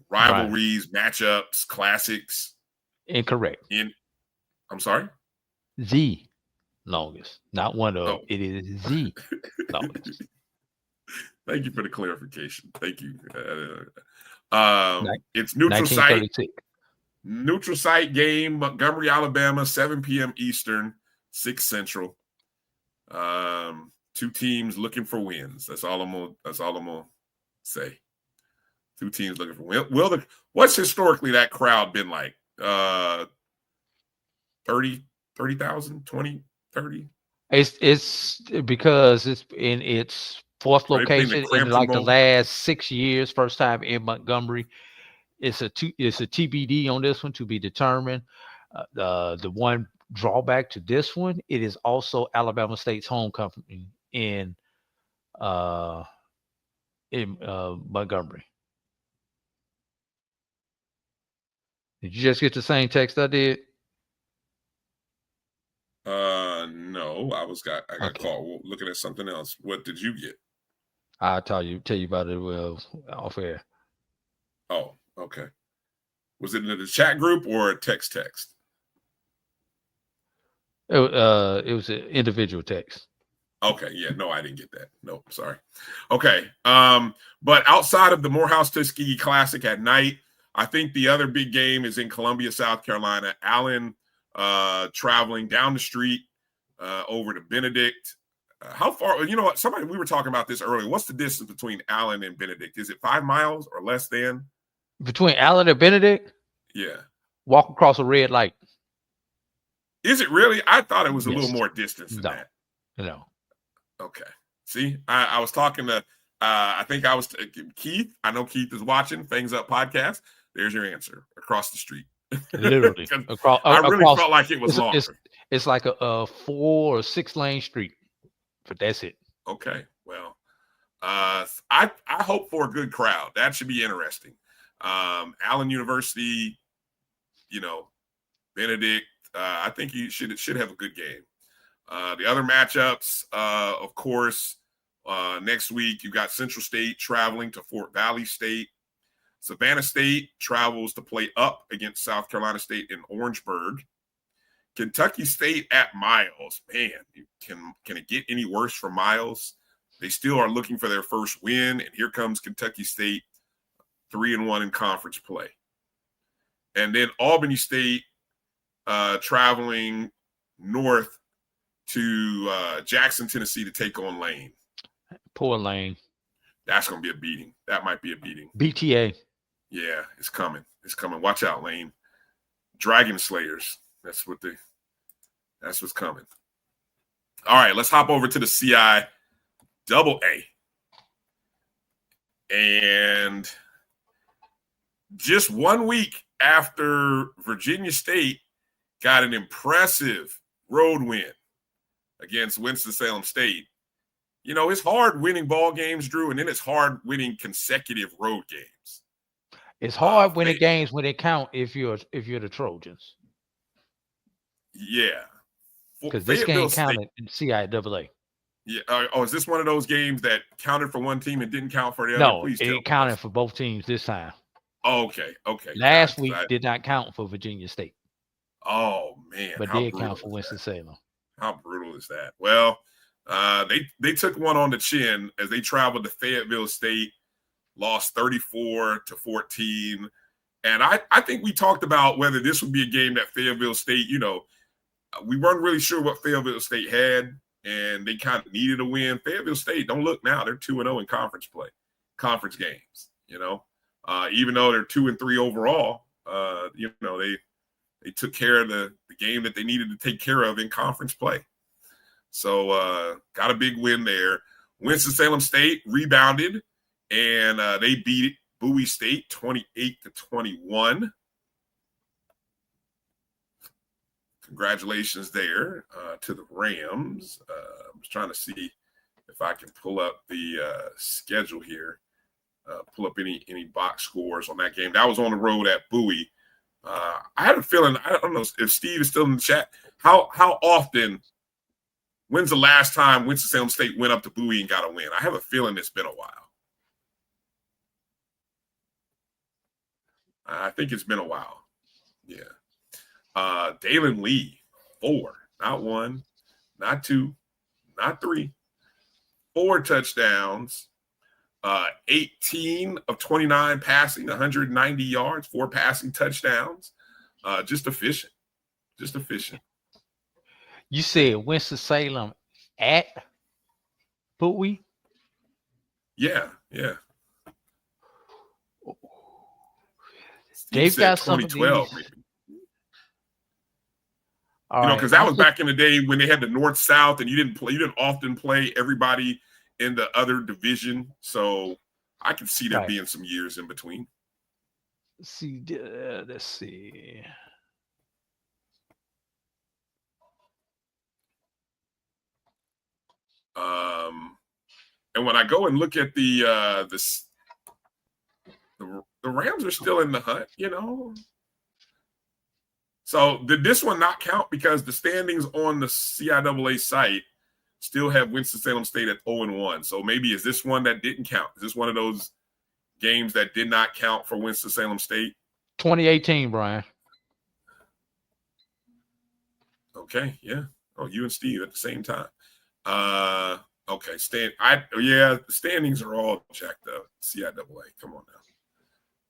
rivalries, matchups, classics. Incorrect. I'm sorry? The longest. Not one of. It is the longest. Thank you for the clarification. Thank you. It's neutral site. Neutral site game, Montgomery, Alabama, 7 p.m. Eastern, 6 Central. Two teams looking for wins. That's all I'm gonna say. Two teams looking for wins. What's historically that crowd been like? 30,000, 20, 30? It's because it's in its fourth location in like the last 6 years. First time in Montgomery. It's a TBD on this one, to be determined. The one drawback to this one, it is also Alabama State's homecoming in Montgomery. Did you just get the same text I did? No, I got caught looking at something else. What did you get? I'll tell you about it off air. Oh, okay. Was it in the chat group or a text? It was an individual text. Okay, yeah, no, I didn't get that. No, sorry. Okay, but outside of the Morehouse Tuskegee Classic at night, I think the other big game is in Columbia, South Carolina. Allen traveling down the street over to Benedict. How far? You know what? We were talking about this earlier. What's the distance between Allen and Benedict? Is it 5 miles or less than? Between Allen and Benedict? Yeah. Walk across a red light. Is it really? I thought it was a little more distance than that. No. Okay. See, I was talking to, I think I was Keith. I know Keith is watching Fangs Up podcast. There's your answer. Across the street. Literally. I really felt like it was longer. It's like a 4 or 6 lane street, but that's it. Okay. Well, I hope for a good crowd. That should be interesting. Allen University, Benedict, I think you should have a good game. The other matchups, of course, next week you got Central State traveling to Fort Valley State. Savannah State travels to play up against South Carolina State in Orangeburg. Kentucky State at Miles. Man, can it get any worse for Miles? They still are looking for their first win, and here comes Kentucky State, 3-1 in conference play. And then Albany State traveling north to Jackson, Tennessee to take on Lane. Poor Lane. That's going to be a beating. That might be a beating. BTA. Yeah, it's coming. It's coming. Watch out, Lane. Dragon Slayers. That's what's coming. All right, let's hop over to the CI AA. And just 1 week after Virginia State got an impressive road win against Winston-Salem State, you know, it's hard winning ball games, Drew, and then it's hard winning consecutive road games. It's hard winning games when they count if you're the Trojans. Yeah. Because this game counted in CIAA. Yeah. Is this one of those games that counted for one team and didn't count for the other? No, it counted for both teams this time. Okay. Last week did not count for Virginia State. Oh, man. But did count for Winston-Salem. How brutal is that? Well, they took one on the chin as they traveled to Fayetteville State, lost 34-14. And I think we talked about whether this would be a game that Fayetteville State, you know, we weren't really sure what Fayetteville State had, and they kind of needed a win. Fayetteville State, don't look now, they're 2-0 in conference games, you know. Even though they're 2-3 overall, you know, they took care of the game that they needed to take care of in conference play. So got a big win there. Winston-Salem State rebounded, and they beat Bowie State 28-21. Congratulations there to the Rams. I'm just trying to see if I can pull up the schedule here, pull up any box scores on that game. That was on the road at Bowie. I had a feeling, I don't know if Steve is still in the chat, how often, when's the last time Winston-Salem State went up to Bowie and got a win? I have a feeling it's been a while. I think it's been a while. Yeah. Dalen Lee, 4, not 1, not 2, not 3, 4 touchdowns, 18 of 29 passing, 190 yards, 4 passing touchdowns. Just efficient. You said Winston-Salem at Bowie? Yeah. They've got some 2012, maybe. You know, because that was back in the day when they had the North-South, and you didn't often play everybody in the other division. So I can see there being some years in between. Let's see. And when I go and look at the Rams are still in the hunt, you know. So did this one not count because the standings on the CIAA site still have Winston-Salem State at 0-1? So maybe is this one that didn't count? Is this one of those games that did not count for Winston-Salem State? 2018, Brian. Okay, yeah. Oh, you and Steve at the same time. Okay, the standings are all jacked up. CIAA, come on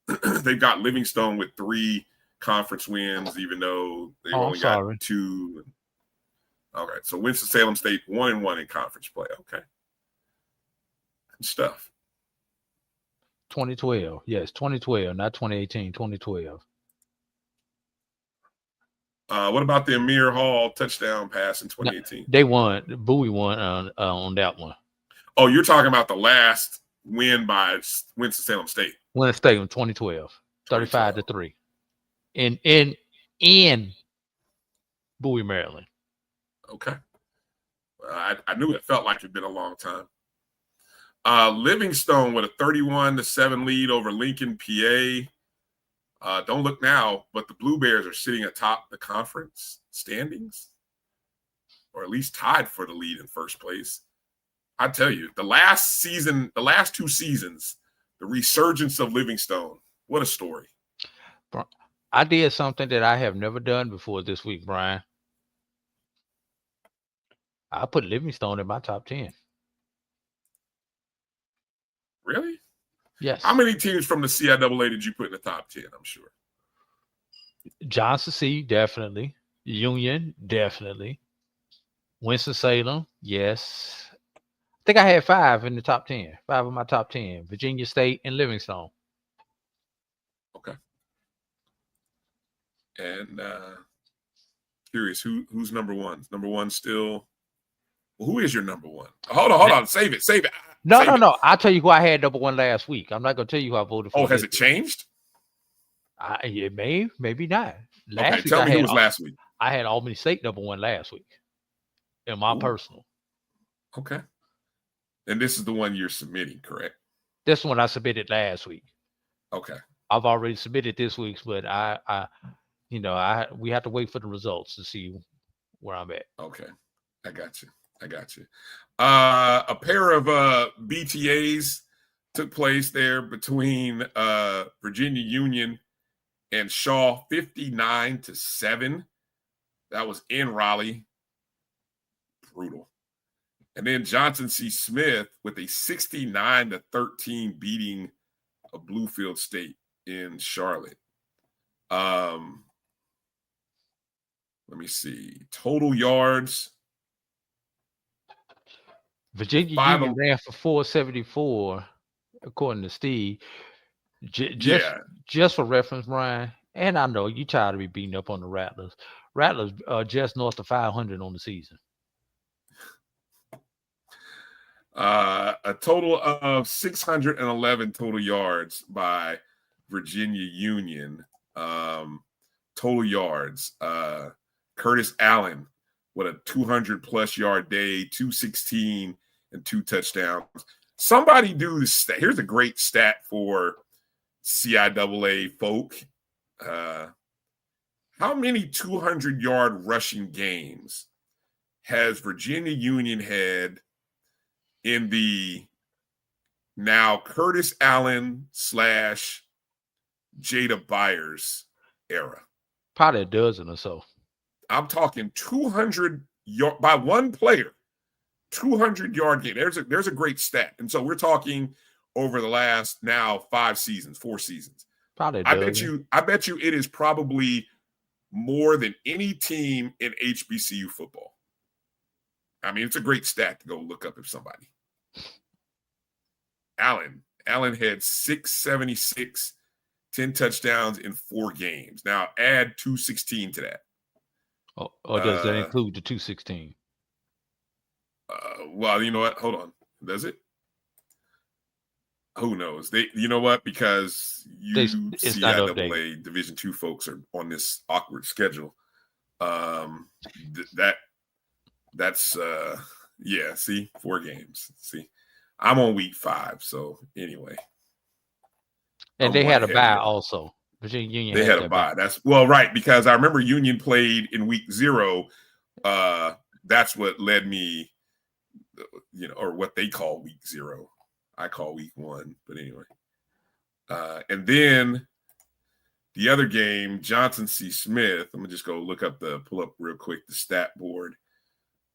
now. They've got Livingstone with 3 conference wins, even though they only got 2. All right, so Winston-Salem State 1-1 in conference play. Okay, good stuff. 2012, yes, 2012, not 2018, 2012. What about the Amir Hall touchdown pass in 2018? They won. Bowie won on that one. Oh, you're talking about the last win by Winston-Salem State. Winston State in 2012, 35-3. In Bowie, Maryland. Okay. I knew it felt like it'd been a long time. Livingstone with a 31-7 lead over Lincoln, PA. Don't look now, but the Blue Bears are sitting atop the conference standings, or at least tied for the lead in first place. I tell you, the last 2 seasons, the resurgence of Livingstone. What a story. I did something that I have never done before this week, Brian. I put Livingstone in my top 10. Really? Yes. How many teams from the CIAA did you put in the top 10? I'm sure. Johnson C, definitely. Union, definitely. Winston-Salem, yes. I think I had 5 in the top 10. 5 of my top 10. Virginia State and Livingstone. Okay. And curious, who's number one? Number one still. Well, who is your number one? Hold on. Save it. No. I'll tell you who I had number one last week. I'm not going to tell you who I voted for. Oh, has it changed? It maybe not. Okay, tell me who was last week. I had Albany State number one last week in my personal. Okay. And this is the one you're submitting, correct? This one I submitted last week. Okay. I've already submitted this week's, but we have to wait for the results to see where I'm at. Okay. I got you. A pair of BTAs took place there between Virginia Union and Shaw, 59-7. That was in Raleigh. Brutal. And then Johnson C. Smith with a 69-13 beating of Bluefield State in Charlotte. Let me see. Total yards. Virginia Union ran for 474, according to Steve. Just for reference, Brian, and I know you tired of me beating up on the Rattlers. Rattlers just north of 500 on the season. A total of 611 total yards by Virginia Union. Total yards. Curtis Allen with a 200-plus yard day, 216 and 2 touchdowns. Somebody do the stat. Here's a great stat for CIAA folk. How many 200-yard rushing games has Virginia Union had in the now Curtis Allen / Jada Byers era? Probably a dozen or so. I'm talking 200 by one player, 200-yard game. There's a great stat. And so we're talking over the last now 4 seasons. Probably I bet you it is probably more than any team in HBCU football. I mean, it's a great stat to go look up if somebody. Allen had 676, 10 touchdowns in 4 games. Now add 216 to that. Or does that include the 216? Well, you know what? Hold on. Does it? Who knows? You know what? Because CIAA Division II folks are on this awkward schedule. That's 4 games. See, I'm on week 5. So anyway, and they had a bye also. Virginia Union. They had a bye. That's right, because I remember Union played in week 0. That's what led me, or what they call week 0. I call week 1, but anyway. And then the other game, Johnson C. Smith. I'm gonna just pull up real quick the stat board.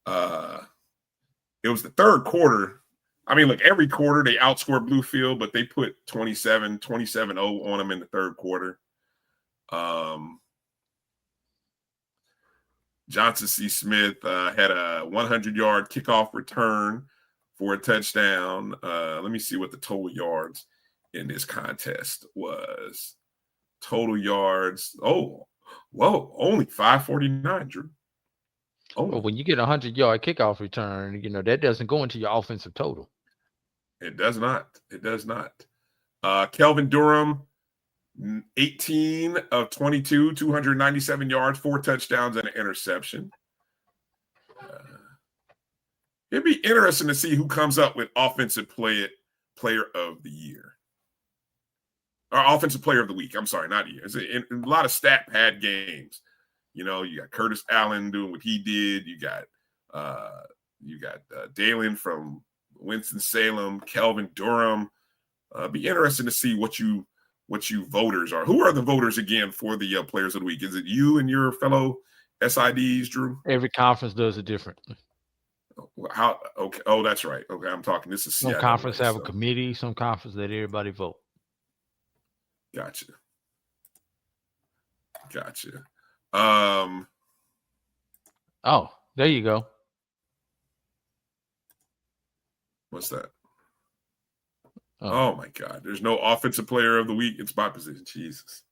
It was the third quarter. I mean, look, every quarter they outscored Bluefield, but they put 27-0 on them in the third quarter. Johnson C. Smith had a 100-yard kickoff return for a touchdown. Let me see what the total yards in this contest was. Total yards. Oh, whoa, only 549, Drew. Well, when you get a 100-yard kickoff return, that doesn't go into your offensive total. It does not. Kelvin Durham, 18 of 22, 297 yards, 4 touchdowns, and an interception. It'd be interesting to see who comes up with Offensive Player of the Year. Or Offensive Player of the Week. I'm sorry, not year. It's a lot of stat pad games. You got Curtis Allen doing what he did. You got Dalen from Winston-Salem, Kelvin Durham. Be interesting to see what you voters are. Who are the voters again for the Players of the Week? Is it you and your fellow SIDs, Drew? Every conference does it different. How? Okay. Oh, that's right. Okay, I'm talking. This is some conference have a committee. Some conference let everybody vote. Gotcha. Oh, there you go. What's that? Oh my God. There's no Offensive Player of the Week. It's my position. Jesus.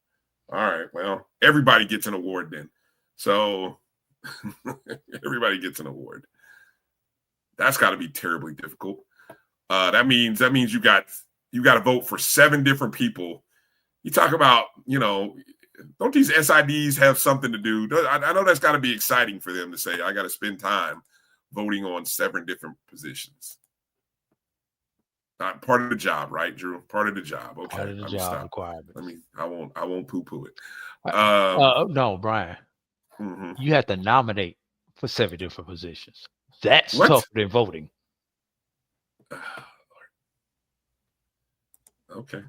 All right. Well, everybody gets an award then. So everybody gets an award. That's got to be terribly difficult. That means you got to vote for 7 different people. You talk about, don't these SIDs have something to do? I know that's got to be exciting for them to say, I got to spend time voting on 7 different positions. Not part of the job, right, Drew? Part of the job. Okay. Part of the job requirements. I won't poo-poo it. No, Brian. Mm-hmm. You have to nominate for 7 different positions. That's What? tougher than voting. Okay.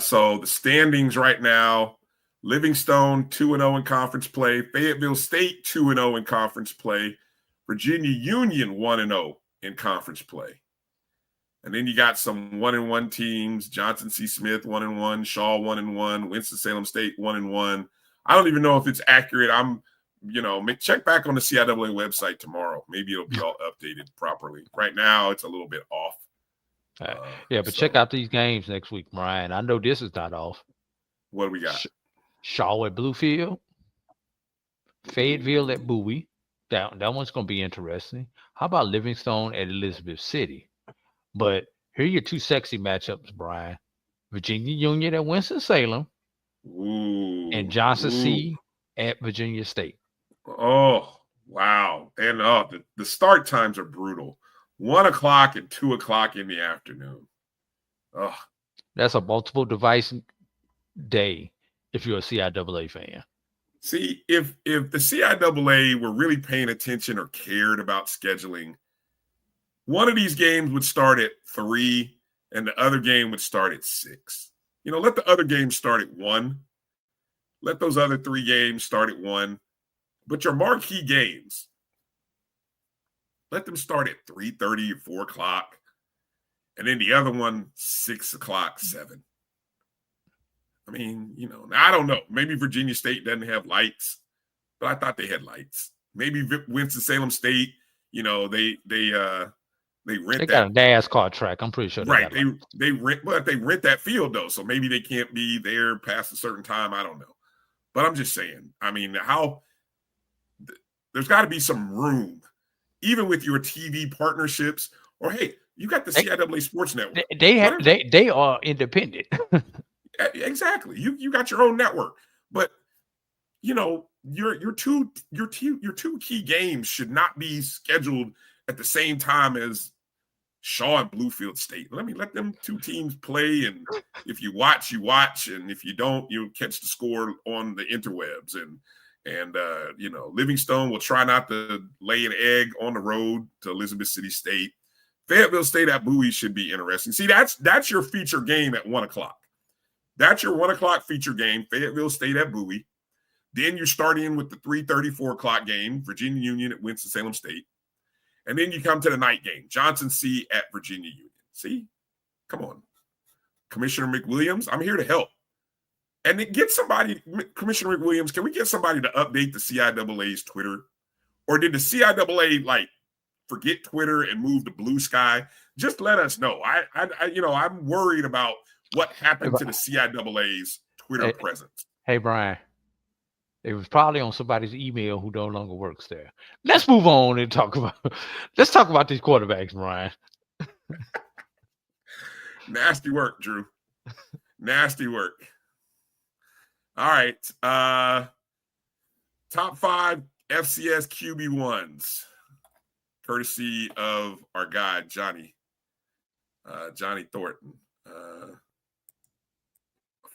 So the standings right now: Livingstone 2-0 in conference play, Fayetteville State 2-0 in conference play, Virginia Union 1-0 in conference play. And then you got some 1-1 teams: Johnson C. Smith 1-1, Shaw 1-1, Winston-Salem State 1-1. I don't even know if it's accurate. Check back on the CIAA website tomorrow. Maybe it'll be all updated properly. Right now, it's a little bit off. But check out these games next week, Brian. I know this is not off. What do we got? Shaw at Bluefield, Fayetteville at Bowie. That one's going to be interesting. How about Livingstone at Elizabeth City? But here are your 2 sexy matchups, Brian. Virginia Union at Winston-Salem. Ooh. And Johnson C. at Virginia State. Oh, wow. And the start times are brutal. 1 o'clock and 2 o'clock in the afternoon. Oh, that's a multiple device day if you're a CIAA fan. See, if the CIAA were really paying attention or cared about scheduling, one of these games would start at 3 and the other game would start at 6. Let the other games start at 1. Let those other 3 games start at 1. But your marquee games, let them start at 3:30 or 4 o'clock. And then the other one, 6 o'clock, 7. I don't know. Maybe Virginia State doesn't have lights, but I thought they had lights. Maybe Winston-Salem State, they rent. They got a NASCAR track. I'm pretty sure. Right. They rent that field though, so maybe they can't be there past a certain time. I don't know, but I'm just saying. There's got to be some room, even with your TV partnerships. Or hey, you got the CIAA Sports Network. They are independent. Exactly. You got your own network, but your 2 key games should not be scheduled at the same time as Shaw and Bluefield State. Let them 2 teams play, and if you watch, you watch, and if you don't, you catch the score on the interwebs. And Livingstone will try not to lay an egg on the road to Elizabeth City State. Fayetteville State at Bowie should be interesting. See, that's your feature game at 1 o'clock. That's your 1 o'clock feature game, Fayetteville State at Bowie. Then you start in with the 3:30, 4 o'clock game, Virginia Union at Winston-Salem State. And then you come to the night game, Johnson C. at Virginia Union. See? Come on. Commissioner McWilliams, I'm here to help. And then get somebody, Commissioner McWilliams, can we get somebody to update the CIAA's Twitter? Or did the CIAA, forget Twitter and move to Blue Sky? Just let us know. I'm worried about what happened to the CIAA's Twitter presence. Hey, Brian. It was probably on somebody's email who no longer works there. Let's move on and talk about these quarterbacks, Brian. Nasty work, Drew. Nasty work. All right. Top 5 FCS QB1s, courtesy of our guy, Johnny Thornton,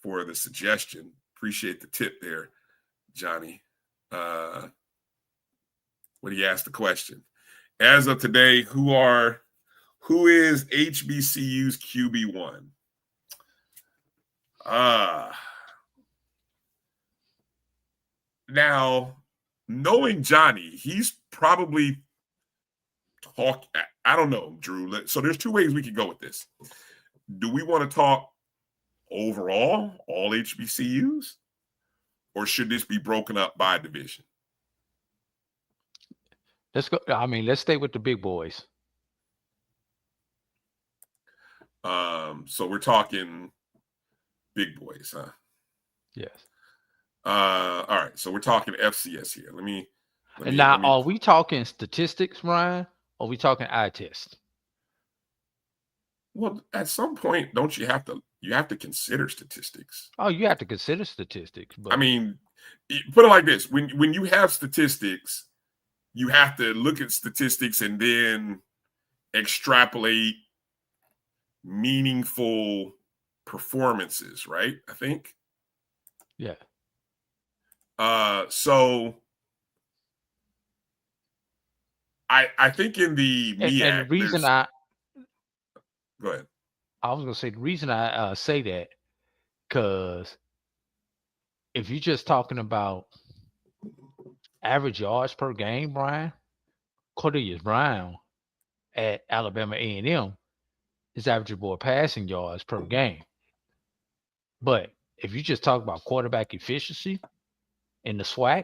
for the suggestion. Appreciate the tip there, Johnny. When he asked the question. As of today, who is HBCU's QB1? Now, knowing Johnny, he's probably I don't know, Drew. So there's 2 ways we could go with this. Do we want to talk overall, all HBCUs? Or should this be broken up by division? Let's go. Let's stay with the big boys. So we're talking big boys, huh? Yes. All right. So we're talking FCS here. Are we talking statistics, Ryan, Or are we talking eye test? Well, at some point, don't you have to consider statistics? Oh, you have to consider statistics, but I mean, put it like this: when you have statistics, you have to look at statistics and then extrapolate meaningful performances, right? I think. Yeah. So I think in the MEAC, and the reason go ahead. I was gonna say the reason I say that, because if you're just talking about average yards per game, Brian, Cornelius Brown at Alabama A&M is averaging more passing yards per game. But if you just talk about quarterback efficiency in the SWAC,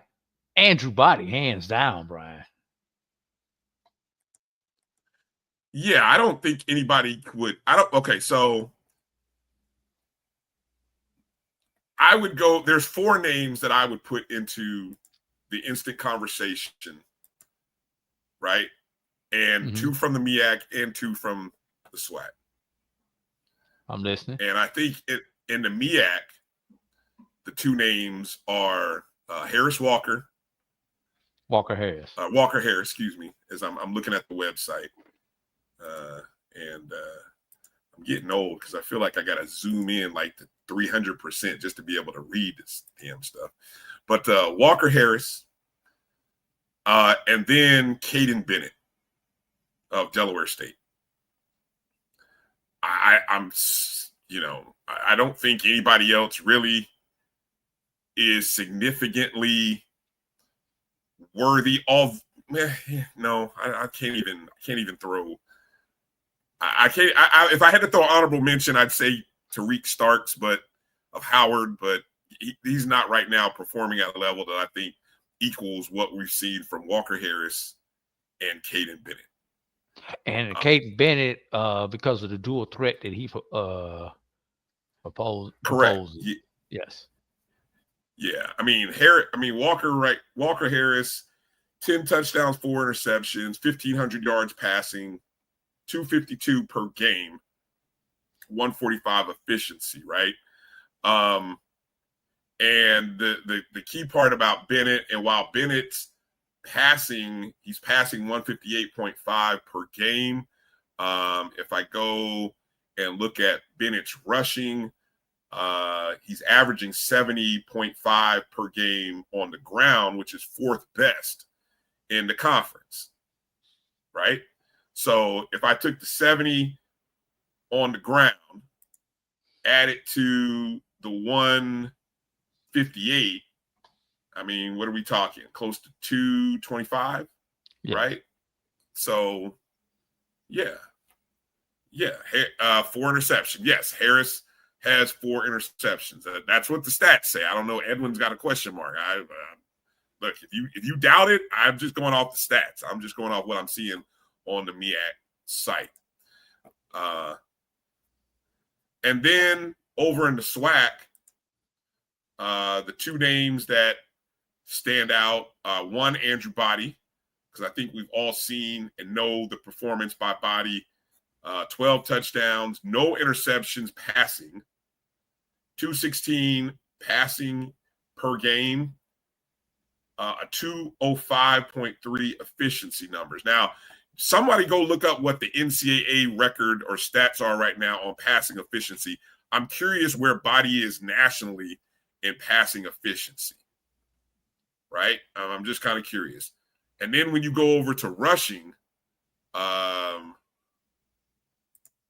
Andrew Body, hands down, Brian. Yeah, I don't think anybody would. Okay, so I would go. There's 4 names that I would put into the instant conversation, right? And 2 from the MEAC and 2 from the SWAC. I'm listening. And I think in the MEAC, the 2 names are Harris Walker. Walker Harris. Walker Harris, excuse me, as I'm looking at the website. And I'm getting old because I feel like I got to zoom in like to 300% just to be able to read this damn stuff. But Walker Harris, and then Caden Bennett of Delaware State. I'm, I don't think anybody else really is significantly worthy of. No, I can't even throw. I can't. If I had to throw an honorable mention, I'd say Tariq Starks, but of Howard, but he's not right now performing at a level that I think equals what we've seen from Walker Harris and Caden Bennett. And Caden Bennett, because of the dual threat that he proposed. Correct. Yes. Yeah. I mean, Walker Harris, 10 touchdowns, 4 interceptions, 1,500 yards passing, 252 per game, 145 efficiency, right? And the key part about Bennett, and while Bennett's passing, he's passing 158.5 per game. If I go and look at Bennett's rushing, he's averaging 70.5 per game on the ground, which is 4th best in the conference, right? So if I took the 70 on the ground, add it to the 158, I mean, what are we talking? Close to 225, right? So, yeah. 4 interceptions. Yes, Harris has 4 interceptions. That's what the stats say. I don't know. Edwin's got a question mark. Look, if you doubt it, I'm just going off the stats. I'm just going off what I'm seeing on the MEAC site. And then over in the SWAC, the 2 names that stand out, one, Andrew Body, because I think we've all seen and know the performance by Body. 12 touchdowns, no interceptions passing, 216 passing per game, a 205.3 efficiency numbers. Now, somebody go look up what the NCAA record or stats are right now on passing efficiency. I'm curious where Body is nationally in passing efficiency, right? I'm just kind of curious. And then when you go over to rushing,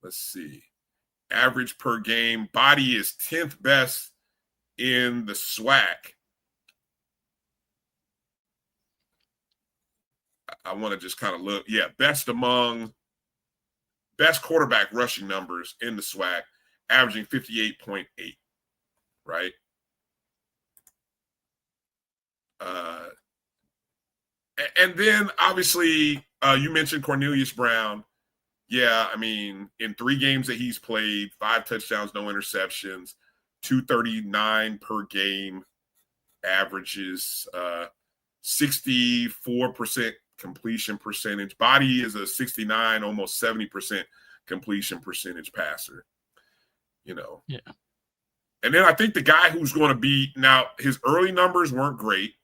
let's see, average per game, Body is 10th best in the SWAC. I want to just kind of look. Yeah, best quarterback rushing numbers in the SWAC, averaging 58.8, right? And then, obviously, you mentioned Cornelius Brown. Yeah, I mean, in 3 games that he's played, 5 touchdowns, no interceptions, 239 per game, averages 64% completion percentage. Body is a 69, almost 70% completion percentage passer. You know. Yeah. And then I think the guy who's going to be now, his early numbers weren't great,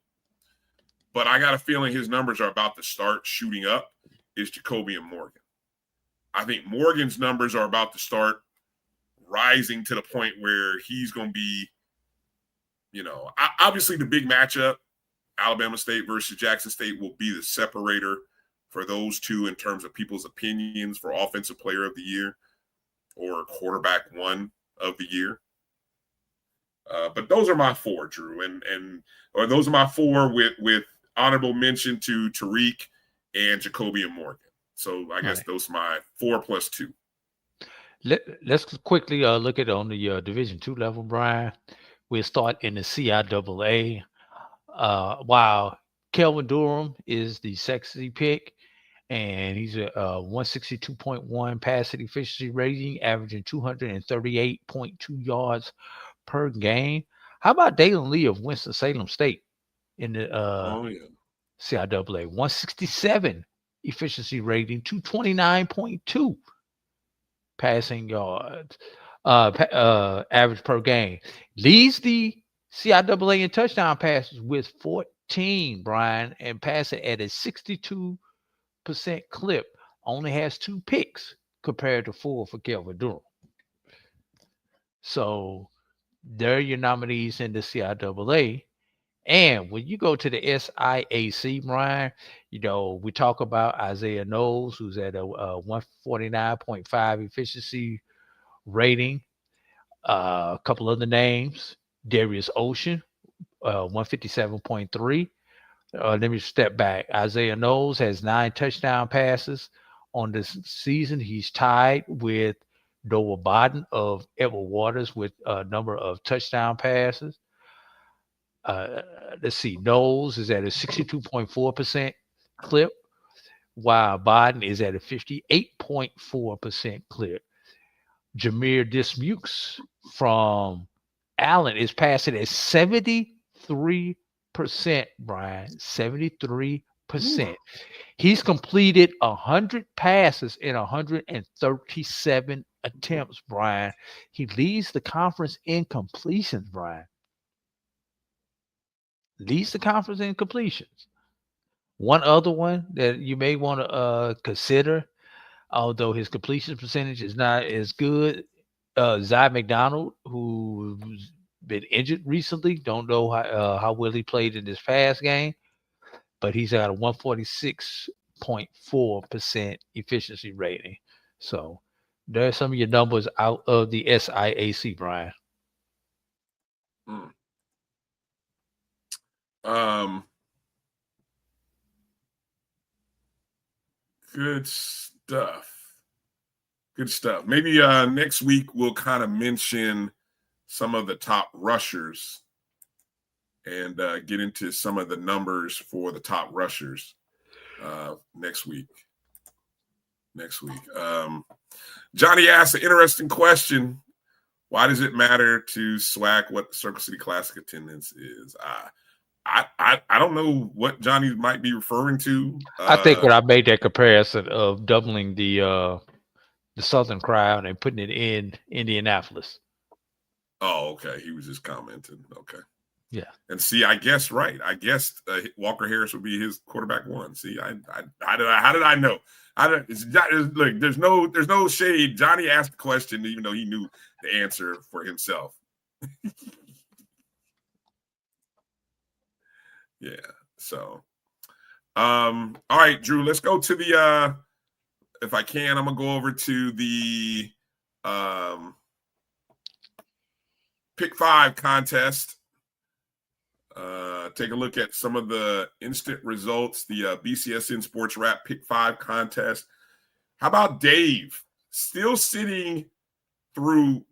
but I got a feeling his numbers are about to start shooting up, is Jacoby Morgan. I think Morgan's numbers are about to start rising to the point where he's going to be, you know, obviously the big matchup, Alabama State versus Jackson State, will be the separator for those two in terms of people's opinions for Offensive Player of the Year or Quarterback One of the Year. But those are my four, Drew, or those are my four with honorable mention to Tariq and Jacoby Morgan. So I guess those are my 4 plus 2. Let's quickly look at it on the Division II level, Brian. We'll start in the CIAA. While Kelvin Durham is the sexy pick, and he's a 162.1 passing efficiency rating, averaging 238.2 yards per game. How about Dalen Lee of Winston-Salem State in the CIAA? 167 efficiency rating, 229.2 passing yards average per game. Leads the CIAA in touchdown passes with 14, Brian, and passing at a 62% clip. Only has 2 picks compared to 4 for Kelvin Durham. So they're your nominees in the CIAA. And when you go to the SIAC, Brian, you know, we talk about Isaiah Knowles, who's at a 149.5 efficiency rating. A couple other names: Darius Ocean, 157.3. Let me step back. Isaiah Knowles has 9 touchdown passes on this season. He's tied with Noah Bodden of Edward Waters with a number of touchdown passes. Let's see. Knowles is at a 62.4% clip, while Bodden is at a 58.4% clip. Jameer Dismukes from Allen is passing at 73%, Brian. 73%. He's completed 100 passes in 137 attempts, Brian. He leads the conference in completions, Brian. Leads the conference in completions. One other one that you may want to consider, although his completion percentage is not as good, Zy McDonald, who's been injured recently. Don't know how well he played in this past game, but he's got a 146.4% efficiency rating. So there's some of your numbers out of the SIAC, Brian. Good stuff. Good stuff. Maybe next week we'll kind of mention some of the top rushers and get into some of the numbers for the top rushers next week. Johnny asked an interesting question. Why does it matter to SWAC what the Circle City Classic attendance is? I don't know what Johnny might be referring to. I think when I made that comparison of doubling the Southern crowd and putting it in Indianapolis. Oh, okay. He was just commenting. Okay. Yeah. And see, I guess right. I guess Walker Harris would be his quarterback one. See, how did I know? Look, there's no shade. Johnny asked the question, even though he knew the answer for himself. Yeah. So, all right, Drew, let's go to the, if I can, I'm going to go over to the Pick 5 contest. Take a look at some of the instant results, the BCSN SportsWrap Pick 5 contest. How about Dave? Still sitting through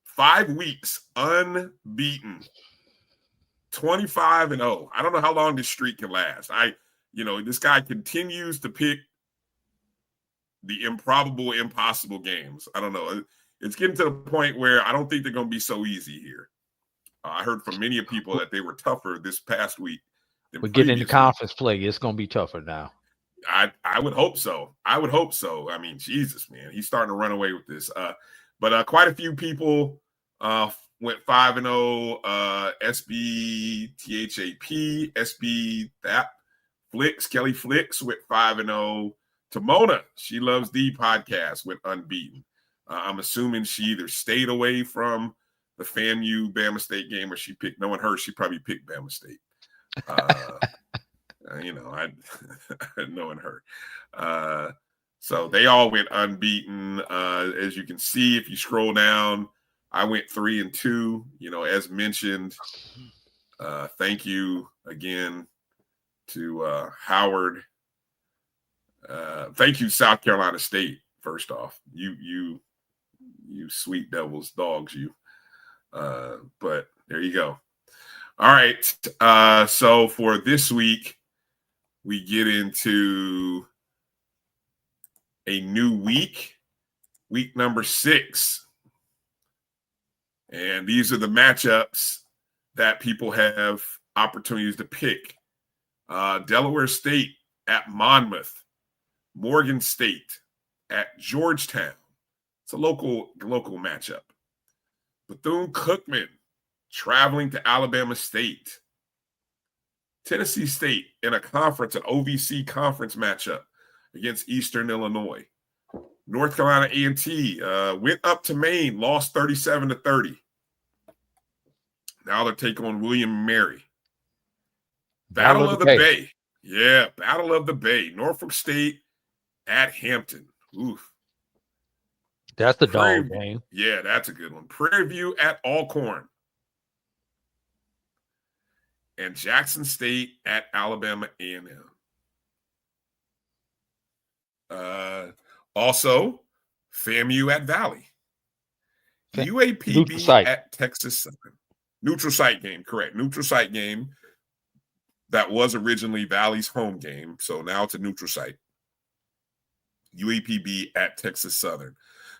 5 weeks unbeaten. 25-0. I don't know how long this streak can last. This guy continues to pick the improbable, impossible games. I don't know. It's getting to the point where I don't think they're going to be so easy here. I heard from many people that they were tougher this past week. We're getting into conference play. It's going to be tougher now. I would hope so. I would hope so. I mean, Jesus, man, he's starting to run away with this. But quite a few people went 5-0. SB THAP, SB that Flicks, Kelly Flicks went 5-0. Timona, she loves the podcast, went unbeaten. I'm assuming she either stayed away from the FAMU Bama State game or she picked. Knowing her, she probably picked Bama State. I knowing her. So they all went unbeaten. As you can see, if you scroll down, I went 3-2. As mentioned, thank you again to Howard. Thank you, South Carolina State. First off, you sweet devils, dogs, you. But there you go. All right. So for this week, we get into a new week number 6. And these are the matchups that people have opportunities to pick. Delaware State at Monmouth, Morgan State at Georgetown. It's a local matchup. Bethune-Cookman traveling to Alabama State. Tennessee State in an OVC conference matchup against Eastern Illinois. North Carolina A&T went up to Maine, lost 37-30. Now they're taking on William & Mary. Battle of the Bay. Yeah, Battle of the Bay. Norfolk State at Hampton. Oof. That's the dog game. Yeah, that's a good one. Prairie View at Alcorn. And Jackson State at Alabama A&M. Also, FAMU at Valley. UAPB at Texas Southern. Neutral site game, correct. Neutral site game. That was originally Valley's home game, so now it's a neutral site. UAPB at Texas Southern.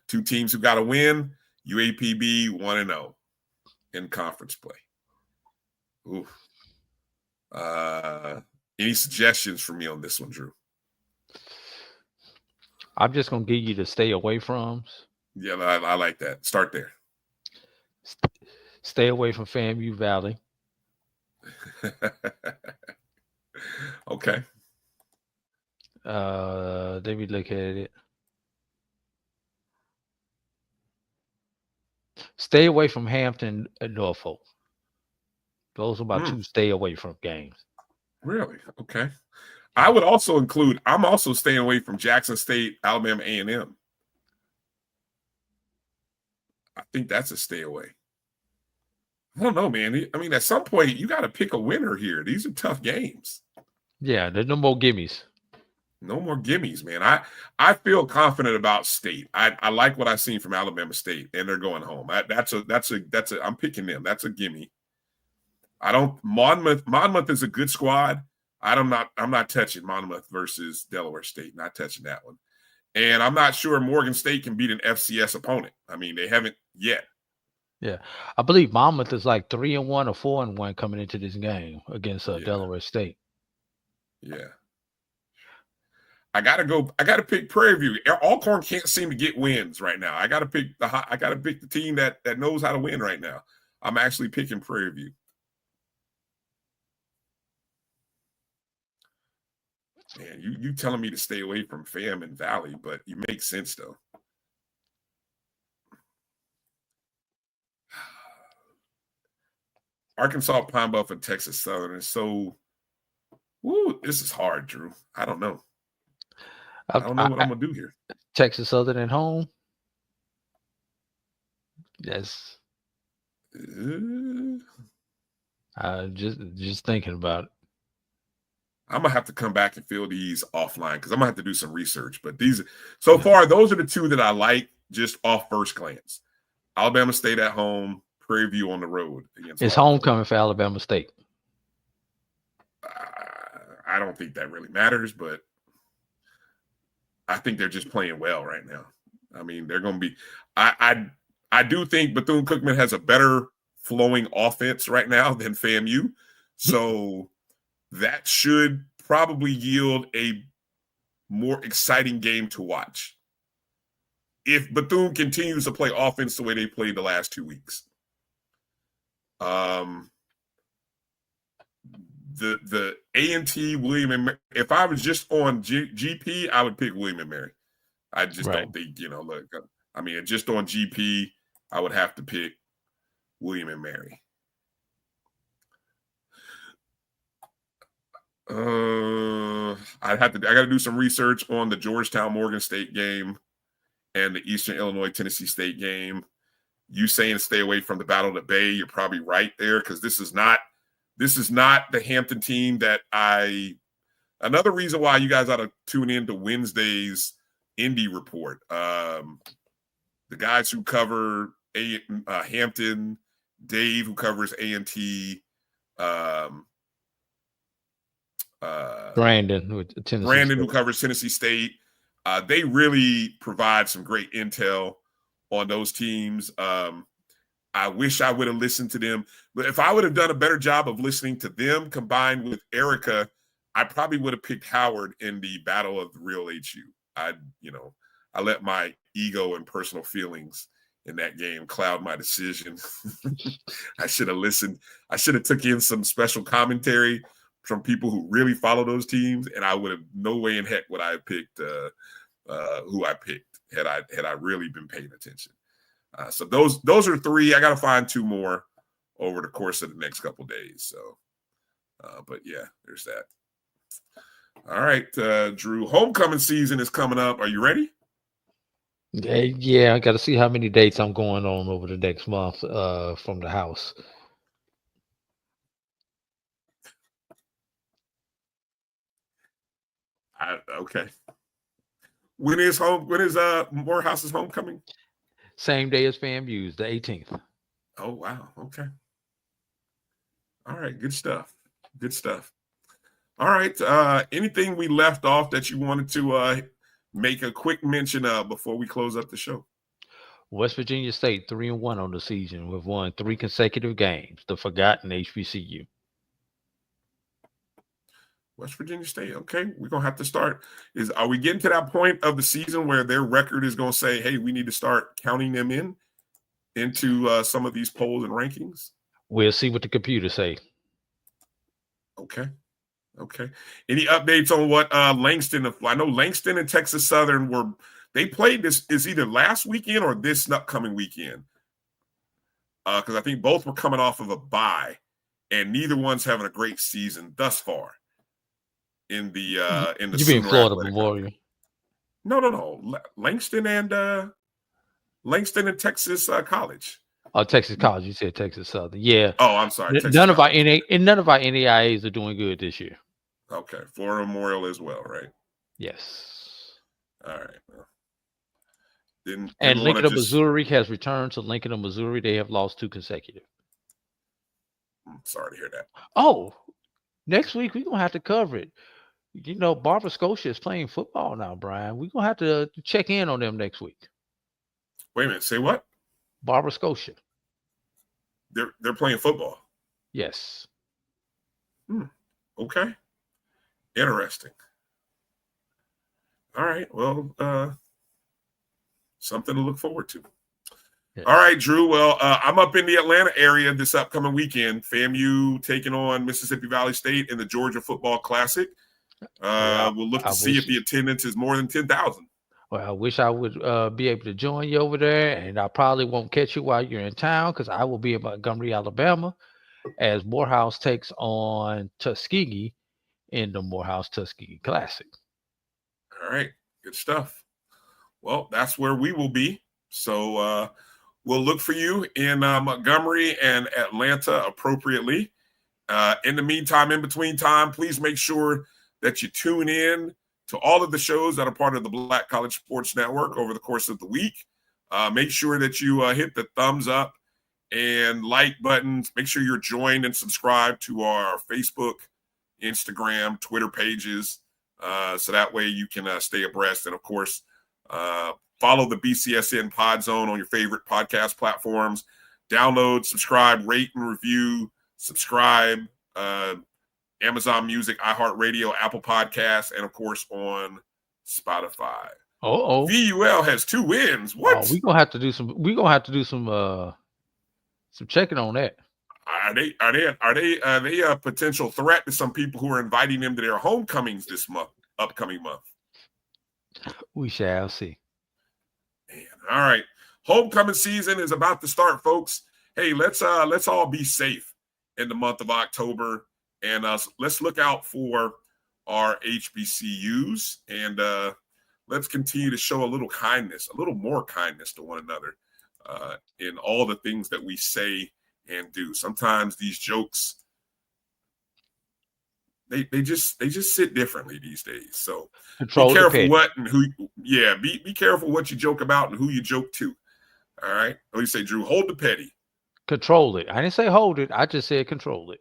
2 teams who got to win. UAPB 1-0 in conference play. Oof. Any suggestions for me on this one, Drew? I'm just going to give you the stay away from. Yeah, I like that. Start there. Stay away from FAMU Valley. Okay. Let me look at it. Stay away from Hampton and Norfolk. Those are my 2 stay away from games. Really? Okay. I would also include, I'm also staying away from Jackson State, Alabama A&M. I think that's a stay away. I don't know, man. I mean, at some point, you got to pick a winner here. These are tough games. Yeah, there's no more gimmies. No more gimmies, man. I feel confident about State. I like what I've seen from Alabama State, and they're going home. I'm picking them. That's a gimme. Monmouth is a good squad. I'm not touching Monmouth versus Delaware State. Not touching that one. And I'm not sure Morgan State can beat an FCS opponent. I mean, they haven't yet. Yeah, I believe Monmouth is like 3-1 or 4-1 coming into this game against Delaware State. Yeah. I gotta pick Prairie View. Alcorn can't seem to get wins right now. I gotta pick the team that knows how to win right now. I'm actually picking Prairie View. Man, you telling me to stay away from FAM and Valley, but you make sense though. Arkansas, Pine Bluff, and Texas Southern is so. Woo, this is hard, Drew. I don't know. I don't know what I'm gonna do here. Texas Southern at home. Yes. Just thinking about it. I'm gonna have to come back and fill these offline because I'm gonna have to do some research. But these, so far, those are the 2 that I like just off first glance. Alabama State at home, Prairie View on the road. It's homecoming for Alabama State. I don't think that really matters, but I think they're just playing well right now. I mean, they're going to be. I do think Bethune-Cookman has a better flowing offense right now than FAMU, so that should probably yield a more exciting game to watch if Bethune continues to play offense the way they played the last 2 weeks. The A&T, William and Mary, if I was just on GP, I would pick William and Mary. I just don't think, look, I mean, just on GP, I would have to pick William and Mary. I got to do some research on the Georgetown Morgan State game and the Eastern Illinois Tennessee State game. You saying stay away from the Battle of the Bay, you're probably right there, because this is not the Hampton team that another reason why you guys ought to tune in to Wednesday's Indy Report. The guys who cover Hampton, Dave who covers A&T, Brandon who covers Tennessee State. They really provide some great intel on those teams. I wish I would have listened to them, but if I would have done a better job of listening to them combined with Erica, I probably would have picked Howard in the Battle of the Real HU. I let my ego and personal feelings in that game cloud my decision. I should have listened. I should have took in some special commentary from people who really follow those teams, and I would have no way in heck would I have picked who I picked had I really been paying attention. So those are three. I got to find two more over the course of the next couple of days. So, but yeah, there's that. All right, Drew. Homecoming season is coming up. Are you ready? Yeah, I got to see how many dates I'm going on over the next month from the house. Okay. When is Morehouse's homecoming? Same day as FAMU's, the 18th. Oh wow. Okay. All right. Good stuff. Good stuff. All right. Anything we left off that you wanted to make a quick mention of before we close up the show? West Virginia State 3-1 on the season. We've won 3 consecutive games. The forgotten HBCU. West Virginia State. Okay, we're gonna have to start. Are we getting to that point of the season where their record is gonna say, "Hey, we need to start counting them into some of these polls and rankings"? We'll see what the computers say. Okay. Any updates on what Langston? I know Langston and Texas Southern they played this is either last weekend or this upcoming weekend. Because I think both were coming off of a bye, and neither one's having a great season thus far. In the you mean Florida Memorial? No. Langston and Texas College. Oh, Texas College. You said Texas Southern. Yeah. Oh, I'm sorry. None of our NAIAs are doing good this year. Okay, Florida Memorial as well, right? Yes. All right. Well, didn't Lincoln of Missouri has returned to Lincoln of Missouri. They have lost 2 consecutive. I'm sorry to hear that. Oh, next week we're gonna have to cover it. Barbara Scotia is playing football now, Brian. We're going to have to check in on them next week. Wait a minute. Say what? Barbara Scotia. They're playing football? Yes. Okay. Interesting. All right. Well, something to look forward to. Yeah. All right, Drew. Well, I'm up in the Atlanta area this upcoming weekend. FAMU taking on Mississippi Valley State in the Georgia Football Classic. We'll look to see if the attendance is more than 10,000. Well, I wish I would be able to join you over there, and I probably won't catch you while you're in town because I will be in Montgomery, Alabama, as Morehouse takes on Tuskegee in the Morehouse-Tuskegee Classic. All right, good stuff. Well, that's where we will be. So we'll look for you in Montgomery and Atlanta appropriately. In the meantime, in between time, please make sure that you tune in to all of the shows that are part of the Black College Sports Network over the course of the week. Make sure that you hit the thumbs up and like buttons. Make sure you're joined and subscribed to our Facebook, Instagram, Twitter pages, so that way you can stay abreast. And, of course, follow the BCSN Pod Zone on your favorite podcast platforms. Download, subscribe, rate, and review. Subscribe. Amazon Music, iHeartRadio, Apple Podcasts, and of course on Spotify. Oh, VUL has 2 wins. What? we're gonna have to do some. We're gonna have to do some checking on that. Are they a potential threat to some people who are inviting them to their homecomings this upcoming month? We shall see. Man, all right. Homecoming season is about to start, folks. Hey, let's all be safe in the month of October, and let's look out for our HBCUs, and let's continue to show a little more kindness to one another in all the things that we say and do. Sometimes these jokes, they just sit differently these days. So be careful what and who. Yeah, be careful what you joke about and who you joke to. All right. What do you say, Drew? Hold the petty. Control it. I didn't say hold it. I just said control it.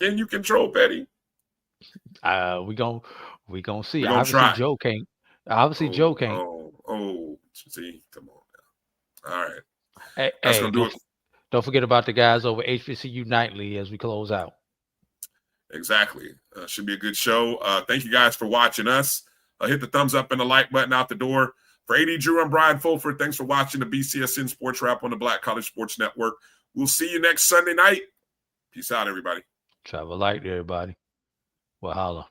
Can you control petty? We gonna see. We're gonna obviously, try. Joe can't. Obviously, Joe can't. See, come on now. All right. Hey, That's gonna do it. Don't forget about the guys over HBCU Nightly as we close out. Exactly. Should be a good show. Thank you guys for watching us. Hit the thumbs up and the like button out the door. For A.D. Drew, I'm Brian Fulford. Thanks for watching the BCSN Sports Wrap on the Black College Sports Network. We'll see you next Sunday night. Peace out, everybody. Travel light, everybody. Well, holla.